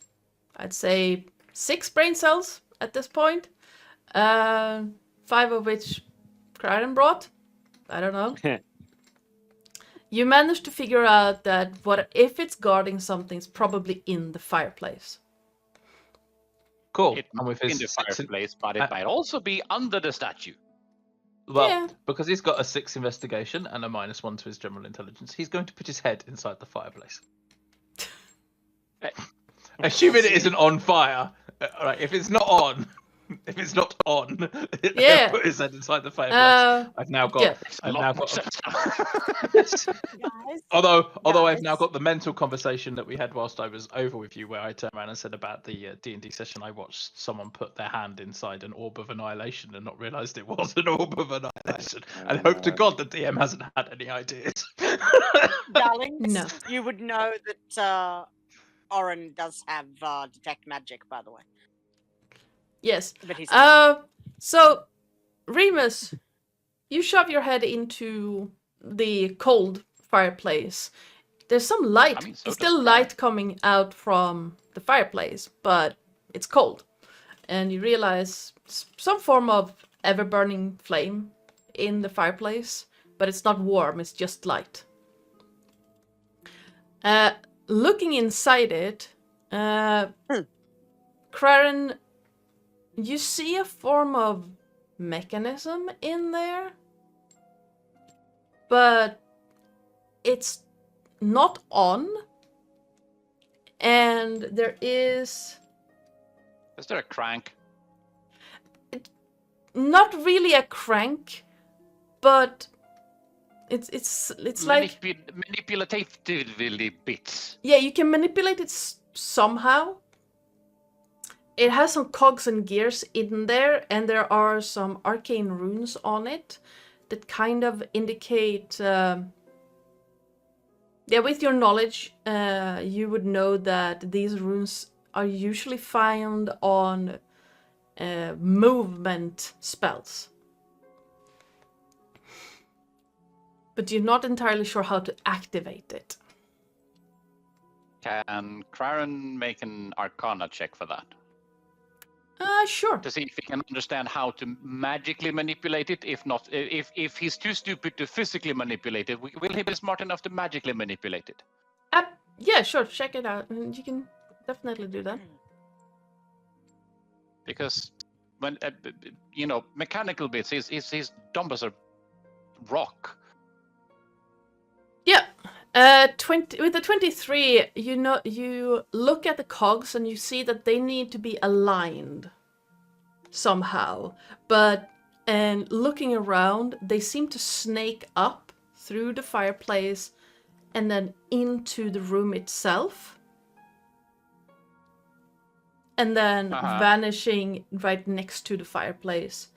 [SPEAKER 1] I'd say 6 brain cells at this point, 5 of which Craren brought. I don't know. You managed to figure out that what if it's guarding something, it's probably in the fireplace.
[SPEAKER 4] Cool.
[SPEAKER 3] It
[SPEAKER 4] And with
[SPEAKER 3] in
[SPEAKER 4] his
[SPEAKER 3] the
[SPEAKER 4] 6
[SPEAKER 3] fireplace, but it might also be under the statue.
[SPEAKER 4] well,
[SPEAKER 1] Yeah.
[SPEAKER 4] because he's got a 6 investigation and a -1 to his general intelligence, he's going to put his head inside the fireplace. Assuming it isn't on fire. Alright, if it's not on,
[SPEAKER 1] Yeah.
[SPEAKER 4] put his head inside the fireplace. I've now got.
[SPEAKER 1] yeah.
[SPEAKER 4] I've now got.
[SPEAKER 2] Guys,
[SPEAKER 4] Although I've now
[SPEAKER 2] guys.
[SPEAKER 4] got the mental conversation that we had whilst I was over with you, where I turned around and said about the D&D session I watched, someone put their hand inside an orb of annihilation and not realised it was an orb of annihilation, and hope to God the DM hasn't had any ideas.
[SPEAKER 2] Darlings,
[SPEAKER 1] No.
[SPEAKER 2] you would know that Oren does have detect magic, by the way.
[SPEAKER 1] Yes.
[SPEAKER 2] But he's
[SPEAKER 1] So, Remus, you shove your head into the cold fireplace. There's some light.
[SPEAKER 3] I mean, so
[SPEAKER 1] There's
[SPEAKER 3] does
[SPEAKER 1] still
[SPEAKER 3] Craren.
[SPEAKER 1] light coming out from the fireplace, but it's cold. And you realize some form of ever-burning flame in the fireplace, but it's not warm, it's just light. Looking inside it, Craren, you see a form of mechanism in there, but it's not on, and there is...
[SPEAKER 3] Is there a crank?
[SPEAKER 1] Not really a crank, but it's like...
[SPEAKER 3] Manipulatively bits.
[SPEAKER 1] Yeah, you can manipulate it somehow. It has some cogs and gears in there, and there are some arcane runes on it that kind of indicate... Yeah, with your knowledge, you would know that these runes are usually found on movement spells. But you're not entirely sure how to activate it.
[SPEAKER 3] Can Craren make an Arcana check for that?
[SPEAKER 1] Sure.
[SPEAKER 3] To see if he can understand how to magically manipulate it. If not, if he's too stupid to physically manipulate it, will he be smart enough to magically manipulate it?
[SPEAKER 1] Yeah, sure. Check it out. You can definitely do that.
[SPEAKER 3] Because when mechanical bits, he's dumb as a rock.
[SPEAKER 1] Yeah. 20 with the 23, you look at the cogs and you see that they need to be aligned somehow. But looking around, they seem to snake up through the fireplace and then into the room itself. And then vanishing right next to the fireplace,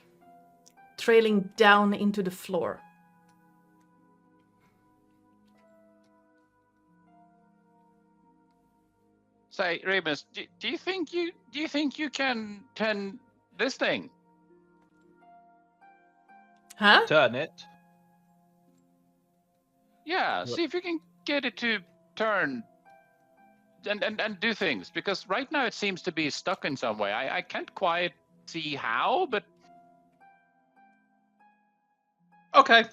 [SPEAKER 1] trailing down into the floor.
[SPEAKER 3] Say, Remus, do you think you can turn this thing?
[SPEAKER 1] Huh?
[SPEAKER 4] Turn it.
[SPEAKER 3] Yeah, see if you can get it to turn and do things, because right now it seems to be stuck in some way. I can't quite see how, but
[SPEAKER 4] Okay.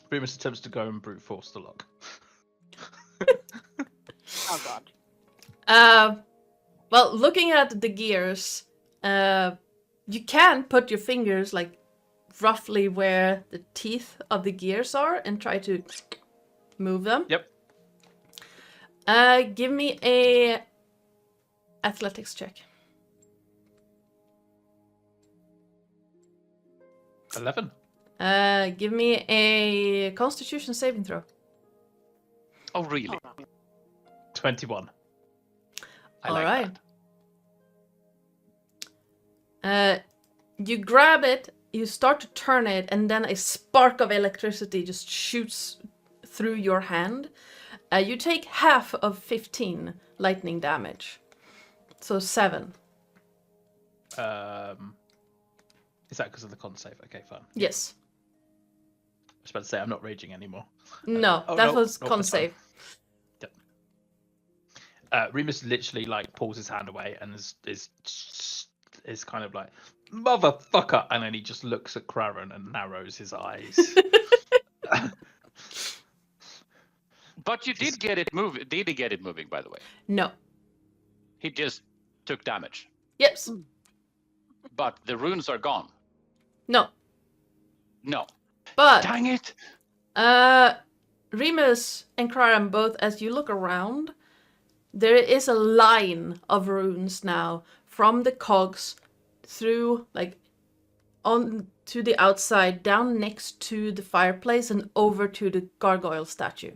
[SPEAKER 4] Remus attempts to go and brute force the lock.
[SPEAKER 2] Oh god.
[SPEAKER 1] Well, looking at the gears, you can put your fingers like roughly where the teeth of the gears are and try to move them.
[SPEAKER 4] Yep.
[SPEAKER 1] Give me a athletics check.
[SPEAKER 4] 11.
[SPEAKER 1] Give me a Constitution saving throw.
[SPEAKER 3] oh really?
[SPEAKER 4] 21.
[SPEAKER 3] I like
[SPEAKER 1] Alright.
[SPEAKER 3] that.
[SPEAKER 1] You grab it, you start to turn it, and then a spark of electricity just shoots through your hand. You take half of 15 lightning damage. So 7.
[SPEAKER 4] Is that because of the con save? Okay, fine.
[SPEAKER 1] Yes.
[SPEAKER 4] I was about to say I'm not raging anymore.
[SPEAKER 1] No,
[SPEAKER 4] Oh,
[SPEAKER 1] that
[SPEAKER 4] no,
[SPEAKER 1] was
[SPEAKER 4] no,
[SPEAKER 1] con
[SPEAKER 4] that's fine.
[SPEAKER 1] save.
[SPEAKER 4] Remus literally pulls his hand away and is kind of like, motherfucker, and then he just looks at Craren and narrows his eyes.
[SPEAKER 3] But you did get it moving. Did he get it moving, by the way?
[SPEAKER 1] No.
[SPEAKER 3] He just took damage.
[SPEAKER 1] Yes.
[SPEAKER 3] But the runes are gone.
[SPEAKER 1] No.
[SPEAKER 3] No.
[SPEAKER 1] But
[SPEAKER 3] Dang it!
[SPEAKER 1] Remus and Craren, both, as you look around, there is a line of runes now from the cogs through, like, on to the outside, down next to the fireplace and over to the gargoyle statue.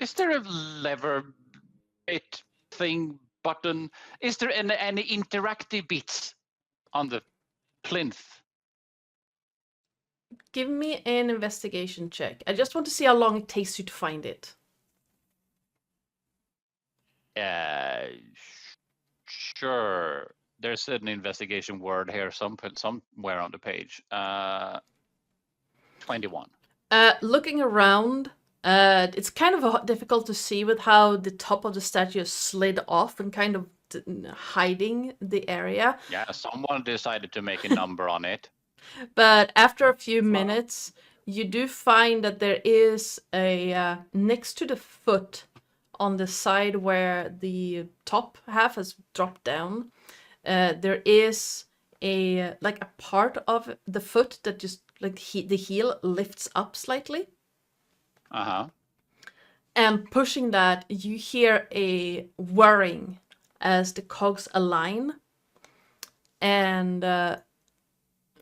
[SPEAKER 3] Is there a lever bit thing button? Is there any interactive bits on the plinth?
[SPEAKER 1] Give me an investigation check. I just want to see how long it takes you to find it.
[SPEAKER 3] Sure. There's an investigation word here somewhere on the page. 21.
[SPEAKER 1] Looking around, it's kind of difficult to see with how the top of the statue is slid off and kind of hiding the area.
[SPEAKER 3] Yeah, someone decided to make a number on it.
[SPEAKER 1] But after a few minutes, you do find that there is a next to the foot on the side where the top half has dropped down. There is a part of the foot that just the heel lifts up slightly.
[SPEAKER 3] Uh-huh.
[SPEAKER 1] And pushing that, you hear a whirring as the cogs align. And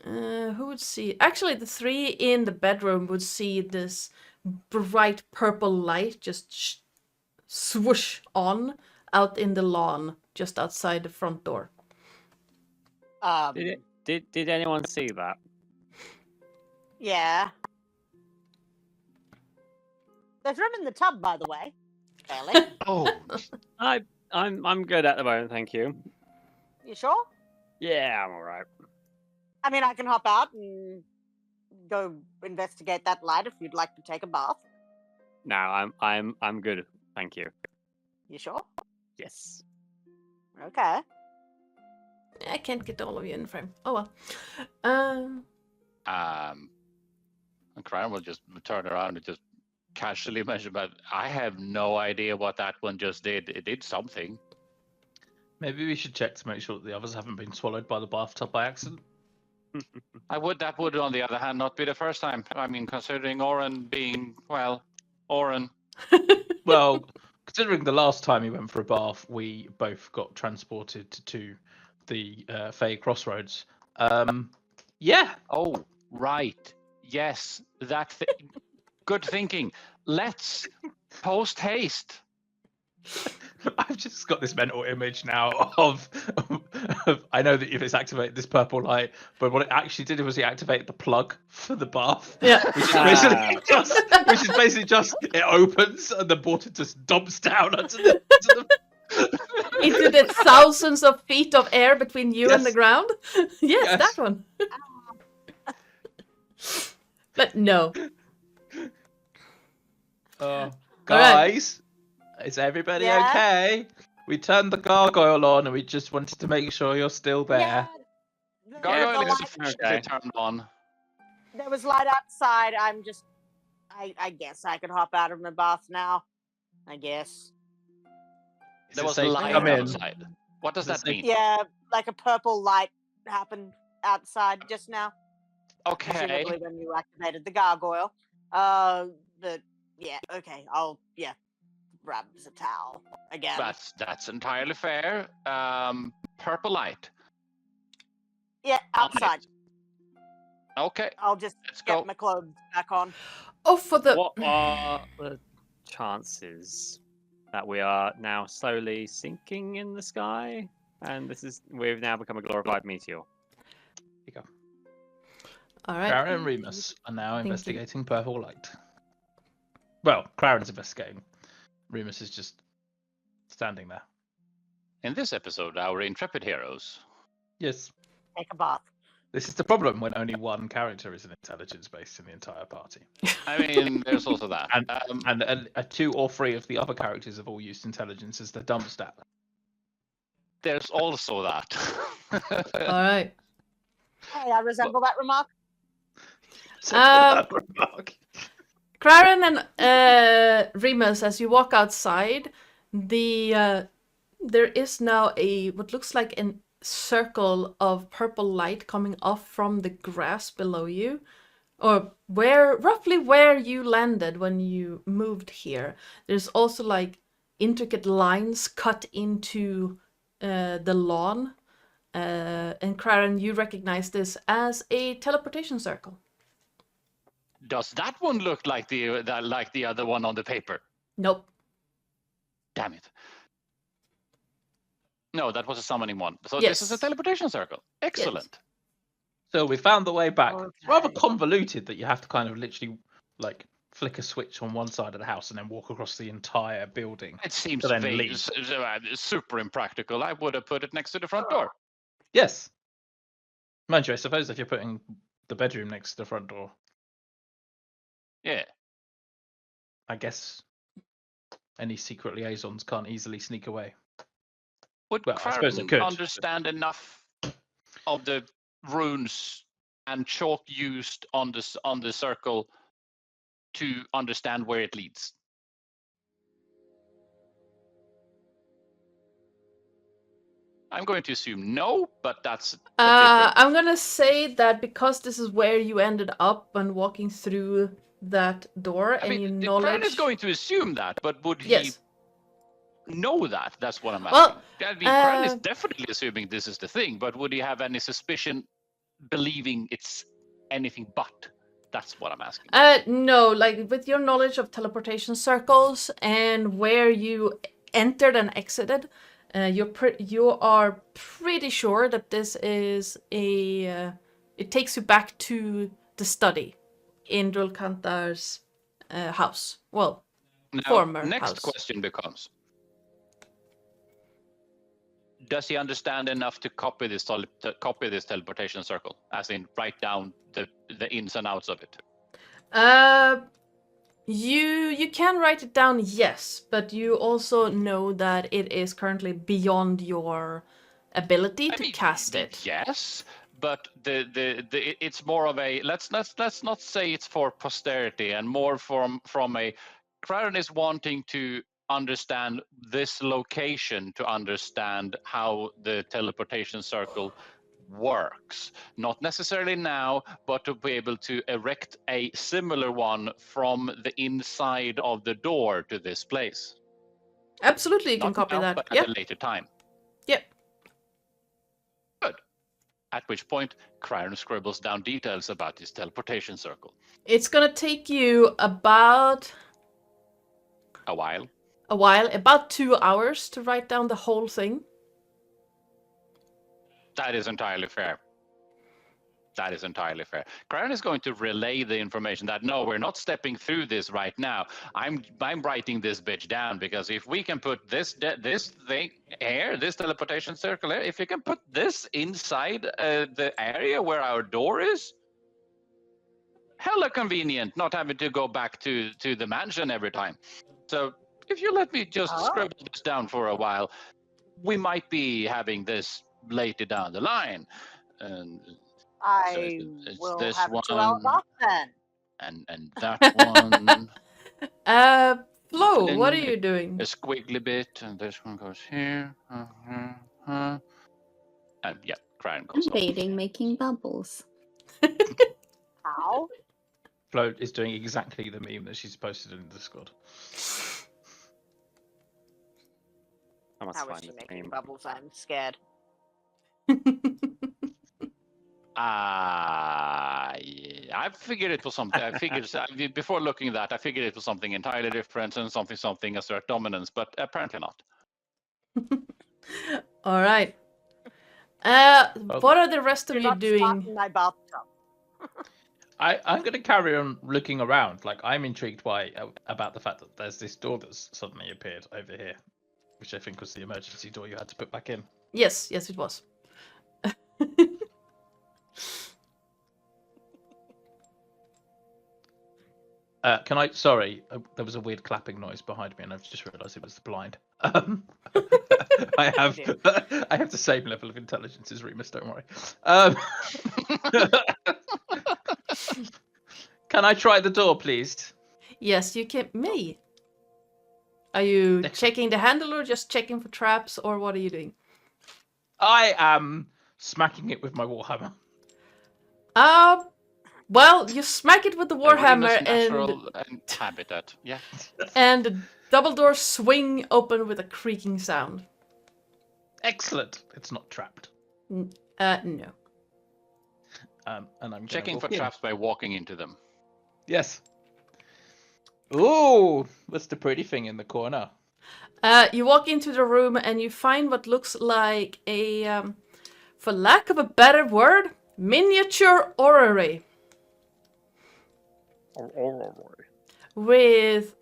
[SPEAKER 1] who would see? Actually, the three in the bedroom would see this bright purple light just swoosh on out in the lawn just outside the front door.
[SPEAKER 6] Did anyone see that?
[SPEAKER 2] Yeah. There's room in the tub, by the way. Barely.
[SPEAKER 3] Oh,
[SPEAKER 6] I'm good at the moment, thank you.
[SPEAKER 2] You sure?
[SPEAKER 6] Yeah, I'm all right.
[SPEAKER 2] I mean, I can hop out and go investigate that light if you'd like to take a bath.
[SPEAKER 6] No, I'm good, thank you.
[SPEAKER 2] You sure?
[SPEAKER 6] Yes.
[SPEAKER 2] Okay.
[SPEAKER 1] I can't get all of you in frame. Oh well.
[SPEAKER 3] and Crown will just turn around and just casually mention, but I have no idea what that one just did. It did something.
[SPEAKER 4] Maybe we should check to make sure that the others haven't been swallowed by the bathtub by accident.
[SPEAKER 3] That would, on the other hand, not be the first time. I mean, considering Oren being, well, Oren.
[SPEAKER 4] Well, considering the last time he went for a bath, we both got transported to the Fey Crossroads. Yeah.
[SPEAKER 3] Oh, right. Yes, good thinking. Let's post haste.
[SPEAKER 4] I've just got this mental image now of I know that if it's activated this purple light, but what it actually did was he activated the plug for the bath.
[SPEAKER 1] Yeah.
[SPEAKER 4] Which is basically just it opens and the water just dumps down into the
[SPEAKER 1] Into the thousands of feet of air between you and the
[SPEAKER 4] Yes.
[SPEAKER 1] ground? Yes,
[SPEAKER 4] Yes.
[SPEAKER 1] that one. But no.
[SPEAKER 4] Guys, is everybody
[SPEAKER 2] Yeah?
[SPEAKER 4] okay? We turned the gargoyle on and we just wanted to make sure you're still there.
[SPEAKER 2] Yeah.
[SPEAKER 3] Gargoyle
[SPEAKER 2] the
[SPEAKER 3] is
[SPEAKER 2] light-
[SPEAKER 3] officially
[SPEAKER 6] Okay.
[SPEAKER 3] turned on.
[SPEAKER 2] There was light outside. I guess I could hop out of my bath now. I guess.
[SPEAKER 4] Is
[SPEAKER 3] There
[SPEAKER 4] it
[SPEAKER 3] was
[SPEAKER 4] safe to
[SPEAKER 3] light
[SPEAKER 4] come in?
[SPEAKER 3] outside. What does
[SPEAKER 4] Is it
[SPEAKER 3] that
[SPEAKER 4] safe-
[SPEAKER 3] mean?
[SPEAKER 2] Yeah, like a purple light happened outside just now.
[SPEAKER 3] Okay.
[SPEAKER 2] Presumably when you activated the gargoyle. But yeah, okay. I'll grab the towel again.
[SPEAKER 3] That's entirely fair. Purple light.
[SPEAKER 2] Yeah, outside.
[SPEAKER 3] Okay,
[SPEAKER 2] I'll just
[SPEAKER 3] let's
[SPEAKER 2] get
[SPEAKER 3] go.
[SPEAKER 2] my clothes back on.
[SPEAKER 1] Oh, for the...
[SPEAKER 6] What are the chances that we are now slowly sinking in the sky? And we've now become a glorified meteor.
[SPEAKER 1] All right.
[SPEAKER 4] Claren and Remus are now
[SPEAKER 1] Thank you.
[SPEAKER 4] investigating purple light. Well, Claren's investigating. Remus is just standing there.
[SPEAKER 3] In this episode, our intrepid heroes.
[SPEAKER 4] Yes.
[SPEAKER 2] Take a bath.
[SPEAKER 4] This is the problem when only one character is an intelligence base in the entire party.
[SPEAKER 3] I mean, there's also that.
[SPEAKER 4] And 2 or 3 of the other characters have all used intelligence as their dump stat.
[SPEAKER 3] There's also that.
[SPEAKER 1] All right.
[SPEAKER 2] Hey, I resemble that remark.
[SPEAKER 4] Remark.
[SPEAKER 1] Claren and Remus, as you walk outside, there is now what looks like a circle of purple light coming off from the grass below you, or roughly where you landed when you moved here. There's also like intricate lines cut into the lawn, and Claren, you recognize this as a teleportation circle.
[SPEAKER 3] Does that one look like the other one on the paper?
[SPEAKER 1] Nope.
[SPEAKER 3] Damn it. No, that was a summoning one. So
[SPEAKER 1] Yes.
[SPEAKER 3] this is a teleportation circle. Excellent.
[SPEAKER 4] So we found the way back. It's rather
[SPEAKER 2] Okay.
[SPEAKER 4] convoluted that you have to kind of literally like flick a switch on one side of the house and then walk across the entire building.
[SPEAKER 3] It seems
[SPEAKER 4] To then leave.
[SPEAKER 3] super impractical. I would have put it next to the front door.
[SPEAKER 4] Yes. Mind you, I suppose if you're putting the bedroom next to the front door,
[SPEAKER 3] Yeah.
[SPEAKER 4] I guess any secret liaisons can't easily sneak away.
[SPEAKER 3] Would
[SPEAKER 4] Well, I suppose it
[SPEAKER 3] Craren
[SPEAKER 4] could.
[SPEAKER 3] understand enough of the runes and chalk used on the circle to understand where it leads? I'm going to assume no, but that's a different.
[SPEAKER 1] I'm gonna say that because this is where you ended up when walking through that door,
[SPEAKER 3] I
[SPEAKER 1] and
[SPEAKER 3] mean,
[SPEAKER 1] your
[SPEAKER 3] the
[SPEAKER 1] knowledge.
[SPEAKER 3] Crane is going to assume that, but would he
[SPEAKER 1] Yes.
[SPEAKER 3] know that? That's what I'm
[SPEAKER 1] Well,
[SPEAKER 3] asking. I mean, Crane is definitely assuming this is the thing, but would he have any suspicion, believing it's anything but? That's what I'm asking.
[SPEAKER 1] No, like with your knowledge of teleportation circles and where you entered and exited, you are pretty sure that this is a. It takes you back to the study in Drulkantar's house. Well,
[SPEAKER 3] Now,
[SPEAKER 1] former
[SPEAKER 3] next
[SPEAKER 1] house.
[SPEAKER 3] question becomes: does he understand enough to copy this teleportation circle, as in write down the ins and outs of it?
[SPEAKER 1] You can write it down, yes, but you also know that it is currently beyond your ability to cast it.
[SPEAKER 3] Yes, but it's more of a let's not say it's for posterity, and more from a Craren is wanting to understand this location to understand how the teleportation circle works. Not necessarily now, but to be able to erect a similar one from the inside of the door to this place.
[SPEAKER 1] Absolutely, you can
[SPEAKER 3] Not
[SPEAKER 1] copy
[SPEAKER 3] now,
[SPEAKER 1] that.
[SPEAKER 3] but
[SPEAKER 1] Yep.
[SPEAKER 3] at a later time.
[SPEAKER 1] Yep.
[SPEAKER 3] Good. At which point, Craren scribbles down details about his teleportation circle.
[SPEAKER 1] It's gonna take you about
[SPEAKER 3] A while.
[SPEAKER 1] about 2 hours to write down the whole thing.
[SPEAKER 3] That is entirely fair. That is entirely fair. Craren is going to relay the information that no, we're not stepping through this right now. I'm writing this bitch down, because if we can put this thing here, this teleportation circle here, if you can put this inside the area where our door is, hella convenient, not having to go back to the mansion every time. So if you let me just scribble this down for a while, we might be having this later down the line. And
[SPEAKER 2] I
[SPEAKER 3] it's
[SPEAKER 2] will
[SPEAKER 3] this
[SPEAKER 2] have
[SPEAKER 3] one,
[SPEAKER 2] 2 hours off then.
[SPEAKER 3] and that one.
[SPEAKER 1] Flo, what are
[SPEAKER 3] Then
[SPEAKER 1] you doing?
[SPEAKER 3] a squiggly bit, and this one goes here. Yeah, Crane goes
[SPEAKER 7] I'm
[SPEAKER 3] off.
[SPEAKER 7] baiting, making bubbles.
[SPEAKER 2] How?
[SPEAKER 4] Flo is doing exactly the meme that she's posted in the Discord.
[SPEAKER 6] I must
[SPEAKER 2] How is
[SPEAKER 6] find
[SPEAKER 2] she
[SPEAKER 6] the
[SPEAKER 2] making
[SPEAKER 6] name.
[SPEAKER 2] bubbles? I'm scared.
[SPEAKER 3] Yeah, I figured it was something. I figured before looking at that, I figured it was something entirely different and something assert dominance, but apparently not.
[SPEAKER 1] All right. What are the rest of
[SPEAKER 2] Do
[SPEAKER 1] you
[SPEAKER 2] not start
[SPEAKER 1] doing?
[SPEAKER 2] in my bathtub.
[SPEAKER 4] I'm going to carry on looking around. Like, I'm intrigued about the fact that there's this door that's suddenly appeared over here, which I think was the emergency door you had to put back in.
[SPEAKER 1] Yes, it was.
[SPEAKER 4] Can I? Sorry, there was a weird clapping noise behind me, and I've just realised it was the blind. I have the same level of intelligence as Remus. Don't worry. Can I try the door, please?
[SPEAKER 1] Yes, you can. Me. Are you
[SPEAKER 4] Excellent.
[SPEAKER 1] checking the handle or just checking for traps, or what are you doing?
[SPEAKER 4] I am smacking it with my warhammer.
[SPEAKER 1] Well, you smack it with the warhammer,
[SPEAKER 3] natural habitat. Yeah.
[SPEAKER 1] and the double doors swing open with a creaking sound.
[SPEAKER 4] Excellent. It's not trapped.
[SPEAKER 1] No.
[SPEAKER 4] And I'm
[SPEAKER 3] Checking for
[SPEAKER 4] walk in.
[SPEAKER 3] traps by walking into them.
[SPEAKER 4] Yes. Ooh, what's the pretty thing in the corner?
[SPEAKER 1] You walk into the room and you find what looks like a, for lack of a better word, miniature orrery. With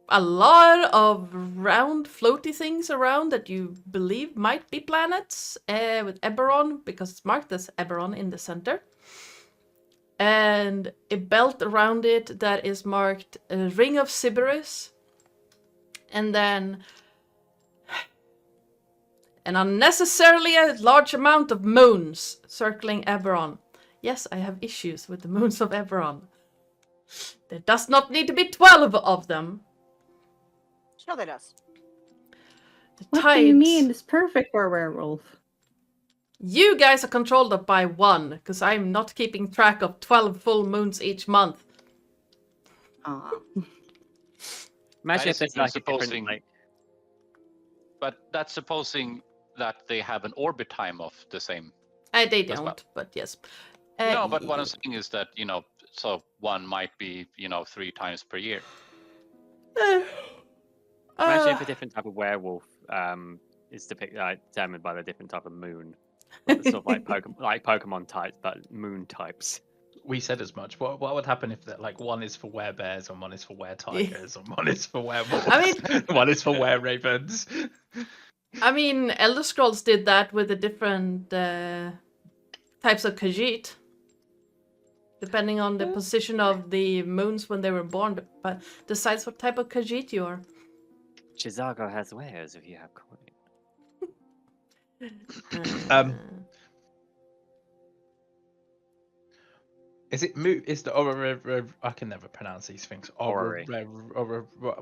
[SPEAKER 1] a lot of round floaty things around that you believe might be planets, with Eberron, because it's marked as Eberron in the center. And a belt around it that is marked Ring of Sybaris. And then and unnecessarily a large amount of moons circling Eberron. Yes, I have issues with the moons of Eberron. There does not need to be 12 of them.
[SPEAKER 2] Sure, there does.
[SPEAKER 1] The
[SPEAKER 5] What
[SPEAKER 1] tides...
[SPEAKER 5] do you mean? It's perfect for a werewolf.
[SPEAKER 1] You guys are controlled by one, because I'm not keeping track of 12 full moons each month.
[SPEAKER 5] Aw.
[SPEAKER 6] Imagine if
[SPEAKER 3] That is
[SPEAKER 6] there's like a
[SPEAKER 3] supposing-
[SPEAKER 6] different, like,
[SPEAKER 3] But that's supposing that they have an orbit time of the same.
[SPEAKER 1] They
[SPEAKER 3] As
[SPEAKER 1] don't,
[SPEAKER 3] well.
[SPEAKER 1] but yes.
[SPEAKER 3] No, but what I'm saying is that, so one might be, 3 times per year.
[SPEAKER 6] imagine if a different type of werewolf is determined by the different type of moon. Sort of like Pokemon types, but moon types.
[SPEAKER 4] We said as much. What would happen if that one is for werebears and one is for were-tigers and one is for werewolves? One is for were-ravens.
[SPEAKER 1] I mean, Elder Scrolls did that with the different types of Khajiit. Depending on the position of the moons when they were born, but decides what type of Khajiit you are.
[SPEAKER 6] Chisago has wares if you have coin.
[SPEAKER 4] Is it Is the I can never pronounce these things.
[SPEAKER 6] Orrery.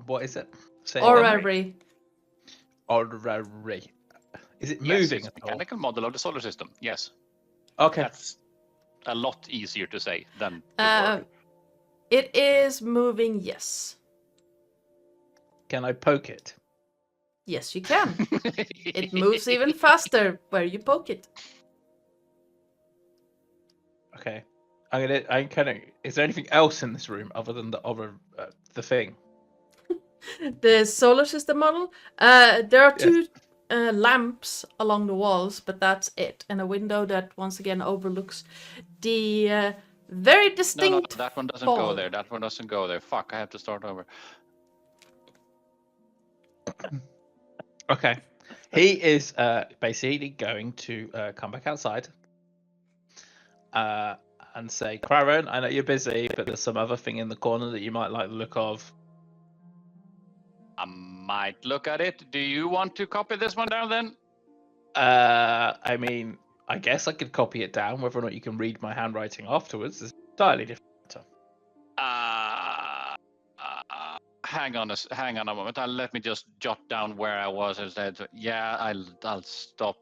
[SPEAKER 4] What is it? Say
[SPEAKER 1] Orrery.
[SPEAKER 4] Orrery. Is it
[SPEAKER 3] Yes,
[SPEAKER 4] moving
[SPEAKER 3] it's a
[SPEAKER 4] at all?
[SPEAKER 3] mechanical model of the solar system. Yes.
[SPEAKER 4] Okay.
[SPEAKER 3] That's a lot easier to say than the word.
[SPEAKER 1] It is moving, yes.
[SPEAKER 4] Can I poke it?
[SPEAKER 1] Yes, you can. It moves even faster where you poke it.
[SPEAKER 4] Okay. Is there anything else in this room other than the thing?
[SPEAKER 1] The solar system model. There are two lamps along the walls, but that's it. And a window that once again overlooks the very
[SPEAKER 3] No,
[SPEAKER 1] distinct.
[SPEAKER 3] that one doesn't
[SPEAKER 1] fall.
[SPEAKER 3] go there. That one doesn't go there. Fuck, I have to start over.
[SPEAKER 4] Okay. He is basically going to come back outside and say, Craren, I know you're busy, but there's some other thing in the corner that you might like the look of.
[SPEAKER 3] I might look at it. Do you want to copy this one down then?
[SPEAKER 4] I mean, I guess I could copy it down. Whether or not you can read my handwriting afterwards is entirely different.
[SPEAKER 3] Hang on a moment. Let me just jot down where I was. I said, yeah, I'll stop.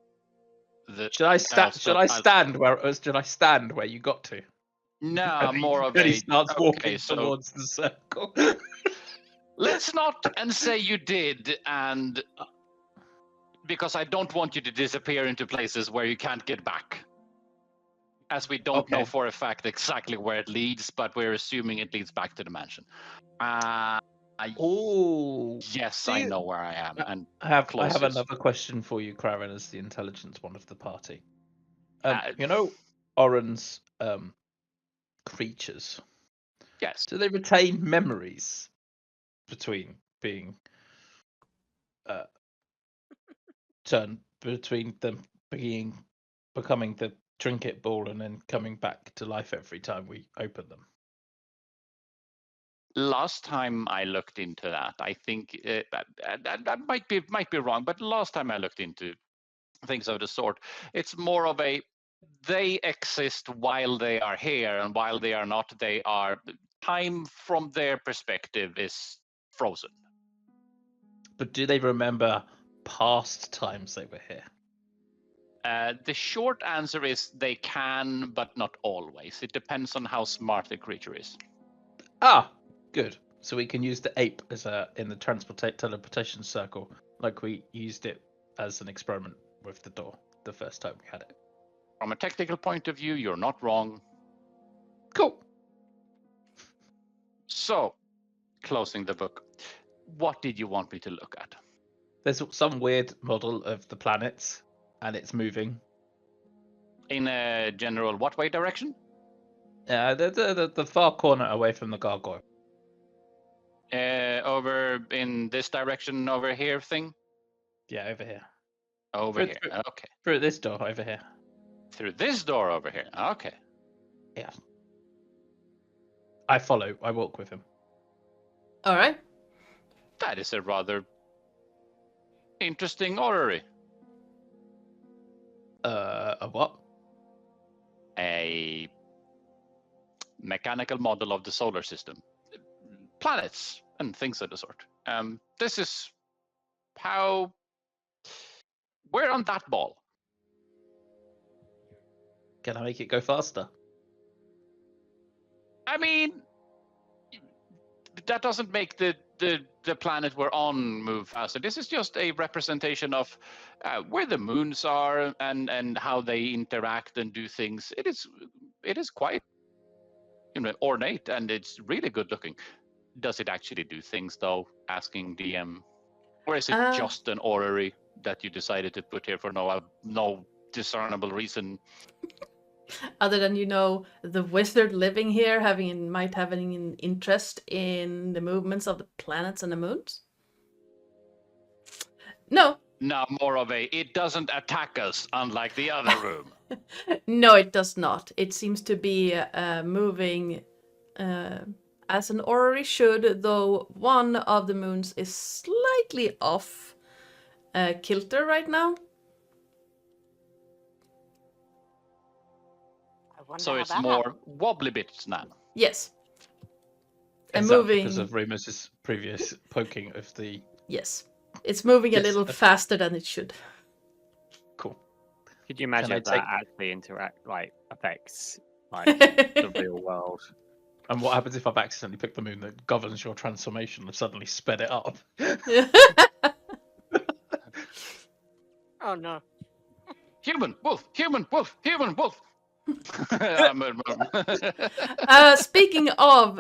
[SPEAKER 4] Should I stand where you got to?
[SPEAKER 3] No,
[SPEAKER 4] And
[SPEAKER 3] more of
[SPEAKER 4] then
[SPEAKER 3] a.
[SPEAKER 4] he starts walking
[SPEAKER 3] so
[SPEAKER 4] towards the circle.
[SPEAKER 3] let's not and say you did, and because I don't want you to disappear into places where you can't get back. As we don't know for a fact exactly where it leads, but we're assuming it leads back to the mansion.
[SPEAKER 4] Oh,
[SPEAKER 3] yes, I know where I am. And
[SPEAKER 4] I have
[SPEAKER 3] closest.
[SPEAKER 4] another question for you, Craren, as the intelligence one of the party. Oren's creatures.
[SPEAKER 3] Yes.
[SPEAKER 4] Do they retain memories between being between them becoming the trinket ball and then coming back to life every time we open them?
[SPEAKER 3] Last time I looked into that, I think that might be wrong, but last time I looked into things of the sort, it's more of a they exist while they are here, and while they are not, they are. Time from their perspective is frozen.
[SPEAKER 4] But do they remember past times they were here?
[SPEAKER 3] The short answer is they can, but not always. It depends on how smart the creature is.
[SPEAKER 4] Ah, good. So we can use the ape as in the teleportation circle, like we used it as an experiment with the door the first time we had it.
[SPEAKER 3] From a technical point of view, you're not wrong.
[SPEAKER 4] Cool.
[SPEAKER 3] So, closing the book, what did you want me to look at?
[SPEAKER 4] There's some weird model of the planets, and it's moving.
[SPEAKER 3] In a general what way direction?
[SPEAKER 4] The far corner away from the gargoyle.
[SPEAKER 3] Over in this direction over here thing?
[SPEAKER 4] Yeah, over here.
[SPEAKER 3] Over here, okay.
[SPEAKER 4] Through this door over here.
[SPEAKER 3] Through this door over here, okay.
[SPEAKER 4] Yeah. I follow. I walk with him.
[SPEAKER 1] All right.
[SPEAKER 3] That is a rather interesting orrery.
[SPEAKER 4] A what?
[SPEAKER 3] A mechanical model of the solar system, planets and things of the sort. This is how we're on that ball.
[SPEAKER 4] Can I make it go faster?
[SPEAKER 3] I mean, that doesn't make the planet we're on move faster. This is just a representation of where the moons are and how they interact and do things. It is quite ornate, and it's really good looking. Does it actually do things though? Asking DM. Or is it just an orrery that you decided to put here for no discernible reason?
[SPEAKER 1] Other than the wizard living here might have an interest in the movements of the planets and the moons? No.
[SPEAKER 3] No, more of it doesn't attack us, unlike the other room.
[SPEAKER 1] No, it does not. It seems to be moving as an orrery should, though one of the moons is slightly off kilter right now.
[SPEAKER 3] So it's more wobbly bits now.
[SPEAKER 1] Yes. And
[SPEAKER 4] Is that
[SPEAKER 1] moving
[SPEAKER 4] because of Remus's previous poking of the...
[SPEAKER 1] Yes. It's moving a little faster than it should.
[SPEAKER 4] Cool.
[SPEAKER 6] Could you imagine if that actually affects the real world?
[SPEAKER 4] And what happens if I've accidentally picked the moon that governs your transformation and suddenly sped it up?
[SPEAKER 2] Oh no.
[SPEAKER 3] Human, wolf, human, wolf, human, wolf.
[SPEAKER 1] Speaking of,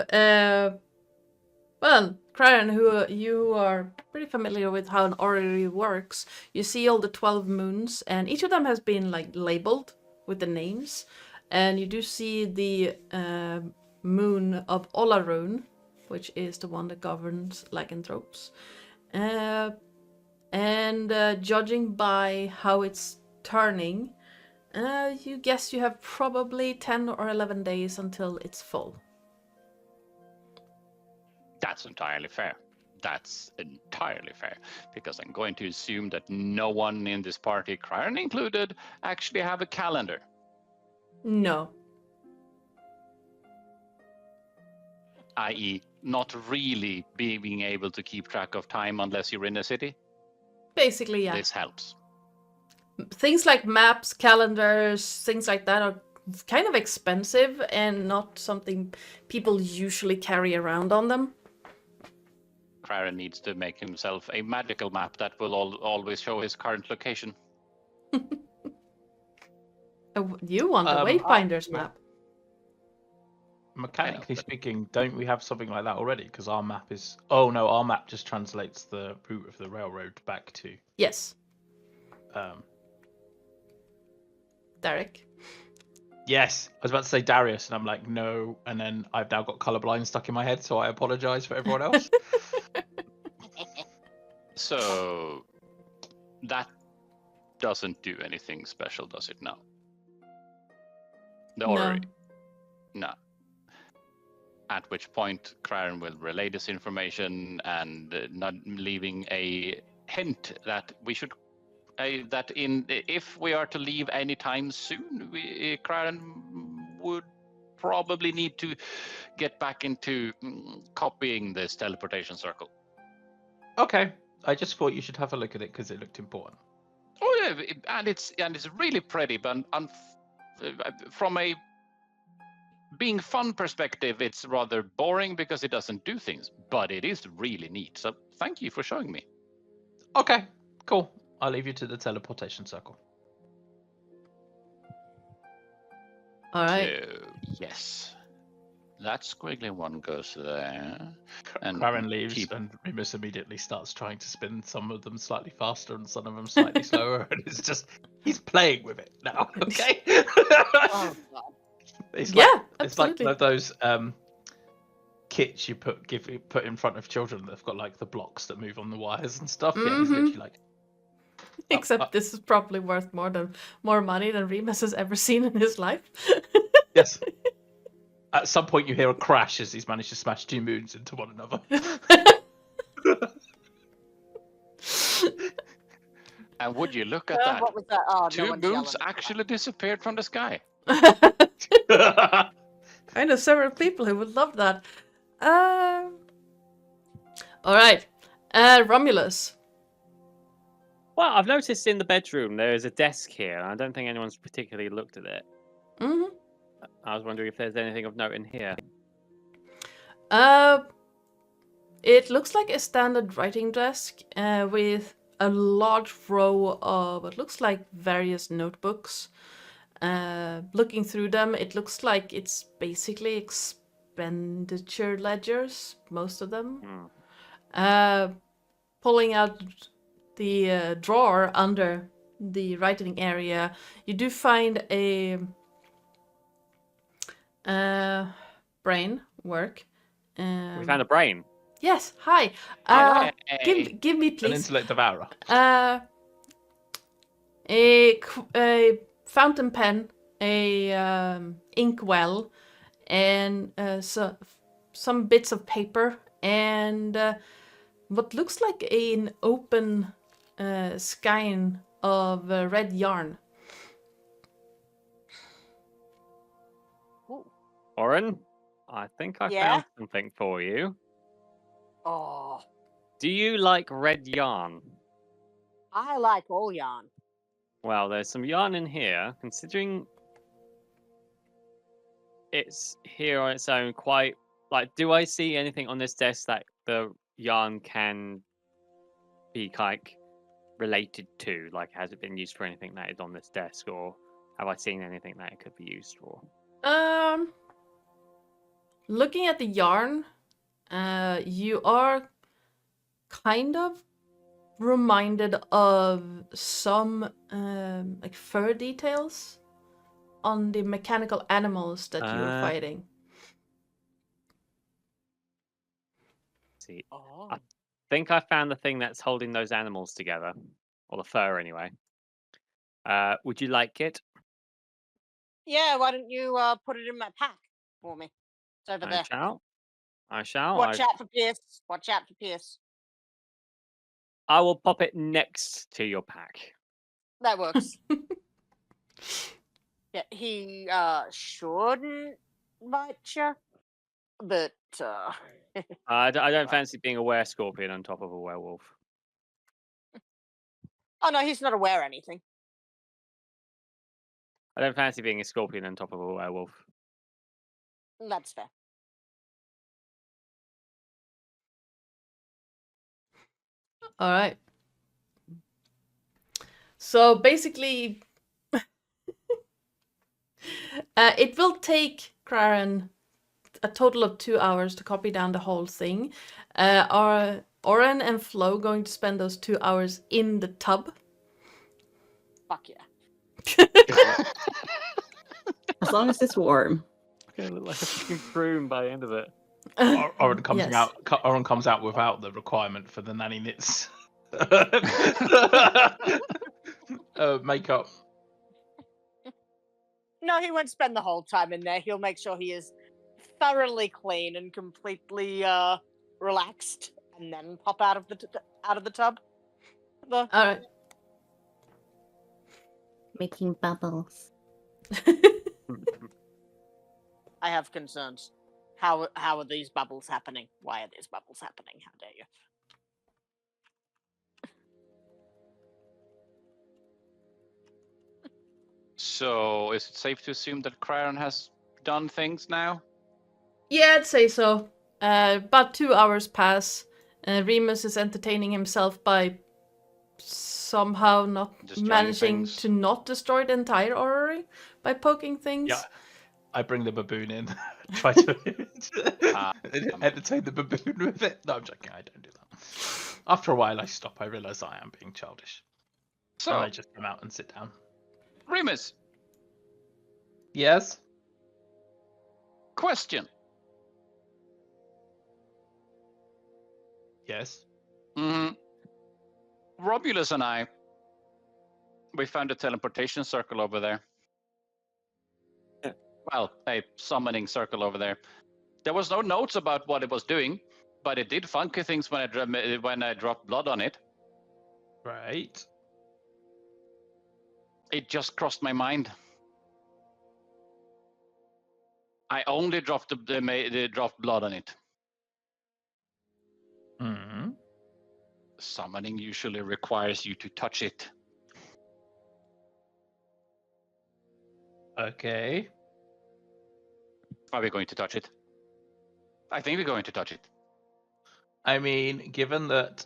[SPEAKER 1] Cryan, who you are pretty familiar with how an orrery works, you see all the 12 moons, and each of them has been labeled with the names, and you do see the moon of Olarun, which is the one that governs lycanthropes, and judging by how it's turning, you guess you have probably 10 or 11 days until it's full.
[SPEAKER 3] That's entirely fair. Because I'm going to assume that no one in this party, Cryan included, actually have a calendar.
[SPEAKER 1] No.
[SPEAKER 3] I.e., not really being able to keep track of time unless you're in a city.
[SPEAKER 1] Basically, yeah.
[SPEAKER 3] This helps.
[SPEAKER 1] Things like maps, calendars, things like that are kind of expensive and not something people usually carry around on them.
[SPEAKER 3] Cryan needs to make himself a magical map that will always show his current location.
[SPEAKER 1] You want the Wayfinder's map.
[SPEAKER 4] Mechanically speaking, don't we have something like that already? Because our map is... Oh no, our map just translates the route of the railroad back to...
[SPEAKER 1] Yes.
[SPEAKER 4] Derek? Yes, I was about to say Darius, and I'm like, no, and then I've now got colorblind stuck in my head, so I apologize for everyone else.
[SPEAKER 3] So, that doesn't do anything special, does it now? The orrery? No. At which point, Cryan will relay this information and not leaving a hint that we should... if we are to leave anytime soon, Cryan would probably need to get back into copying this teleportation circle.
[SPEAKER 4] Okay, I just thought you should have a look at it because it looked important.
[SPEAKER 3] Oh yeah, and it's really pretty, but from a being fun perspective, it's rather boring because it doesn't do things, but it is really neat. So thank you for showing me.
[SPEAKER 4] Okay, cool. I'll leave you to the teleportation circle.
[SPEAKER 1] All right.
[SPEAKER 3] So, yes. That squiggly one goes there.
[SPEAKER 4] And Cryan leaves, and Remus immediately starts trying to spin some of them slightly faster and some of them slightly slower, and it's just, he's playing with it now, okay?
[SPEAKER 2] Oh, God.
[SPEAKER 4] It's
[SPEAKER 1] absolutely.
[SPEAKER 4] like one of those kits you put in front of children that've got like the blocks that move on the wires and stuff. Yeah, he's literally like...
[SPEAKER 1] Except this is probably worth more money than Remus has ever seen in his life.
[SPEAKER 4] Yes. At some point you hear a crash as he's managed to smash two moons into one another.
[SPEAKER 3] And And would you look at
[SPEAKER 2] Oh,
[SPEAKER 3] that?
[SPEAKER 2] what was that? Oh, no
[SPEAKER 3] Two
[SPEAKER 2] one's yelling
[SPEAKER 3] moons
[SPEAKER 2] at that.
[SPEAKER 3] actually disappeared from the sky.
[SPEAKER 1] I know several people who would love that. All right, Romulus.
[SPEAKER 6] Well, I've noticed in the bedroom there is a desk here, and I don't think anyone's particularly looked at it.
[SPEAKER 1] Mm-hmm.
[SPEAKER 6] I was wondering if there's anything of note in here.
[SPEAKER 1] It looks like a standard writing desk with a large row of what looks like various notebooks. Looking through them, it looks like it's basically expenditure ledgers, most of them. Pulling out the drawer under the writing area, you do find a brain work.
[SPEAKER 6] We found a brain.
[SPEAKER 1] Yes, hi.
[SPEAKER 3] Hey.
[SPEAKER 1] Give me,
[SPEAKER 4] An
[SPEAKER 1] please.
[SPEAKER 4] intellect devourer.
[SPEAKER 1] A fountain pen, a inkwell, and some bits of paper, and what looks like an open skein of red yarn.
[SPEAKER 6] Oren, I think I
[SPEAKER 2] Yeah?
[SPEAKER 6] found something for you.
[SPEAKER 2] Oh,
[SPEAKER 6] Do you like red yarn?
[SPEAKER 2] I like all yarn.
[SPEAKER 6] Well, there's some yarn in here, considering it's here on its own quite... Like, do I see anything on this desk that the yarn can be, like, related to? Like, has it been used for anything that is on this desk, or have I seen anything that it could be used for?
[SPEAKER 1] Looking at the yarn, you are kind of reminded of some like fur details on the mechanical animals that you were fighting.
[SPEAKER 6] See,
[SPEAKER 2] Oh.
[SPEAKER 6] I think I found the thing that's holding those animals together, or the fur anyway. Would you like it?
[SPEAKER 2] Yeah, why don't you put it in my pack for me? It's over there.
[SPEAKER 6] I shall.
[SPEAKER 2] Watch out for Pierce. Watch out for Pierce.
[SPEAKER 6] I will pop it next to your pack.
[SPEAKER 2] That works. Yeah, he shouldn't bite you, but
[SPEAKER 6] I don't fancy being a were-scorpion on top of a werewolf.
[SPEAKER 2] oh no, he's not aware of anything.
[SPEAKER 6] I don't fancy being a scorpion on top of a werewolf.
[SPEAKER 2] That's fair.
[SPEAKER 1] All right. So basically, it will take Craren a total of 2 hours to copy down the whole thing. Are Oren and Flo going to spend those 2 hours in the tub?
[SPEAKER 2] Fuck yeah.
[SPEAKER 5] As long as it's warm.
[SPEAKER 6] It's gonna look like a fucking broom by the end of it.
[SPEAKER 4] Oren comes
[SPEAKER 1] Yes.
[SPEAKER 4] out. Oren comes out without the requirement for the nanny knits makeup.
[SPEAKER 2] No, he won't spend the whole time in there. He'll make sure he is thoroughly clean and completely relaxed, and then pop out of the tub.
[SPEAKER 1] All right.
[SPEAKER 5] Making bubbles.
[SPEAKER 2] I have concerns. How are these bubbles happening? Why are these bubbles happening? How dare you?
[SPEAKER 3] So, is it safe to assume that Craren has done things now?
[SPEAKER 1] Yeah, I'd say so. About 2 hours pass. Remus is entertaining himself by somehow not
[SPEAKER 3] Destroying
[SPEAKER 1] managing
[SPEAKER 3] things.
[SPEAKER 1] to not destroy the entire orrery by poking things.
[SPEAKER 4] Yeah, I bring the baboon in, try to entertain the baboon with it. No, I'm joking. I don't do that. After a while, I stop. I realise I am being childish,
[SPEAKER 3] So,
[SPEAKER 4] and I just come out and sit down.
[SPEAKER 3] Remus,
[SPEAKER 4] Yes.
[SPEAKER 3] question.
[SPEAKER 4] Yes.
[SPEAKER 3] Romulus and I, we found a teleportation circle over there. Well, a summoning circle over there. There was no notes about what it was doing, but it did funky things when I dropped blood on it.
[SPEAKER 4] Right.
[SPEAKER 3] It just crossed my mind. I only dropped the dropped blood on it.
[SPEAKER 4] Hmm.
[SPEAKER 3] Summoning usually requires you to touch it.
[SPEAKER 4] Okay.
[SPEAKER 3] Are we going to touch it? I think we're going to touch it.
[SPEAKER 4] I mean, given that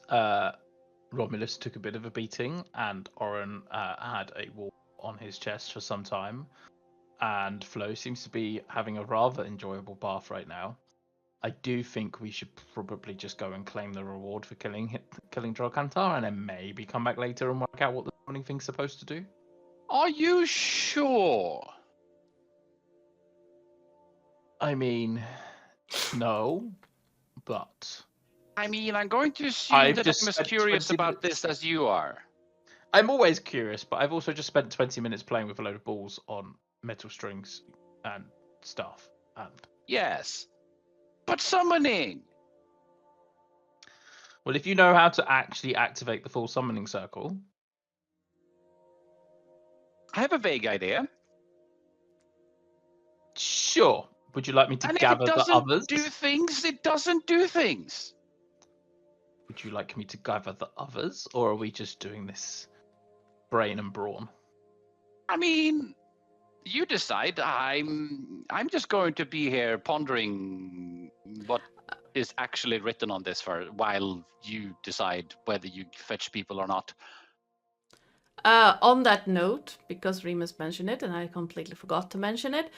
[SPEAKER 4] Romulus took a bit of a beating and Oren had a wall on his chest for some time, and Flo seems to be having a rather enjoyable bath right now, I do think we should probably just go and claim the reward for killing Drokantar, and then maybe come back later and work out what the summoning thing's supposed to do.
[SPEAKER 3] Are you sure?
[SPEAKER 4] I mean, no, but
[SPEAKER 3] I mean, I'm going to assume
[SPEAKER 4] I've
[SPEAKER 3] that
[SPEAKER 4] just
[SPEAKER 3] I'm as
[SPEAKER 4] spent
[SPEAKER 3] curious
[SPEAKER 4] 20
[SPEAKER 3] about this as you are.
[SPEAKER 4] I'm always curious, but I've also just spent 20 minutes playing with a load of balls on metal strings and stuff. And
[SPEAKER 3] Yes. But summoning!
[SPEAKER 4] well, if you know how to actually activate the full summoning circle,
[SPEAKER 3] I have a vague idea.
[SPEAKER 4] sure. Would you like me to
[SPEAKER 3] And if
[SPEAKER 4] gather
[SPEAKER 3] it
[SPEAKER 4] the
[SPEAKER 3] doesn't
[SPEAKER 4] others?
[SPEAKER 3] do things, it doesn't do things.
[SPEAKER 4] Would you like me to gather the others, or are we just doing this brain and brawn?
[SPEAKER 3] I mean, you decide. I'm just going to be here pondering what is actually written on this for while you decide whether you fetch people or not.
[SPEAKER 1] On that note, because Remus mentioned it and I completely forgot to mention it,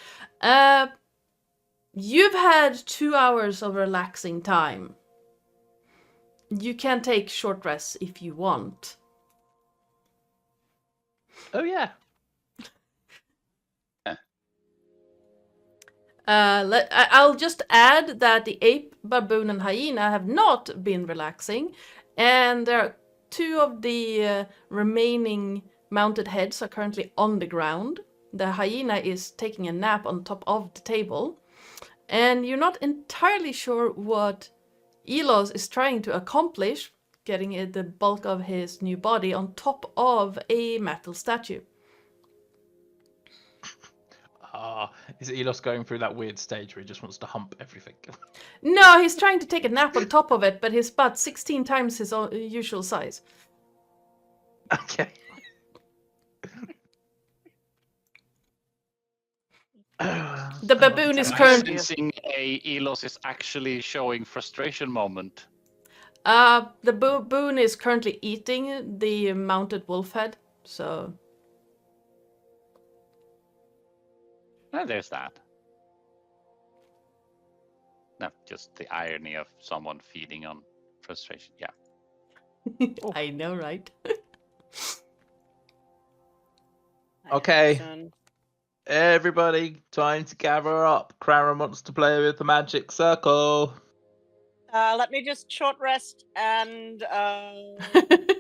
[SPEAKER 1] you've had 2 hours of relaxing time. You can take short rests if you want.
[SPEAKER 4] Oh yeah.
[SPEAKER 1] I'll just add that the ape, baboon, and hyena have not been relaxing, and there are 2 of the remaining mounted heads are currently on the ground. The hyena is taking a nap on top of the table, and you're not entirely sure what Elos is trying to accomplish, getting the bulk of his new body on top of a metal statue.
[SPEAKER 4] Is Elos going through that weird stage where he just wants to hump everything?
[SPEAKER 1] No, he's trying to take a nap on top of it, but he's about 16 times his usual size.
[SPEAKER 4] Okay.
[SPEAKER 1] The baboon is
[SPEAKER 3] I'm
[SPEAKER 1] currently...
[SPEAKER 3] sensing Elos is actually showing frustration moment.
[SPEAKER 1] The baboon is currently eating the mounted wolf head, so...
[SPEAKER 3] Well, there's that. No, just the irony of someone feeding on frustration. Yeah.
[SPEAKER 1] I know, right?
[SPEAKER 4] Okay. Everybody, time to gather up. Crara wants to play with the magic circle.
[SPEAKER 2] Let me just short rest and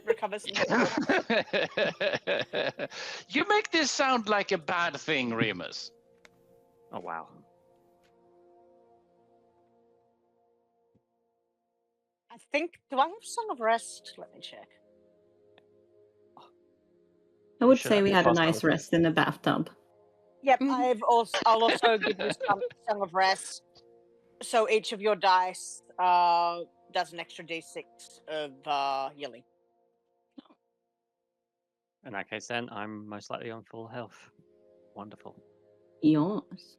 [SPEAKER 2] recover some.
[SPEAKER 3] You make this sound like a bad thing, Remus.
[SPEAKER 6] Oh wow.
[SPEAKER 2] I think. Do I have Song of Rest? Let me check.
[SPEAKER 5] I would
[SPEAKER 4] should
[SPEAKER 5] say
[SPEAKER 4] have
[SPEAKER 5] we
[SPEAKER 4] your
[SPEAKER 5] had a
[SPEAKER 4] fast
[SPEAKER 5] nice
[SPEAKER 4] travel.
[SPEAKER 5] rest in the bathtub.
[SPEAKER 2] Yep,
[SPEAKER 1] Mhm.
[SPEAKER 2] I'll also give you Song of Rest. So each of your dice does an extra d6 of healing.
[SPEAKER 6] In that case, then I'm most likely on full health. Wonderful.
[SPEAKER 5] Yours.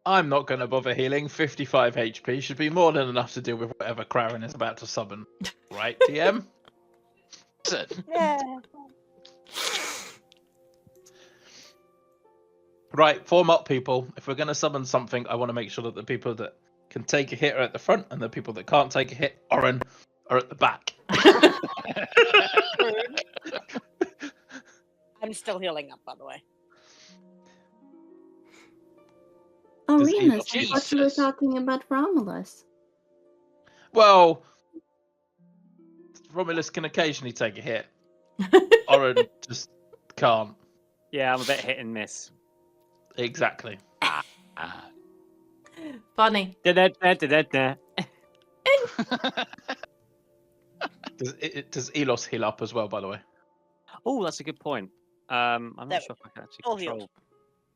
[SPEAKER 4] I'm not going to bother healing. 55 HP should be more than enough to deal with whatever Craren is about to summon. Right, TM?
[SPEAKER 2] Yeah.
[SPEAKER 4] Right, form up, people. If we're going to summon something, I want to make sure that the people that can take a hit are at the front, and the people that can't take a hit, Oren, are at the back.
[SPEAKER 2] I'm still healing up, by the way.
[SPEAKER 5] Oh,
[SPEAKER 4] Does
[SPEAKER 5] Remus, I
[SPEAKER 3] Elos-
[SPEAKER 5] thought you were
[SPEAKER 3] Jesus.
[SPEAKER 5] talking about Romulus.
[SPEAKER 4] Well, Romulus can occasionally take a hit. Oren just can't.
[SPEAKER 6] Yeah, I'm a bit hit and miss.
[SPEAKER 4] Exactly.
[SPEAKER 1] Funny.
[SPEAKER 6] Da-da-da-da-da-da.
[SPEAKER 4] Does Elos heal up as well, by the way?
[SPEAKER 6] Oh, that's a good point. I'm
[SPEAKER 2] There
[SPEAKER 6] not sure if I can actually
[SPEAKER 2] all healed.
[SPEAKER 6] control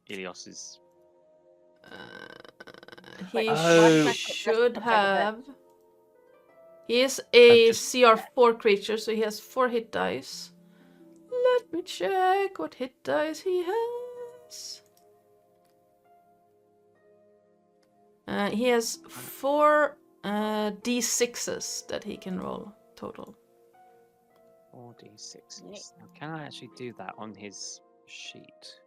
[SPEAKER 6] Ilios's.
[SPEAKER 1] He
[SPEAKER 4] Oh.
[SPEAKER 1] should have. He is
[SPEAKER 4] I've
[SPEAKER 1] a
[SPEAKER 4] just-
[SPEAKER 1] CR4 creature, so he has 4 hit dice. Let me check what hit dice he has. He has 4 d6s that he can roll total.
[SPEAKER 6] 4d6s. Now, can I actually do that on his sheet?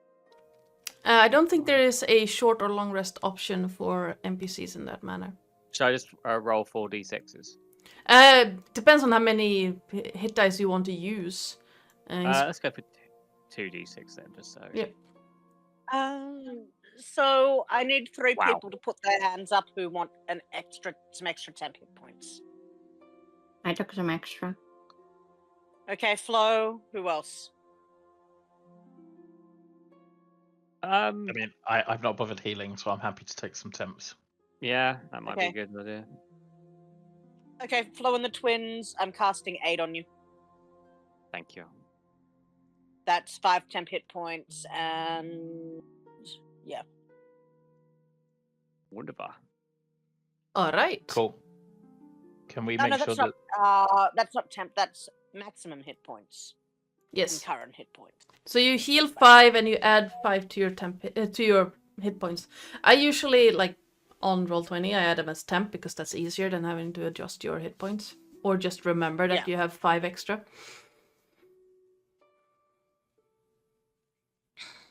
[SPEAKER 1] I don't think there is a short or long rest option for NPCs in that manner.
[SPEAKER 6] Should I just roll 4d6s?
[SPEAKER 1] Depends on how many hit dice you want to use.
[SPEAKER 6] Let's go for 2d6 then, just so.
[SPEAKER 1] Yep.
[SPEAKER 2] So I need 3
[SPEAKER 6] Wow.
[SPEAKER 2] people to put their hands up who want some extra temp hit points.
[SPEAKER 5] I took some extra.
[SPEAKER 2] Okay, Flo. Who else?
[SPEAKER 4] I mean, I've not bothered healing, so I'm happy to take some temps.
[SPEAKER 6] Yeah, that might
[SPEAKER 2] Okay.
[SPEAKER 6] be a good idea.
[SPEAKER 2] Okay, Flo and the twins. I'm casting Aid on you.
[SPEAKER 6] Thank you.
[SPEAKER 2] That's 5 temp hit points, and yeah.
[SPEAKER 6] Wunderbar.
[SPEAKER 1] All right.
[SPEAKER 4] Cool. Can we
[SPEAKER 2] No,
[SPEAKER 4] make
[SPEAKER 2] no,
[SPEAKER 4] sure
[SPEAKER 2] that's
[SPEAKER 4] that
[SPEAKER 2] not. That's not temp. That's maximum hit points. And
[SPEAKER 1] Yes.
[SPEAKER 2] current hit points.
[SPEAKER 1] So you heal 5 and you add 5 to your to your hit points. I usually on Roll20 I add them as temp because that's easier than having to adjust your hit points, or just remember that you have 5 extra.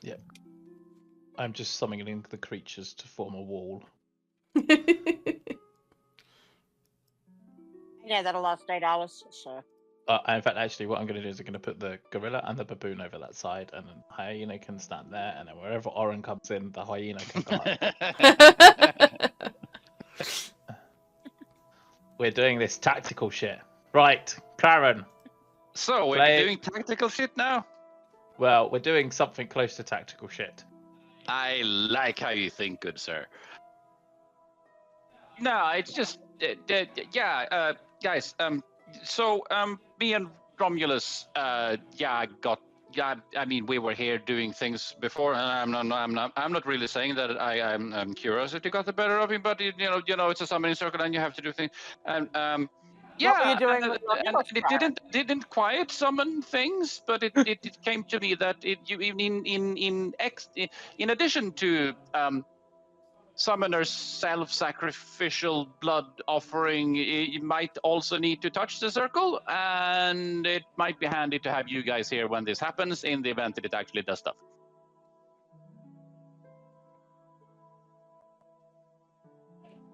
[SPEAKER 4] Yeah. I'm just summoning the creatures to form a wall.
[SPEAKER 2] Yeah, that'll last 8 hours. So.
[SPEAKER 4] In fact, actually, what I'm going to do is I'm going to put the gorilla and the baboon over that side, and then hyena can stand there, and then wherever Oren comes in, the hyena can come up. We're doing this tactical shit. Right, Karen.
[SPEAKER 3] So we're
[SPEAKER 4] Play-
[SPEAKER 3] doing tactical shit now.
[SPEAKER 4] Well, we're doing something close to tactical shit.
[SPEAKER 3] I like how you think, good sir. No, it's just guys. So me and Romulus, I mean, we were here doing things before, and I'm not really saying that I'm curiosity got the better of me, but you know, it's a summoning circle, and you have to do things, and
[SPEAKER 2] What were you doing
[SPEAKER 3] and
[SPEAKER 2] with Romulus,
[SPEAKER 3] it didn't quite summon things, but it came to me that in addition to summoner's self-sacrificial blood offering, you might also need to touch the circle, and it might be handy to have you guys here when this happens in the event that it actually does stuff.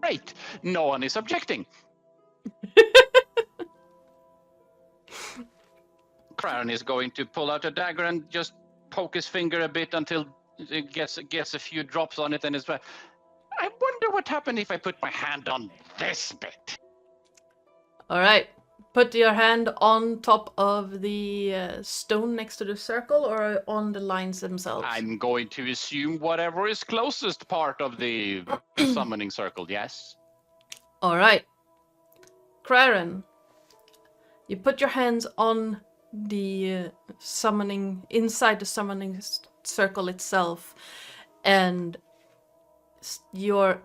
[SPEAKER 3] Great, no one is objecting. Crown is going to pull out a dagger and just poke his finger a bit until it gets a few drops on it, and it's like, I wonder what happened if I put my hand on this bit.
[SPEAKER 1] All right. Put your hand on top of the stone next to the circle, or on the lines themselves.
[SPEAKER 3] I'm going to assume whatever is closest part of the summoning circle, yes?
[SPEAKER 1] All right. Craren, you put your hands on the inside the summoning circle itself, and your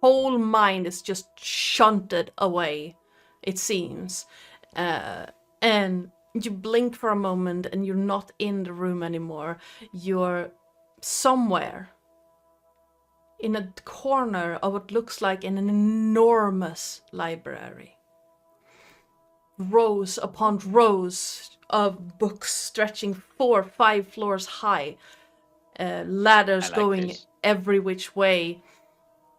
[SPEAKER 1] whole mind is just shunted away, it seems. And you blink for a moment and you're not in the room anymore. You're somewhere in a corner of what looks like an enormous library. Rows upon rows of books stretching 4 or 5 floors high. Ladders going
[SPEAKER 3] this.
[SPEAKER 1] every which way.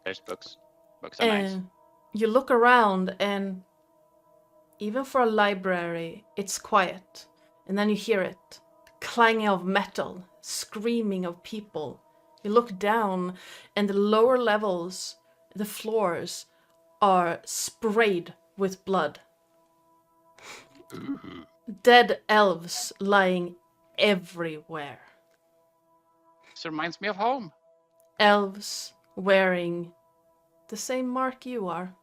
[SPEAKER 3] There's books. Books are nice.
[SPEAKER 1] And you look around, and even for a library, it's quiet. And then you hear it, clanging of metal, screaming of people. You look down, and the lower levels, the floors, are sprayed with blood. Dead elves lying everywhere.
[SPEAKER 3] This reminds me of home.
[SPEAKER 1] Elves wearing the same mark you are.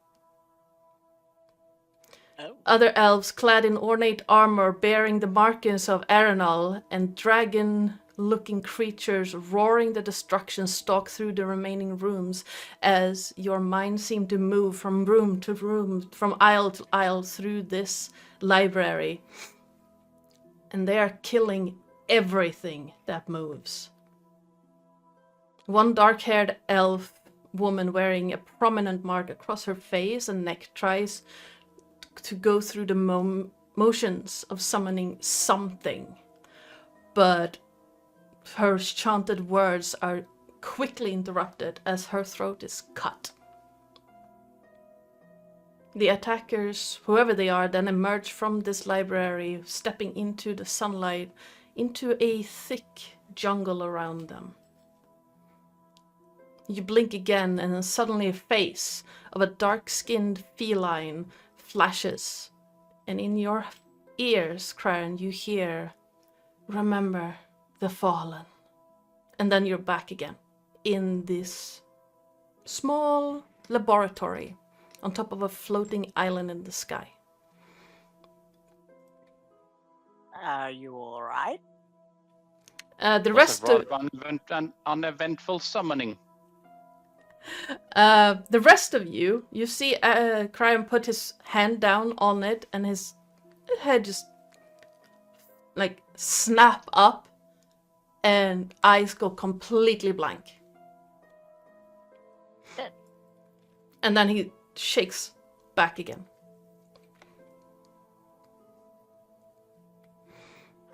[SPEAKER 2] Oh.
[SPEAKER 1] Other elves clad in ornate armor bearing the markings of Arenal and dragon-looking creatures roaring the destruction stalk through the remaining rooms as your mind seemed to move from room to room, from aisle to aisle through this library. And they are killing everything that moves. One dark-haired elf woman wearing a prominent mark across her face and neck tries to go through the motions of summoning something, but her chanted words are quickly interrupted as her throat is cut. The attackers, whoever they are, then emerge from this library, stepping into the sunlight, into a thick jungle around them. You blink again, and then suddenly a face of a dark-skinned feline flashes, and in your ears, Craren, you hear, "Remember the fallen." And then you're back again in this small laboratory on top of a floating island in the sky.
[SPEAKER 2] Are you all right?
[SPEAKER 1] The
[SPEAKER 3] Was
[SPEAKER 1] rest
[SPEAKER 3] a
[SPEAKER 1] of
[SPEAKER 3] rather an uneventful summoning.
[SPEAKER 1] the rest of you see Cryon put his hand down on it, and his head just like snap up, and eyes go completely blank.
[SPEAKER 2] Good.
[SPEAKER 1] And then he shakes back again.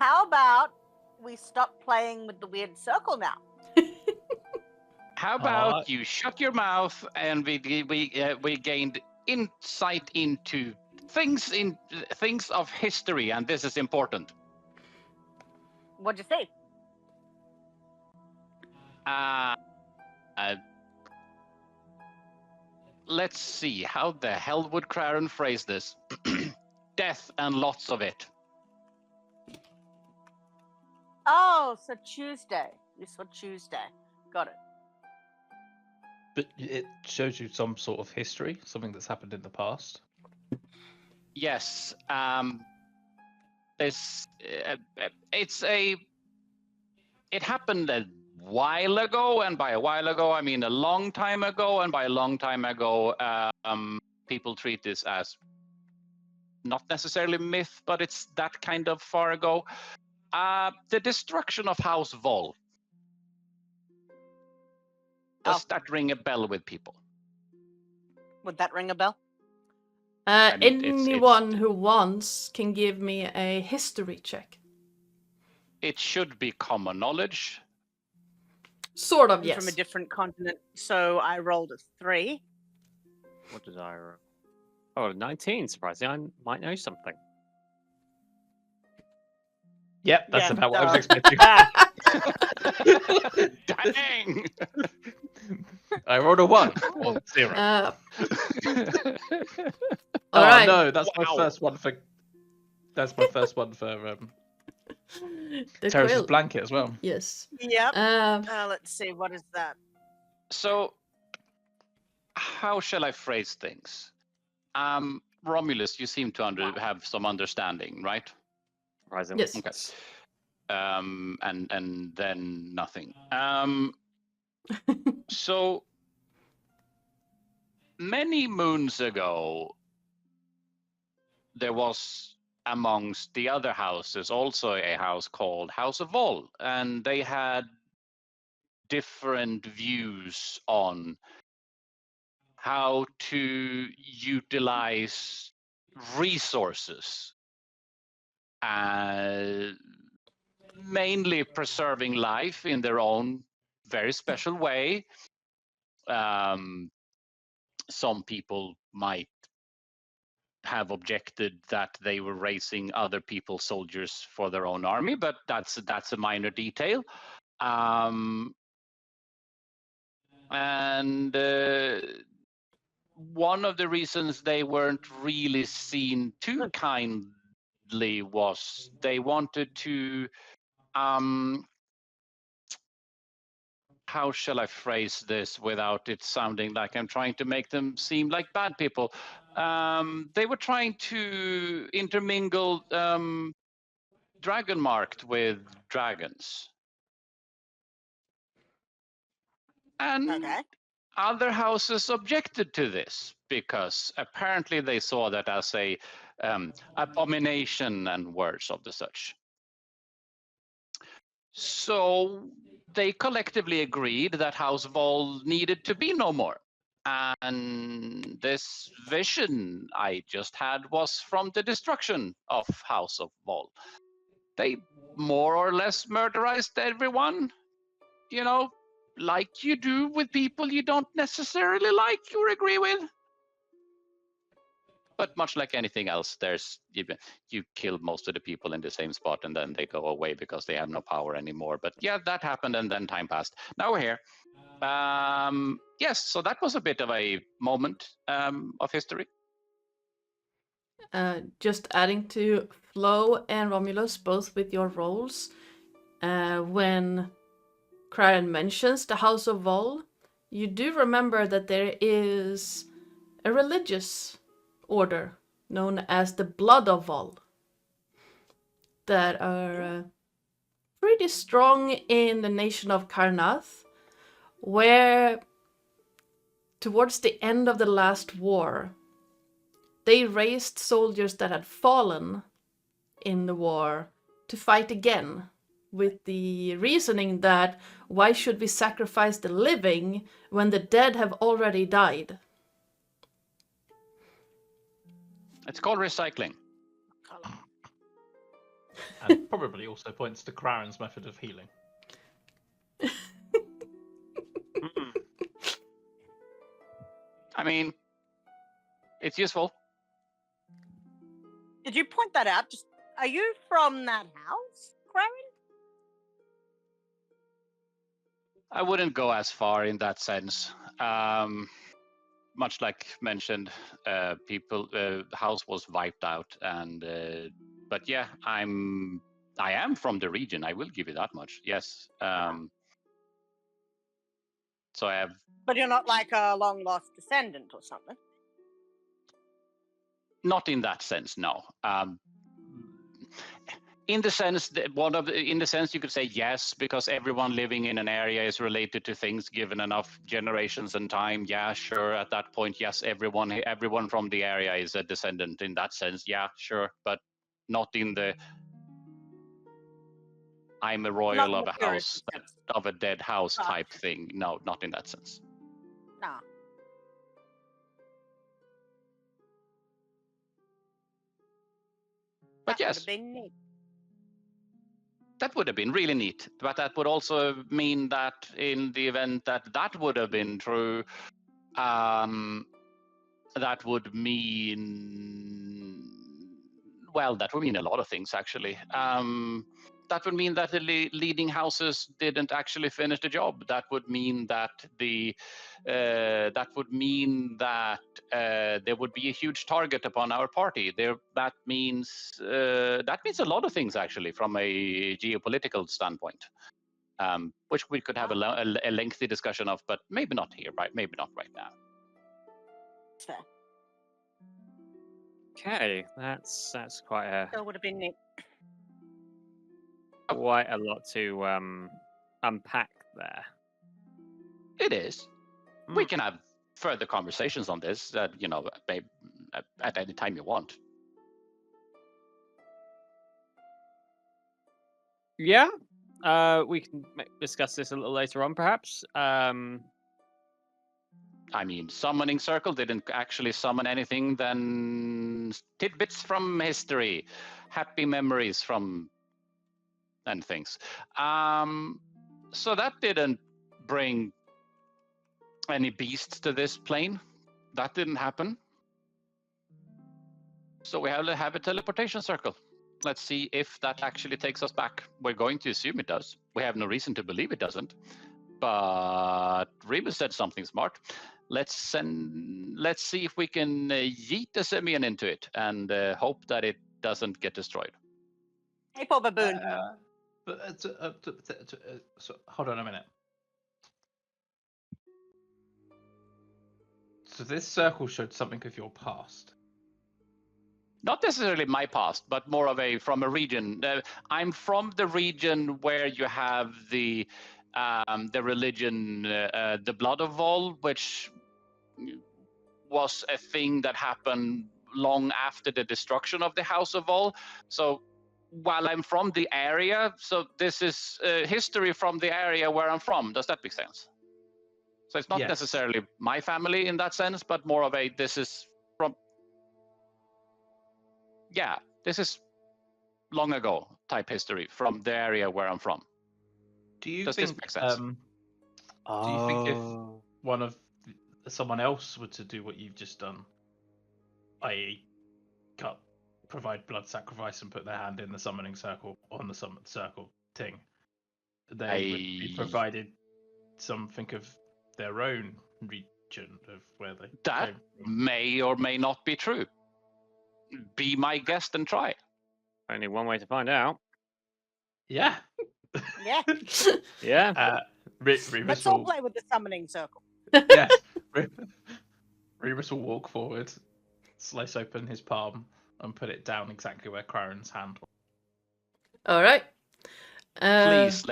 [SPEAKER 2] How about we stop playing with the weird circle now?
[SPEAKER 3] How about you shut your mouth and we gained insight into things of history, and this is important.
[SPEAKER 2] What'd you say?
[SPEAKER 3] Let's see, how the hell would Craren phrase this? Death and lots of it.
[SPEAKER 2] Oh, so Tuesday. You saw Tuesday. Got it.
[SPEAKER 4] But it shows you some sort of history, something that's happened in the past.
[SPEAKER 3] Yes. It happened a while ago, and by a while ago I mean a long time ago, and by a long time ago, people treat this as not necessarily myth, but it's that kind of far ago. The destruction of House Vol. Does that ring a bell with people?
[SPEAKER 2] Would that ring a bell?
[SPEAKER 3] I mean,
[SPEAKER 1] Anyone who wants can give me a history check.
[SPEAKER 3] It should be common knowledge.
[SPEAKER 1] Sort of,
[SPEAKER 2] I'm
[SPEAKER 1] yes.
[SPEAKER 2] from a different continent, so I rolled a 3.
[SPEAKER 6] What did I roll? Oh, 19, surprising. I might know something.
[SPEAKER 4] Yep, that's
[SPEAKER 2] Yeah,
[SPEAKER 4] about what I was
[SPEAKER 2] duh.
[SPEAKER 4] expecting.
[SPEAKER 3] Dang!
[SPEAKER 4] I rolled a 1 or 0.
[SPEAKER 1] All
[SPEAKER 4] Oh
[SPEAKER 1] right.
[SPEAKER 4] no, that's my
[SPEAKER 3] Wow.
[SPEAKER 4] first one for. That's my first one for
[SPEAKER 1] The
[SPEAKER 4] Terris's
[SPEAKER 1] quill.
[SPEAKER 4] blanket as well.
[SPEAKER 1] Yes.
[SPEAKER 2] Yep.
[SPEAKER 1] Uh,
[SPEAKER 2] Let's see. What is that?
[SPEAKER 3] So, how shall I phrase things? Romulus, you seem to have some understanding, right?
[SPEAKER 6] Surprising.
[SPEAKER 1] yes.
[SPEAKER 3] Okay. And then nothing. So many moons ago, there was amongst the other houses also a house called House of Vol, and they had different views on how to utilize resources, mainly preserving life in their own very special way. Some people might have objected that they were raising other people's soldiers for their own army, but that's a minor detail. And one of the reasons they weren't really seen too kindly was they wanted to how shall I phrase this without it sounding like I'm trying to make them seem like bad people? They were trying to intermingle dragon marked with dragons. And
[SPEAKER 2] Okay.
[SPEAKER 3] other houses objected to this because apparently they saw that as a abomination and words of the such. So they collectively agreed that House Vol needed to be no more. And this vision I just had was from the destruction of House of Vol. They more or less murderized everyone, you know, like you do with people you don't necessarily like or agree with. But much like anything else, there's you kill most of the people in the same spot and then they go away because they have no power anymore. But yeah, that happened and then time passed. Now we're here. Yes, so that was a bit of a moment of history.
[SPEAKER 1] Just adding to Flo and Romulus, both with your roles, when Craren mentions the House of Vol, you do remember that there is a religious order known as the Blood of Vol that are pretty strong in the nation of Carnath, where towards the end of the last war, they raised soldiers that had fallen in the war to fight again, with the reasoning that why should we sacrifice the living when the dead have already died?
[SPEAKER 3] It's called recycling.
[SPEAKER 4] And probably also points to Craren's method of healing.
[SPEAKER 3] I mean, it's useful.
[SPEAKER 2] Did you point that out? Just are you from that house, Craren?
[SPEAKER 3] I wouldn't go as far in that sense. Much like mentioned, the house was wiped out, and but yeah, I am from the region. I will give you that much. Yes. So I have.
[SPEAKER 2] But you're not like a long lost descendant or something.
[SPEAKER 3] Not in that sense, no. In the sense that you could say yes, because everyone living in an area is related to things given enough generations and time. Yeah, sure. At that point, yes, everyone from the area is a descendant in that sense. Yeah, sure, but not in the I'm a royal of a house, of a dead house type thing. No, not in that sense.
[SPEAKER 2] No.
[SPEAKER 3] But yes.
[SPEAKER 2] Would have been neat.
[SPEAKER 3] That would have been really neat, but that would also mean that in the event that would have been true, that would mean, well, that would mean a lot of things actually. That would mean that the leading houses didn't actually finish the job. That would mean that there would be a huge target upon our party. That means a lot of things actually from a geopolitical standpoint, which we could have a lengthy discussion of, but maybe not here, right? Maybe not right now.
[SPEAKER 2] Fair.
[SPEAKER 6] Okay, that's quite a
[SPEAKER 2] That would have been neat.
[SPEAKER 6] quite a lot to unpack there.
[SPEAKER 3] It is. We can have further conversations on this, at any time you want.
[SPEAKER 6] Yeah, we can discuss this a little later on, perhaps.
[SPEAKER 3] I mean, Summoning Circle didn't actually summon anything than tidbits from history, happy memories from and things. So that didn't bring any beasts to this plane. That didn't happen. So we have to have a teleportation circle. Let's see if that actually takes us back. We're going to assume it does. We have no reason to believe it doesn't. But Remus said something smart. Let's see if we can yeet a simian into it and hope that it doesn't get destroyed.
[SPEAKER 2] Hey, poor baboon.
[SPEAKER 4] So, hold on a minute. So this circle showed something of your past.
[SPEAKER 3] Not necessarily my past, but more of from a region. I'm from the region where you have the religion, the Blood of Vol, which was a thing that happened long after the destruction of the House of Vol. So while I'm from the area, so this is history from the area where I'm from. Does that make sense? So it's not
[SPEAKER 4] Yes.
[SPEAKER 3] necessarily my family in that sense, but more of this is from, this is long ago type history from the area where I'm from. Does this make sense?
[SPEAKER 4] Do you think if someone else were to do what you've just done, i.e., provide blood sacrifice and put their hand in the summoning circle on the summon circle thing, they would be provided something of their own region of where they
[SPEAKER 3] that
[SPEAKER 4] came from?
[SPEAKER 3] may or may not be true. Be my guest and try.
[SPEAKER 6] Only one way to find out.
[SPEAKER 4] Yeah.
[SPEAKER 2] Yeah.
[SPEAKER 6] Yeah.
[SPEAKER 4] Remus
[SPEAKER 2] Let's all
[SPEAKER 4] will,
[SPEAKER 2] play with the summoning circle.
[SPEAKER 4] yes. Remus will walk forward, slice open his palm, and put it down exactly where Claren's hand was.
[SPEAKER 1] All right.
[SPEAKER 3] Please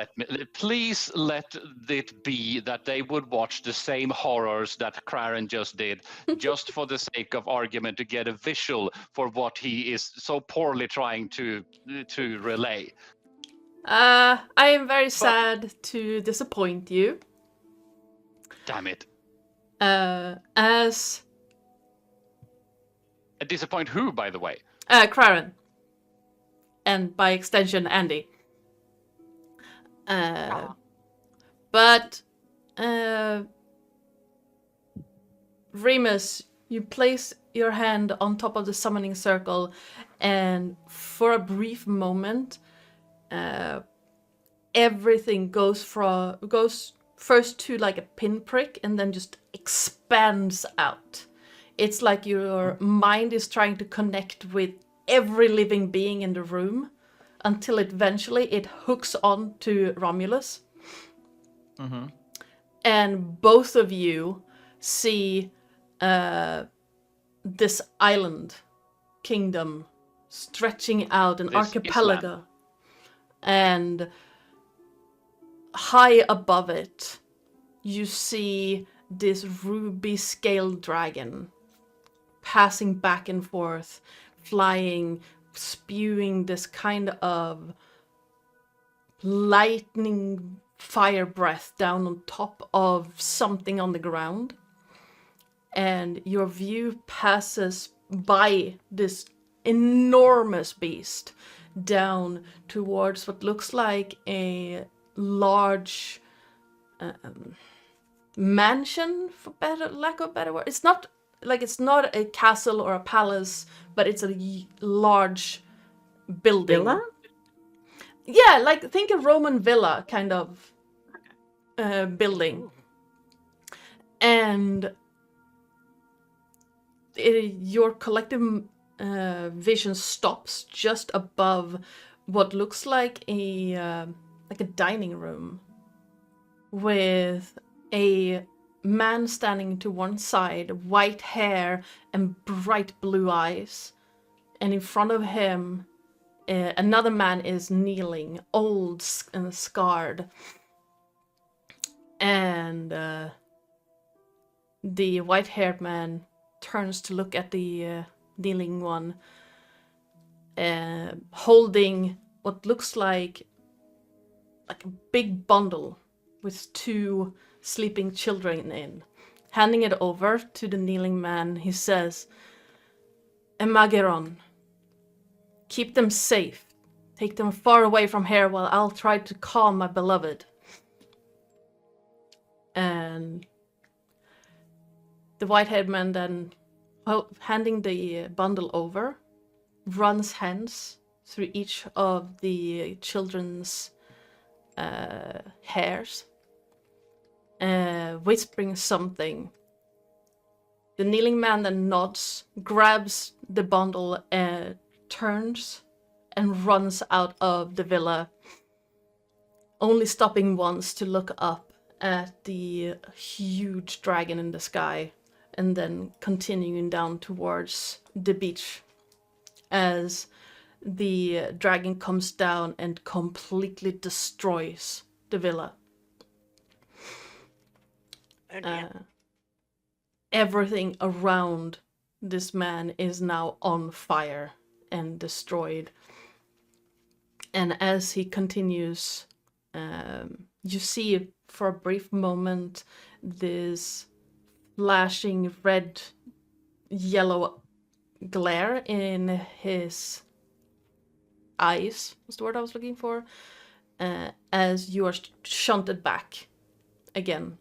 [SPEAKER 3] let it be that they would watch the same horrors that Claren just did, just for the sake of argument, to get a visual for what he is so poorly trying to relay.
[SPEAKER 1] I am very sad to disappoint you.
[SPEAKER 3] Damn it.
[SPEAKER 1] As
[SPEAKER 3] Disappoint who, by the way?
[SPEAKER 1] Claren. And by extension, Andy. But Remus, you place your hand on top of the summoning circle, and for a brief moment, everything goes first to like a pinprick and then just expands out. It's like your mind is trying to connect with every living being in the room until eventually it hooks on to Romulus.
[SPEAKER 4] Mm-hmm.
[SPEAKER 1] And both of you see this island kingdom stretching out, an
[SPEAKER 3] This
[SPEAKER 1] archipelago.
[SPEAKER 3] Islam.
[SPEAKER 1] And high above it, you see this ruby-scaled dragon passing back and forth, flying, spewing this kind of lightning fire breath down on top of something on the ground. And your view passes by this enormous beast down towards what looks like a large mansion, for lack of a better word. It's not a castle or a palace, but it's a large building.
[SPEAKER 5] Villa?
[SPEAKER 1] Yeah, like think a Roman villa kind of building. And your collective vision stops just above what looks like a dining room with a man standing to one side, white hair and bright blue eyes, and in front of him another man is kneeling, old and scarred, and the white-haired man turns to look at the kneeling one, holding what looks like a big bundle with two sleeping children in. Handing it over to the kneeling man, he says, Eberron, keep them safe. Take them far away from here while I'll try to calm my beloved. And the white-haired man then, handing the bundle over, runs hands through each of the children's hairs, whispering something. The kneeling man then nods, grabs the bundle, turns, and runs out of the villa, only stopping once to look up at the huge dragon in the sky, and then continuing down towards the beach as the dragon comes down and completely destroys the villa.
[SPEAKER 2] Oh dear.
[SPEAKER 1] Everything around this man is now on fire and destroyed. And as he continues, you see for a brief moment this flashing red, yellow glare in his eyes, was the word I was looking for, as you are shunted back again.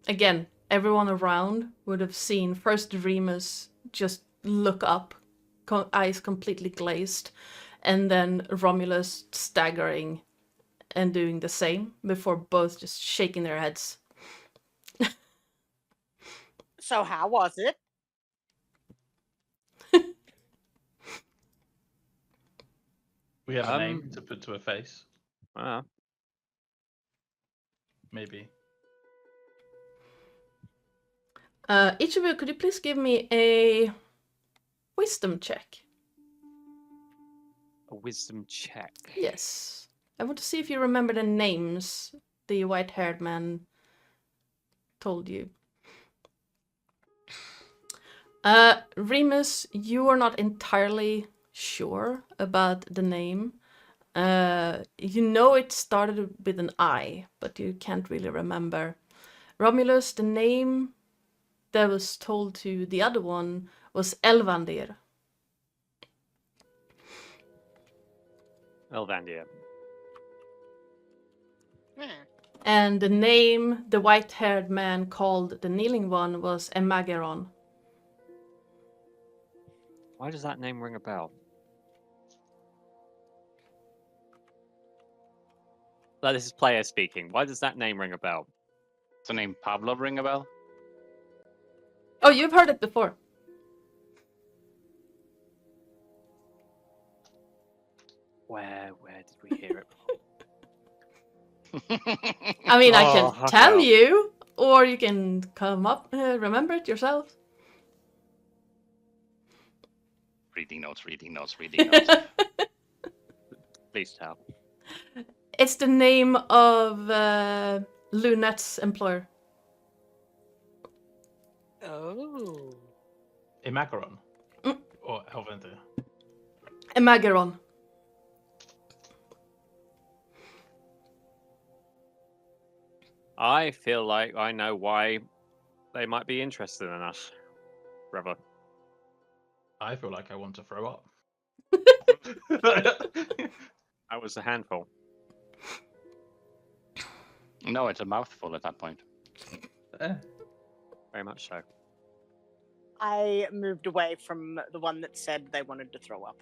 [SPEAKER 1] Again, everyone around would have seen first Remus just look up, eyes completely glazed, and then Romulus staggering and doing the same before both just shaking their heads.
[SPEAKER 2] So how was it?
[SPEAKER 4] We have a name to put to a face. Maybe.
[SPEAKER 1] Each of you, could you please give me a wisdom check?
[SPEAKER 6] A wisdom check.
[SPEAKER 1] Yes. I want to see if you remember the names the white-haired man told you. Remus, you are not entirely sure about the name. You know it started with an I, but you can't really remember. Romulus, the name that was told to the other one was Elvandir.
[SPEAKER 6] Elvandir.
[SPEAKER 1] And the name the white-haired man called the kneeling one was Eberron.
[SPEAKER 6] Why does that name ring a bell? Like, this is player speaking. Why does that name ring a bell?
[SPEAKER 3] Does the name Pablo ring a bell?
[SPEAKER 1] Oh, you've heard it before.
[SPEAKER 6] Where did we hear it?
[SPEAKER 1] I mean, I
[SPEAKER 6] Oh,
[SPEAKER 1] can tell
[SPEAKER 6] hell.
[SPEAKER 1] you, or you can come up, remember it yourself.
[SPEAKER 3] Reading notes.
[SPEAKER 6] Please tell.
[SPEAKER 1] It's the name of Lunette's employer.
[SPEAKER 2] Oh.
[SPEAKER 4] Eberron.
[SPEAKER 1] Mm.
[SPEAKER 4] Or Elvandir.
[SPEAKER 1] Eberron.
[SPEAKER 6] I feel like I know why they might be interested in us, brother.
[SPEAKER 4] I feel like I want to throw up.
[SPEAKER 6] That was a handful.
[SPEAKER 3] No, it's a mouthful at that point.
[SPEAKER 6] Very much so.
[SPEAKER 2] I moved away from the one that said they wanted to throw up.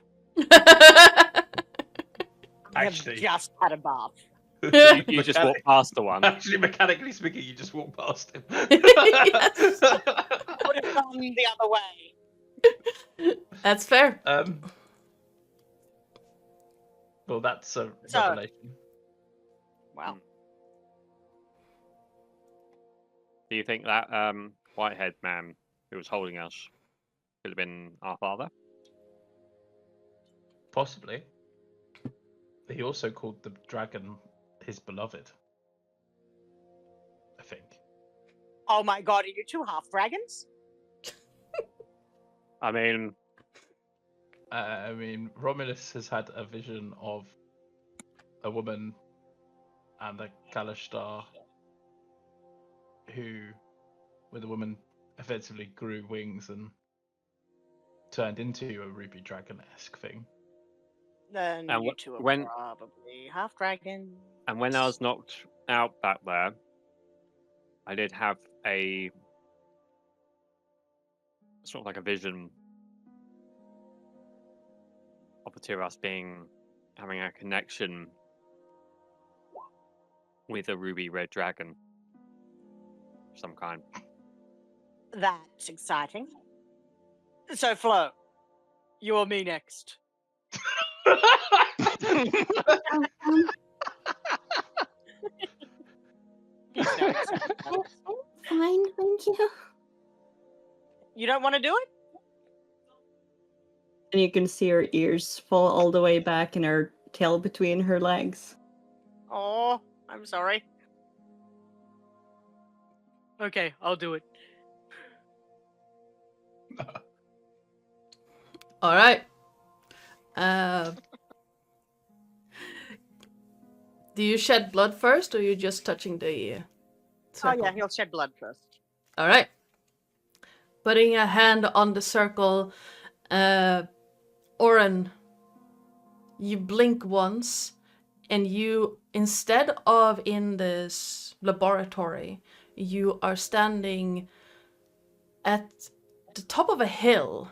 [SPEAKER 4] Actually,
[SPEAKER 2] I've just had a bath.
[SPEAKER 6] You just walked past the one.
[SPEAKER 4] Actually, mechanically speaking, you just walk past him.
[SPEAKER 1] Yes.
[SPEAKER 2] Would have gone the other way.
[SPEAKER 1] That's fair.
[SPEAKER 4] Well, that's a
[SPEAKER 2] So-
[SPEAKER 4] revelation.
[SPEAKER 2] Wow.
[SPEAKER 6] Do you think that white-haired man who was holding us could have been our father?
[SPEAKER 4] Possibly. He also called the dragon his beloved. I think.
[SPEAKER 2] Oh my god, are you two half dragons?
[SPEAKER 6] I mean,
[SPEAKER 4] Romulus has had a vision of a woman and a Kalashtar where the woman effectively grew wings and turned into a ruby dragon-esque thing.
[SPEAKER 2] Then
[SPEAKER 6] And
[SPEAKER 2] you two are
[SPEAKER 6] when-
[SPEAKER 2] probably half dragons.
[SPEAKER 6] and when I was knocked out back there, I did have a sort of like a vision of the two of us having a connection with a ruby red dragon of some kind.
[SPEAKER 2] That's exciting. So, Flo, you or me next? He's no exception.
[SPEAKER 5] Fine, thank you.
[SPEAKER 2] You don't want to do it?
[SPEAKER 5] And you can see her ears fall all the way back and her tail between her legs.
[SPEAKER 2] Oh, I'm sorry. Okay, I'll do it.
[SPEAKER 1] All right. Do you shed blood first, or are you just touching the circle?
[SPEAKER 2] Oh yeah, he'll shed blood first.
[SPEAKER 1] All right. Putting a hand on the circle, Oren, you blink once, and you, instead of in this laboratory, you are standing at the top of a hill,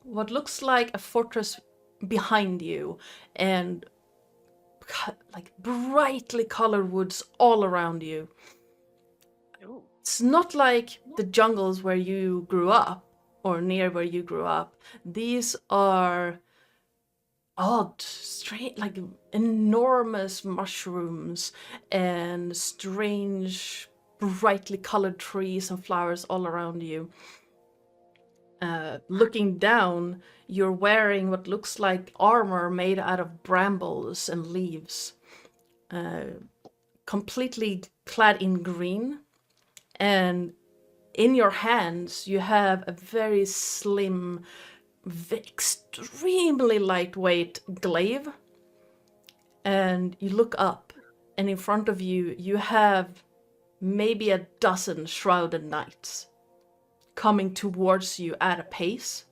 [SPEAKER 1] what looks like a fortress behind you, and like brightly colored woods all around you.
[SPEAKER 2] Ooh.
[SPEAKER 1] It's not like the jungles where you grew up or near where you grew up. These are odd, strange, like enormous mushrooms and strange, brightly colored trees and flowers all around you. Looking down, you're wearing what looks like armor made out of brambles and leaves. Completely clad in green. And in your hands, you have a very slim, extremely lightweight glaive. And you look up, and in front of you, you have maybe a dozen shrouded knights coming towards you at a pace.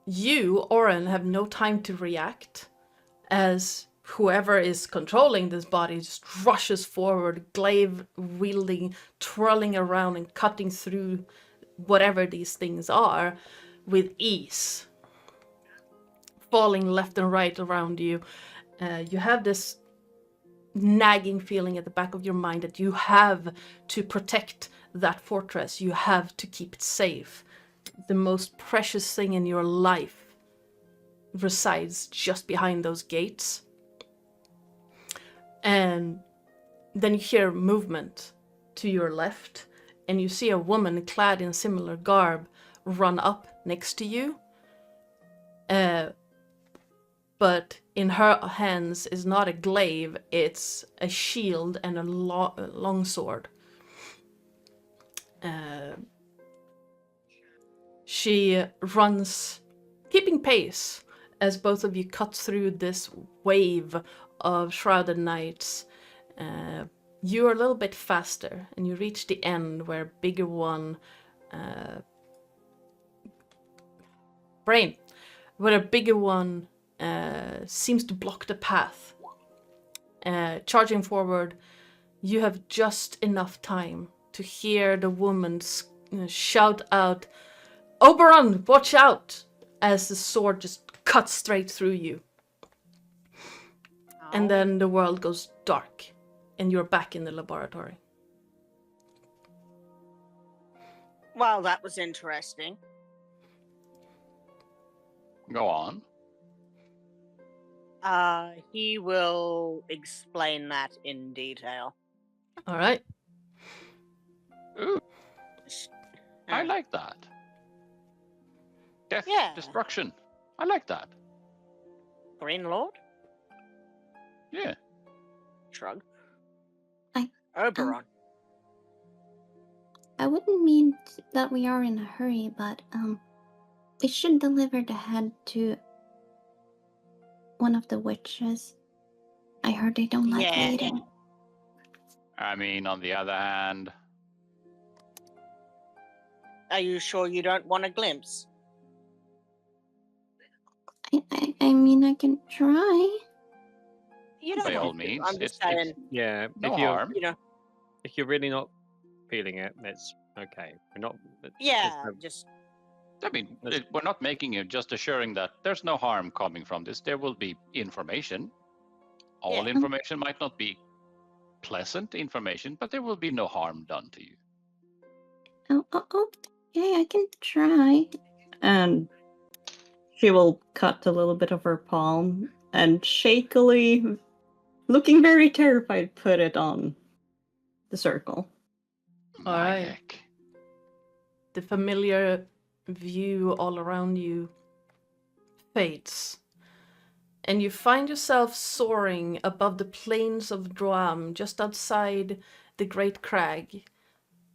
[SPEAKER 1] You, Oren, have no time to react, as whoever is controlling this body just rushes forward, glaive wielding, twirling around and cutting through whatever these things are with ease, falling left and right around you. You have this nagging feeling at the back of your mind that you have to protect that fortress. You have to keep it safe. The most precious thing in your life resides just behind those gates. And then you hear movement to your left, and you see a woman clad in similar garb run up next to you. But in her hands is not a glaive, it's a shield and a long sword. She runs, keeping pace, as both of you cut through this wave of shrouded knights. You are a little bit faster, and you reach the end where bigger one... where a bigger one seems to block the path. Charging forward, you have just enough time to hear the woman shout out, "Eberron, watch out!" as the sword just cuts straight through you.
[SPEAKER 2] Oh.
[SPEAKER 1] And then the world goes dark, and you're back in the laboratory.
[SPEAKER 2] Well, that was interesting.
[SPEAKER 3] Go on.
[SPEAKER 2] He will explain that in detail.
[SPEAKER 1] All right.
[SPEAKER 3] Ooh, I like that. Death,
[SPEAKER 2] Yeah.
[SPEAKER 3] destruction. I like that.
[SPEAKER 2] Green Lord?
[SPEAKER 3] Yeah.
[SPEAKER 2] Shrug.
[SPEAKER 7] Eberron.
[SPEAKER 5] I wouldn't mean that we are in a hurry, but we should deliver the head to one of the witches. I heard they don't like
[SPEAKER 2] Yeah.
[SPEAKER 5] waiting.
[SPEAKER 3] I mean, on the other hand,
[SPEAKER 2] Are you sure you don't want a glimpse?
[SPEAKER 5] I mean, I can try.
[SPEAKER 2] You don't
[SPEAKER 3] by
[SPEAKER 2] have
[SPEAKER 3] all
[SPEAKER 2] to.
[SPEAKER 3] means,
[SPEAKER 2] I'm just
[SPEAKER 3] it's
[SPEAKER 2] saying,
[SPEAKER 6] Yeah,
[SPEAKER 3] no
[SPEAKER 6] if you're
[SPEAKER 3] harm.
[SPEAKER 2] you know,
[SPEAKER 6] if you're really not feeling it, it's okay. We're not.
[SPEAKER 2] yeah,
[SPEAKER 6] there's
[SPEAKER 2] just
[SPEAKER 3] I mean,
[SPEAKER 6] That's-
[SPEAKER 3] we're not making it, just assuring that there's no harm coming from this. There will be information. All
[SPEAKER 2] Yeah.
[SPEAKER 3] information might not be pleasant information, but there will be no harm done to you.
[SPEAKER 5] Oh, okay, I can try. And she will cut a little bit of her palm and shakily looking very terrified, put it on the circle.
[SPEAKER 1] All
[SPEAKER 3] My
[SPEAKER 1] right.
[SPEAKER 3] heck.
[SPEAKER 1] The familiar view all around you fades, and you find yourself soaring above the plains of Droam, just outside the Great Crag.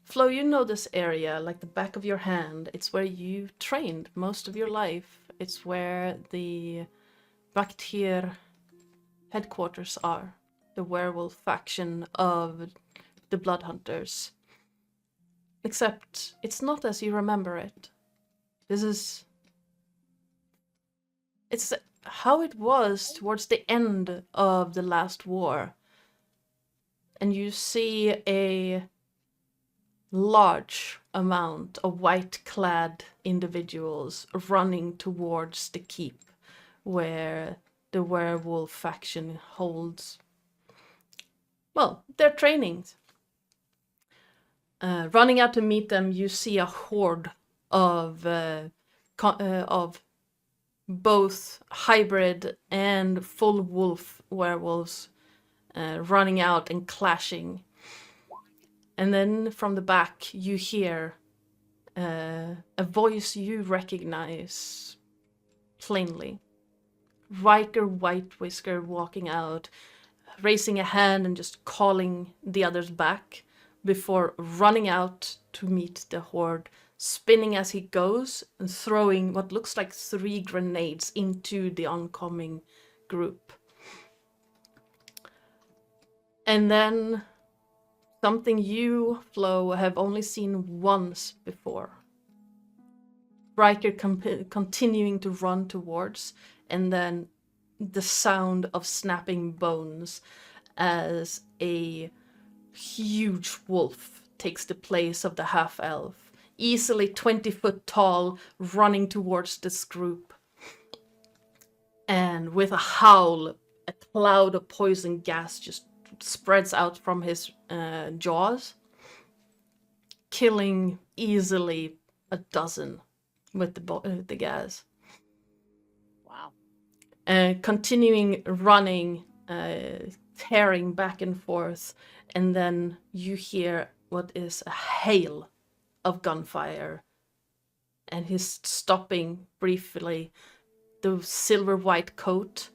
[SPEAKER 1] Flo, you know this area like the back of your hand. It's where you trained most of your life. It's where the Vaktir headquarters are, the werewolf faction of the Blood Hunters. Except it's not as you remember it. It's how it was towards the end of the last war. And you see a large amount of white-clad individuals running towards the keep where the werewolf faction holds, well, their trainings. Running out to meet them, you see a horde of both hybrid and full wolf werewolves running out and clashing. And then from the back, you hear a voice you recognize plainly. Riker White Whisker walking out, raising a hand and just calling the others back before running out to meet the horde, spinning as he goes and throwing what looks like 3 grenades into the oncoming group. And then something you, Flo, have only seen once before. Riker continuing to run towards, and then the sound of snapping bones as a huge wolf takes the place of the half-elf, easily 20 foot tall, running towards this group. And with a howl, a cloud of poison gas just spreads out from his jaws, killing easily a dozen with the gas.
[SPEAKER 2] Wow.
[SPEAKER 1] Continuing running, tearing back and forth, and then you hear what is a hail of gunfire, and he's stopping briefly. The silver white coat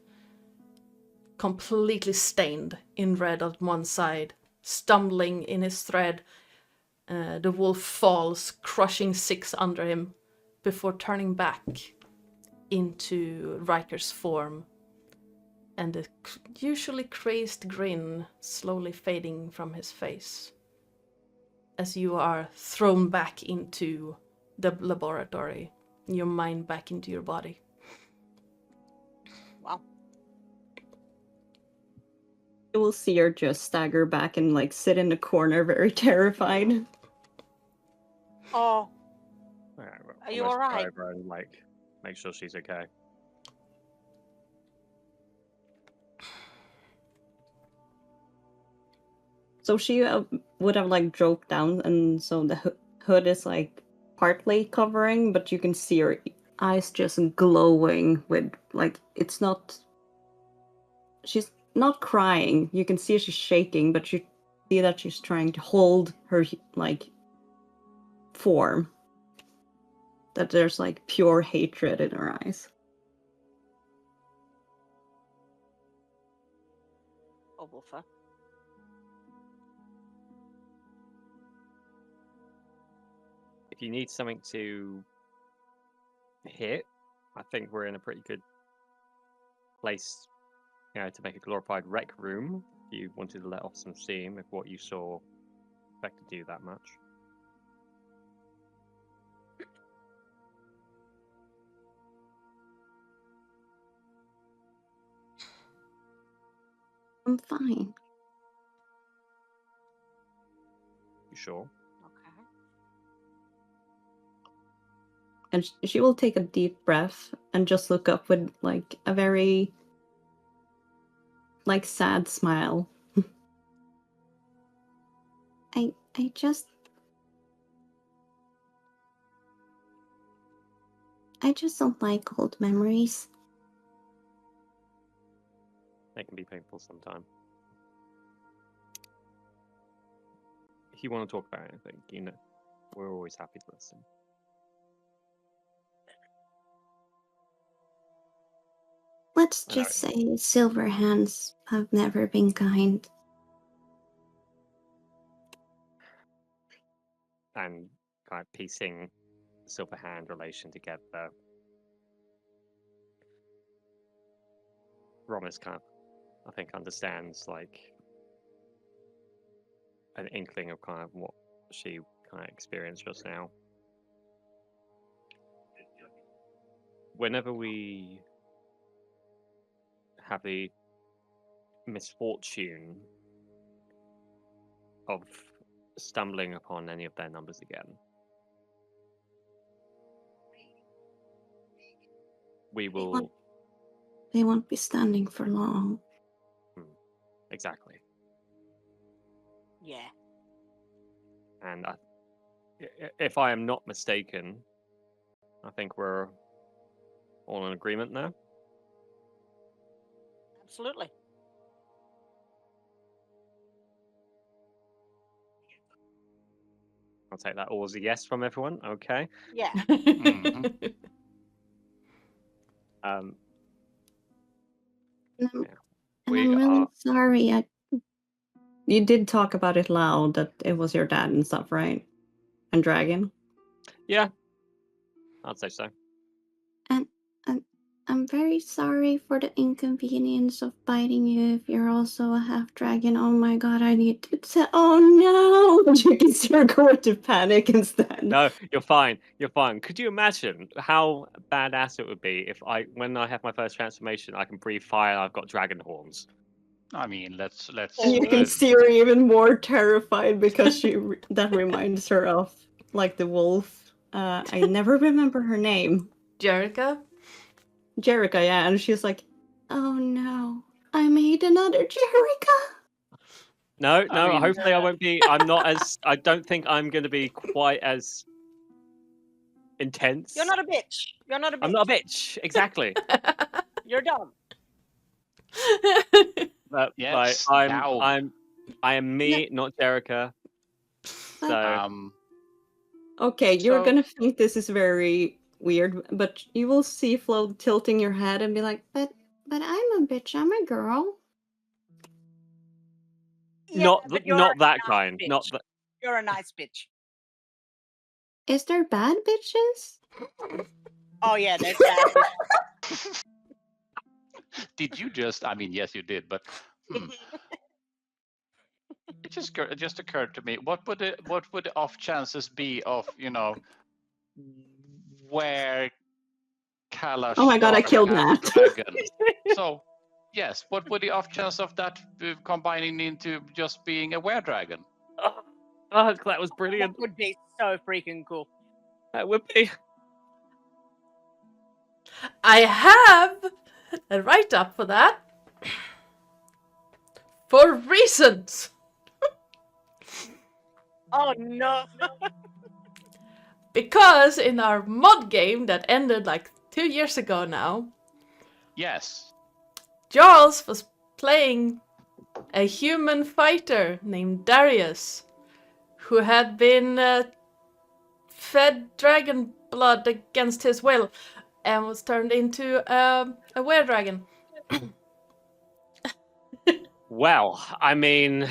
[SPEAKER 1] completely stained in red on one side, stumbling in his thread. The wolf falls, crushing 6 under him, before turning back into Riker's form, and the usually crazed grin slowly fading from his face as you are thrown back into the laboratory, your mind back into your body.
[SPEAKER 2] Wow.
[SPEAKER 5] You will see her just stagger back and like sit in the corner, very terrified.
[SPEAKER 2] Oh,
[SPEAKER 6] Alright,
[SPEAKER 2] Are you
[SPEAKER 6] almost go
[SPEAKER 2] alright?
[SPEAKER 6] over and like make sure she's okay.
[SPEAKER 5] So she would have like dropped down, and so the hood is like partly covering, but you can see her eyes just glowing with like it's not. She's not crying. You can see she's shaking, but you see that she's trying to hold her like form. That there's like pure hatred in her eyes.
[SPEAKER 2] oh, Wolfer.
[SPEAKER 6] If you need something to hit, I think we're in a pretty good place, to make a glorified rec room. If you wanted to let off some steam, if what you saw affected you that much.
[SPEAKER 5] I'm fine.
[SPEAKER 6] You sure?
[SPEAKER 2] Okay.
[SPEAKER 5] And she will take a deep breath and just look up with like a very like sad smile. I just don't like old memories.
[SPEAKER 6] They can be painful sometimes. if you want to talk about anything, you know, we're always happy to listen.
[SPEAKER 8] Let's
[SPEAKER 6] I know
[SPEAKER 8] just say Silverhands have never been kind.
[SPEAKER 6] And kind of piecing the Silver Hand relation together. Romus kind of, I think, understands like an inkling of kind of what she kind of experienced just now. Whenever we have the misfortune of stumbling upon any of their numbers again, we will.
[SPEAKER 8] They won't be standing for long.
[SPEAKER 6] Exactly.
[SPEAKER 2] Yeah.
[SPEAKER 6] And if I am not mistaken, I think we're all in agreement now.
[SPEAKER 2] Absolutely.
[SPEAKER 6] I'll take that all as a yes from everyone. Okay.
[SPEAKER 2] Yeah.
[SPEAKER 3] Mhm.
[SPEAKER 8] And
[SPEAKER 6] Yeah.
[SPEAKER 8] I'm
[SPEAKER 6] We
[SPEAKER 8] really
[SPEAKER 6] are.
[SPEAKER 8] sorry.
[SPEAKER 5] You did talk about it loud that it was your dad and stuff, right? And Dragon.
[SPEAKER 6] Yeah. I'd say so.
[SPEAKER 8] And I'm very sorry for the inconvenience of biting you if you're also a half dragon. Oh my god, I need to tell. Oh no!
[SPEAKER 5] You can start going to panic instead.
[SPEAKER 6] No, you're fine. You're fine. Could you imagine how badass it would be if when I have my first transformation, I can breathe fire and I've got dragon horns?
[SPEAKER 3] I mean, let's
[SPEAKER 5] And you can see her even more terrified because that reminds her of like the wolf. I never remember her name.
[SPEAKER 1] Jerica?
[SPEAKER 5] Jerica, yeah, and she's like,
[SPEAKER 8] oh no, I made another Jerica.
[SPEAKER 6] No,
[SPEAKER 3] I mean-
[SPEAKER 6] hopefully I won't be. I'm not as. I don't think I'm going to be quite as intense.
[SPEAKER 2] You're not a bitch. You're not a bitch.
[SPEAKER 6] I'm not a bitch. Exactly.
[SPEAKER 2] You're dumb.
[SPEAKER 6] But
[SPEAKER 3] Yes,
[SPEAKER 6] like,
[SPEAKER 3] now.
[SPEAKER 6] I am me, not Jerica. So
[SPEAKER 5] okay, you're
[SPEAKER 3] So-
[SPEAKER 5] gonna think this is very weird, but you will see Flo tilting your head and be like,
[SPEAKER 8] But I'm a bitch. I'm a girl.
[SPEAKER 2] Yeah,
[SPEAKER 6] not
[SPEAKER 2] but you're
[SPEAKER 6] not
[SPEAKER 2] a
[SPEAKER 6] that
[SPEAKER 2] nice
[SPEAKER 6] kind. Not
[SPEAKER 2] bitch.
[SPEAKER 6] that.
[SPEAKER 2] You're a nice bitch.
[SPEAKER 8] Is there bad bitches?
[SPEAKER 2] Oh yeah, there's bad bitches.
[SPEAKER 3] Did you just? I mean, yes, you did, but it just occurred to me. What would the off chances be of where Kalash?
[SPEAKER 5] oh my god, I killed Nat.
[SPEAKER 3] Dragon. So, yes, what would the off chance of that combining into just being a were dragon?
[SPEAKER 6] Oh, that was brilliant.
[SPEAKER 2] That would be so freaking cool.
[SPEAKER 6] That would be.
[SPEAKER 1] I have a write-up for that. For reasons.
[SPEAKER 2] Oh no.
[SPEAKER 1] Because in our mod game that ended like 2 years ago now,
[SPEAKER 3] Yes.
[SPEAKER 1] Charles was playing a human fighter named Darius, who had been fed dragon blood against his will and was turned into a were-dragon.
[SPEAKER 6] Well, I mean,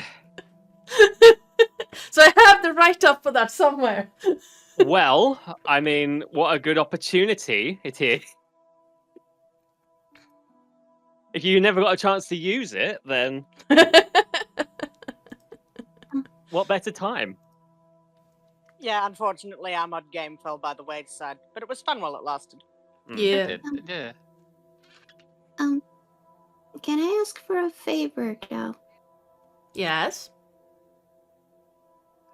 [SPEAKER 1] So I have the write-up for that somewhere.
[SPEAKER 6] what a good opportunity it is. If you never got a chance to use it, then what better time?
[SPEAKER 2] Yeah, unfortunately our mod game fell by the wayside, but it was fun while it lasted.
[SPEAKER 1] Yeah.
[SPEAKER 3] Yeah.
[SPEAKER 8] Can I ask for a favor, though?
[SPEAKER 1] Yes.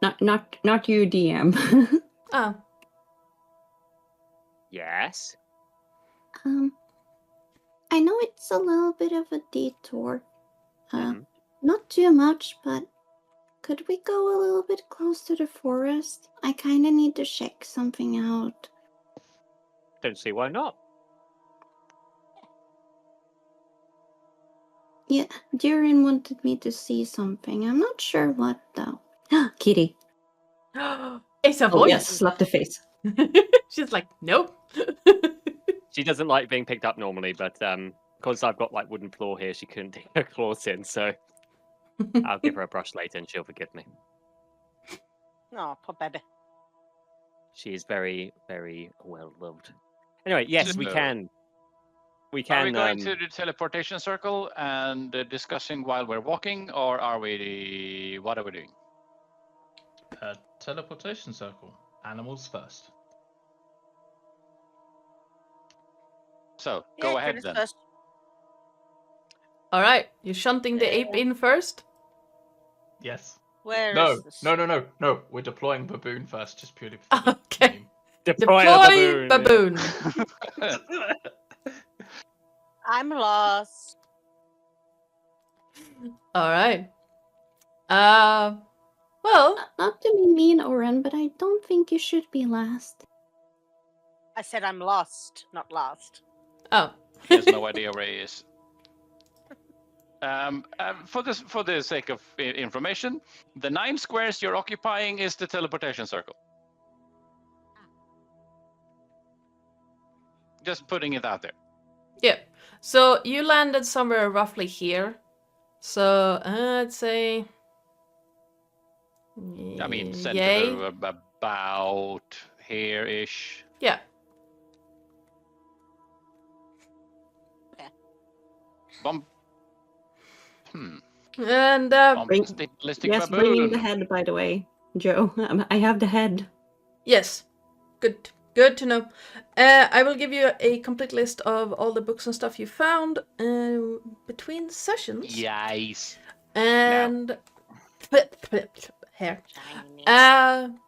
[SPEAKER 5] Not you, DM.
[SPEAKER 1] Oh.
[SPEAKER 6] Yes.
[SPEAKER 8] I know it's a little bit of a detour.
[SPEAKER 6] Mhm.
[SPEAKER 8] Not too much, but could we go a little bit close to the forest? I kind of need to check something out.
[SPEAKER 6] Don't see why not.
[SPEAKER 8] Yeah, Durin wanted me to see something. I'm not sure what, though. Kitty.
[SPEAKER 1] It's a
[SPEAKER 5] Oh
[SPEAKER 1] voice.
[SPEAKER 5] yes, slap the face.
[SPEAKER 1] She's like, nope.
[SPEAKER 6] She doesn't like being picked up normally, but because I've got like wooden floor here, she couldn't dig her claws in. So I'll give her a brush later, and she'll forgive me.
[SPEAKER 2] Oh, poor baby.
[SPEAKER 6] She is very, very well loved. Anyway, yes, we
[SPEAKER 3] So,
[SPEAKER 6] can. We can.
[SPEAKER 3] Are we going to the teleportation circle and discussing while we're walking, or are we? What are we doing?
[SPEAKER 4] Teleportation circle. Animals first.
[SPEAKER 3] So go ahead then.
[SPEAKER 2] First.
[SPEAKER 1] All right, you're shunting the ape in first.
[SPEAKER 4] Yes.
[SPEAKER 2] Where
[SPEAKER 4] No,
[SPEAKER 2] is this?
[SPEAKER 4] no. We're deploying baboon first, just purely for the
[SPEAKER 1] Okay.
[SPEAKER 4] name.
[SPEAKER 6] deploy,
[SPEAKER 1] Deploy
[SPEAKER 6] a
[SPEAKER 1] baboon.
[SPEAKER 2] I'm lost.
[SPEAKER 1] All right. Well,
[SPEAKER 8] Not to be mean, Oren, but I don't think you should be last.
[SPEAKER 2] I said I'm lost, not last.
[SPEAKER 1] oh.
[SPEAKER 3] He has no idea where he is. For the sake of information, the 9 squares you're occupying is the teleportation circle. Just putting it out there.
[SPEAKER 1] Yeah. So you landed somewhere roughly here. So I'd say.
[SPEAKER 3] I mean,
[SPEAKER 1] Yay.
[SPEAKER 3] center about here-ish.
[SPEAKER 1] Yeah.
[SPEAKER 3] Bump.
[SPEAKER 1] And
[SPEAKER 3] Bombastic ballistic
[SPEAKER 5] Yes,
[SPEAKER 3] baboon.
[SPEAKER 5] bringing the head, by the way, Joe. I have the head.
[SPEAKER 1] yes, good to know. I will give you a complete list of all the books and stuff you found between sessions.
[SPEAKER 3] Yes.
[SPEAKER 1] And here.
[SPEAKER 2] Shiny.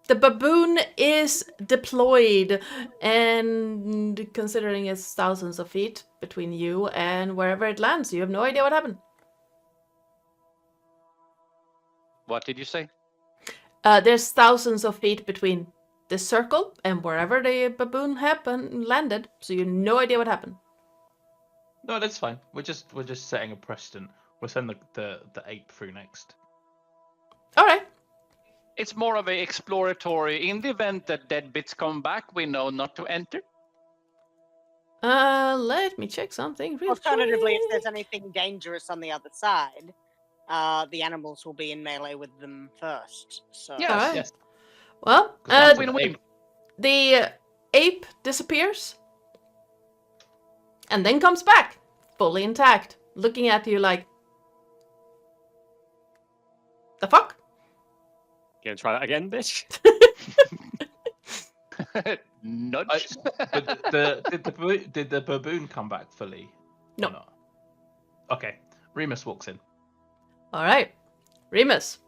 [SPEAKER 1] The baboon is deployed, and considering it's thousands of feet between you and wherever it lands, you have no idea what happened.
[SPEAKER 3] What did you say?
[SPEAKER 1] There's thousands of feet between the circle and wherever the baboon landed, so you have no idea what happened.
[SPEAKER 4] No, that's fine. We're just setting a precedent. We'll send the ape through next.
[SPEAKER 1] All right.
[SPEAKER 3] It's more of a exploratory. In the event that dead bits come back, we know not to enter.
[SPEAKER 1] Let me check something real
[SPEAKER 2] Alternatively, if
[SPEAKER 1] quick.
[SPEAKER 2] there's anything dangerous on the other side, the animals will be in melee with them first. So
[SPEAKER 3] Yes,
[SPEAKER 1] Alright.
[SPEAKER 4] Yes.
[SPEAKER 1] Well,
[SPEAKER 4] 'Cause that's
[SPEAKER 3] win,
[SPEAKER 4] an
[SPEAKER 3] win.
[SPEAKER 4] ape.
[SPEAKER 1] the ape disappears and then comes back, fully intact, looking at you like, the fuck?
[SPEAKER 6] Gonna try that again, bitch?
[SPEAKER 3] Nudge.
[SPEAKER 4] But did the baboon come back fully?
[SPEAKER 1] No.
[SPEAKER 4] Or not? Okay. Remus walks in.
[SPEAKER 1] All right, Remus.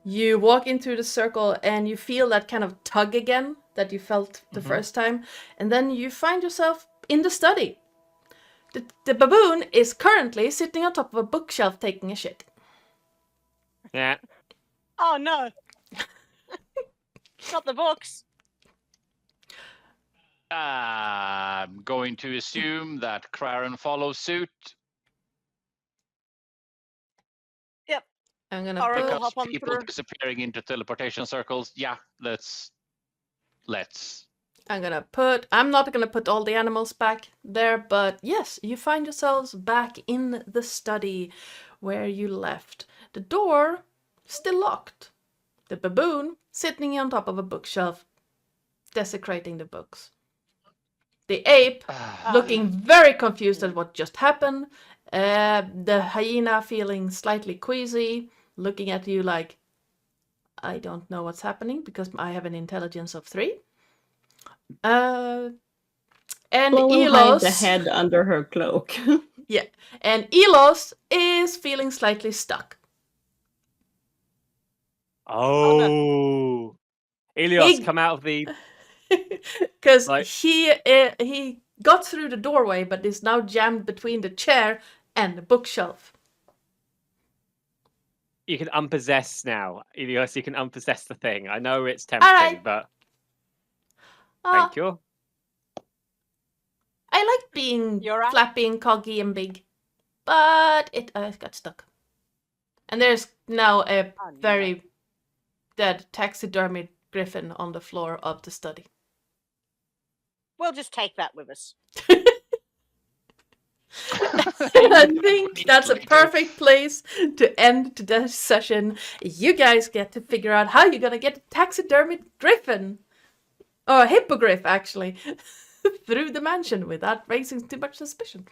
[SPEAKER 1] You walk in through the circle and you feel that kind of tug again that you felt the first time, and then you find yourself in the study. The baboon is currently sitting on top of a bookshelf taking a shit.
[SPEAKER 6] Yeah.
[SPEAKER 2] Oh no! Not the books.
[SPEAKER 3] I'm going to assume that Craren follows suit
[SPEAKER 1] I'm gonna
[SPEAKER 2] All right,
[SPEAKER 1] put,
[SPEAKER 2] we'll
[SPEAKER 3] because
[SPEAKER 2] hop on
[SPEAKER 3] people
[SPEAKER 2] through.
[SPEAKER 3] disappearing into teleportation circles. Yeah, let's.
[SPEAKER 1] I'm not gonna put all the animals back there, but yes, you find yourselves back in the study where you left. The door still locked. The baboon sitting on top of a bookshelf, desecrating the books. The ape looking very confused at what just happened. The hyena feeling slightly queasy, looking at you like, I don't know what's happening because I have an intelligence of 3. And
[SPEAKER 5] Flo will hide the
[SPEAKER 1] Elos,
[SPEAKER 5] head under her cloak.
[SPEAKER 1] and Elos is feeling slightly stuck.
[SPEAKER 6] Oh. Elios,
[SPEAKER 1] He-
[SPEAKER 6] come out of the.
[SPEAKER 1] Because
[SPEAKER 6] Like-
[SPEAKER 1] he got through the doorway, but is now jammed between the chair and the bookshelf.
[SPEAKER 6] You can unpossess now. Elios, you can unpossess the thing. I know it's tempting,
[SPEAKER 1] Alright.
[SPEAKER 6] but
[SPEAKER 1] Uh,
[SPEAKER 6] thank you.
[SPEAKER 1] I like being
[SPEAKER 2] You're right.
[SPEAKER 1] flappy and coggy and big, but it got stuck. And there's now a
[SPEAKER 2] Oh, no.
[SPEAKER 1] very dead taxidermied griffin on the floor of the study.
[SPEAKER 2] We'll just take that with us.
[SPEAKER 1] I think that's a perfect place to end today's session. You guys get to figure out how you're gonna get a taxidermied griffin, or a hippogriff actually, through the mansion without raising too much suspicion.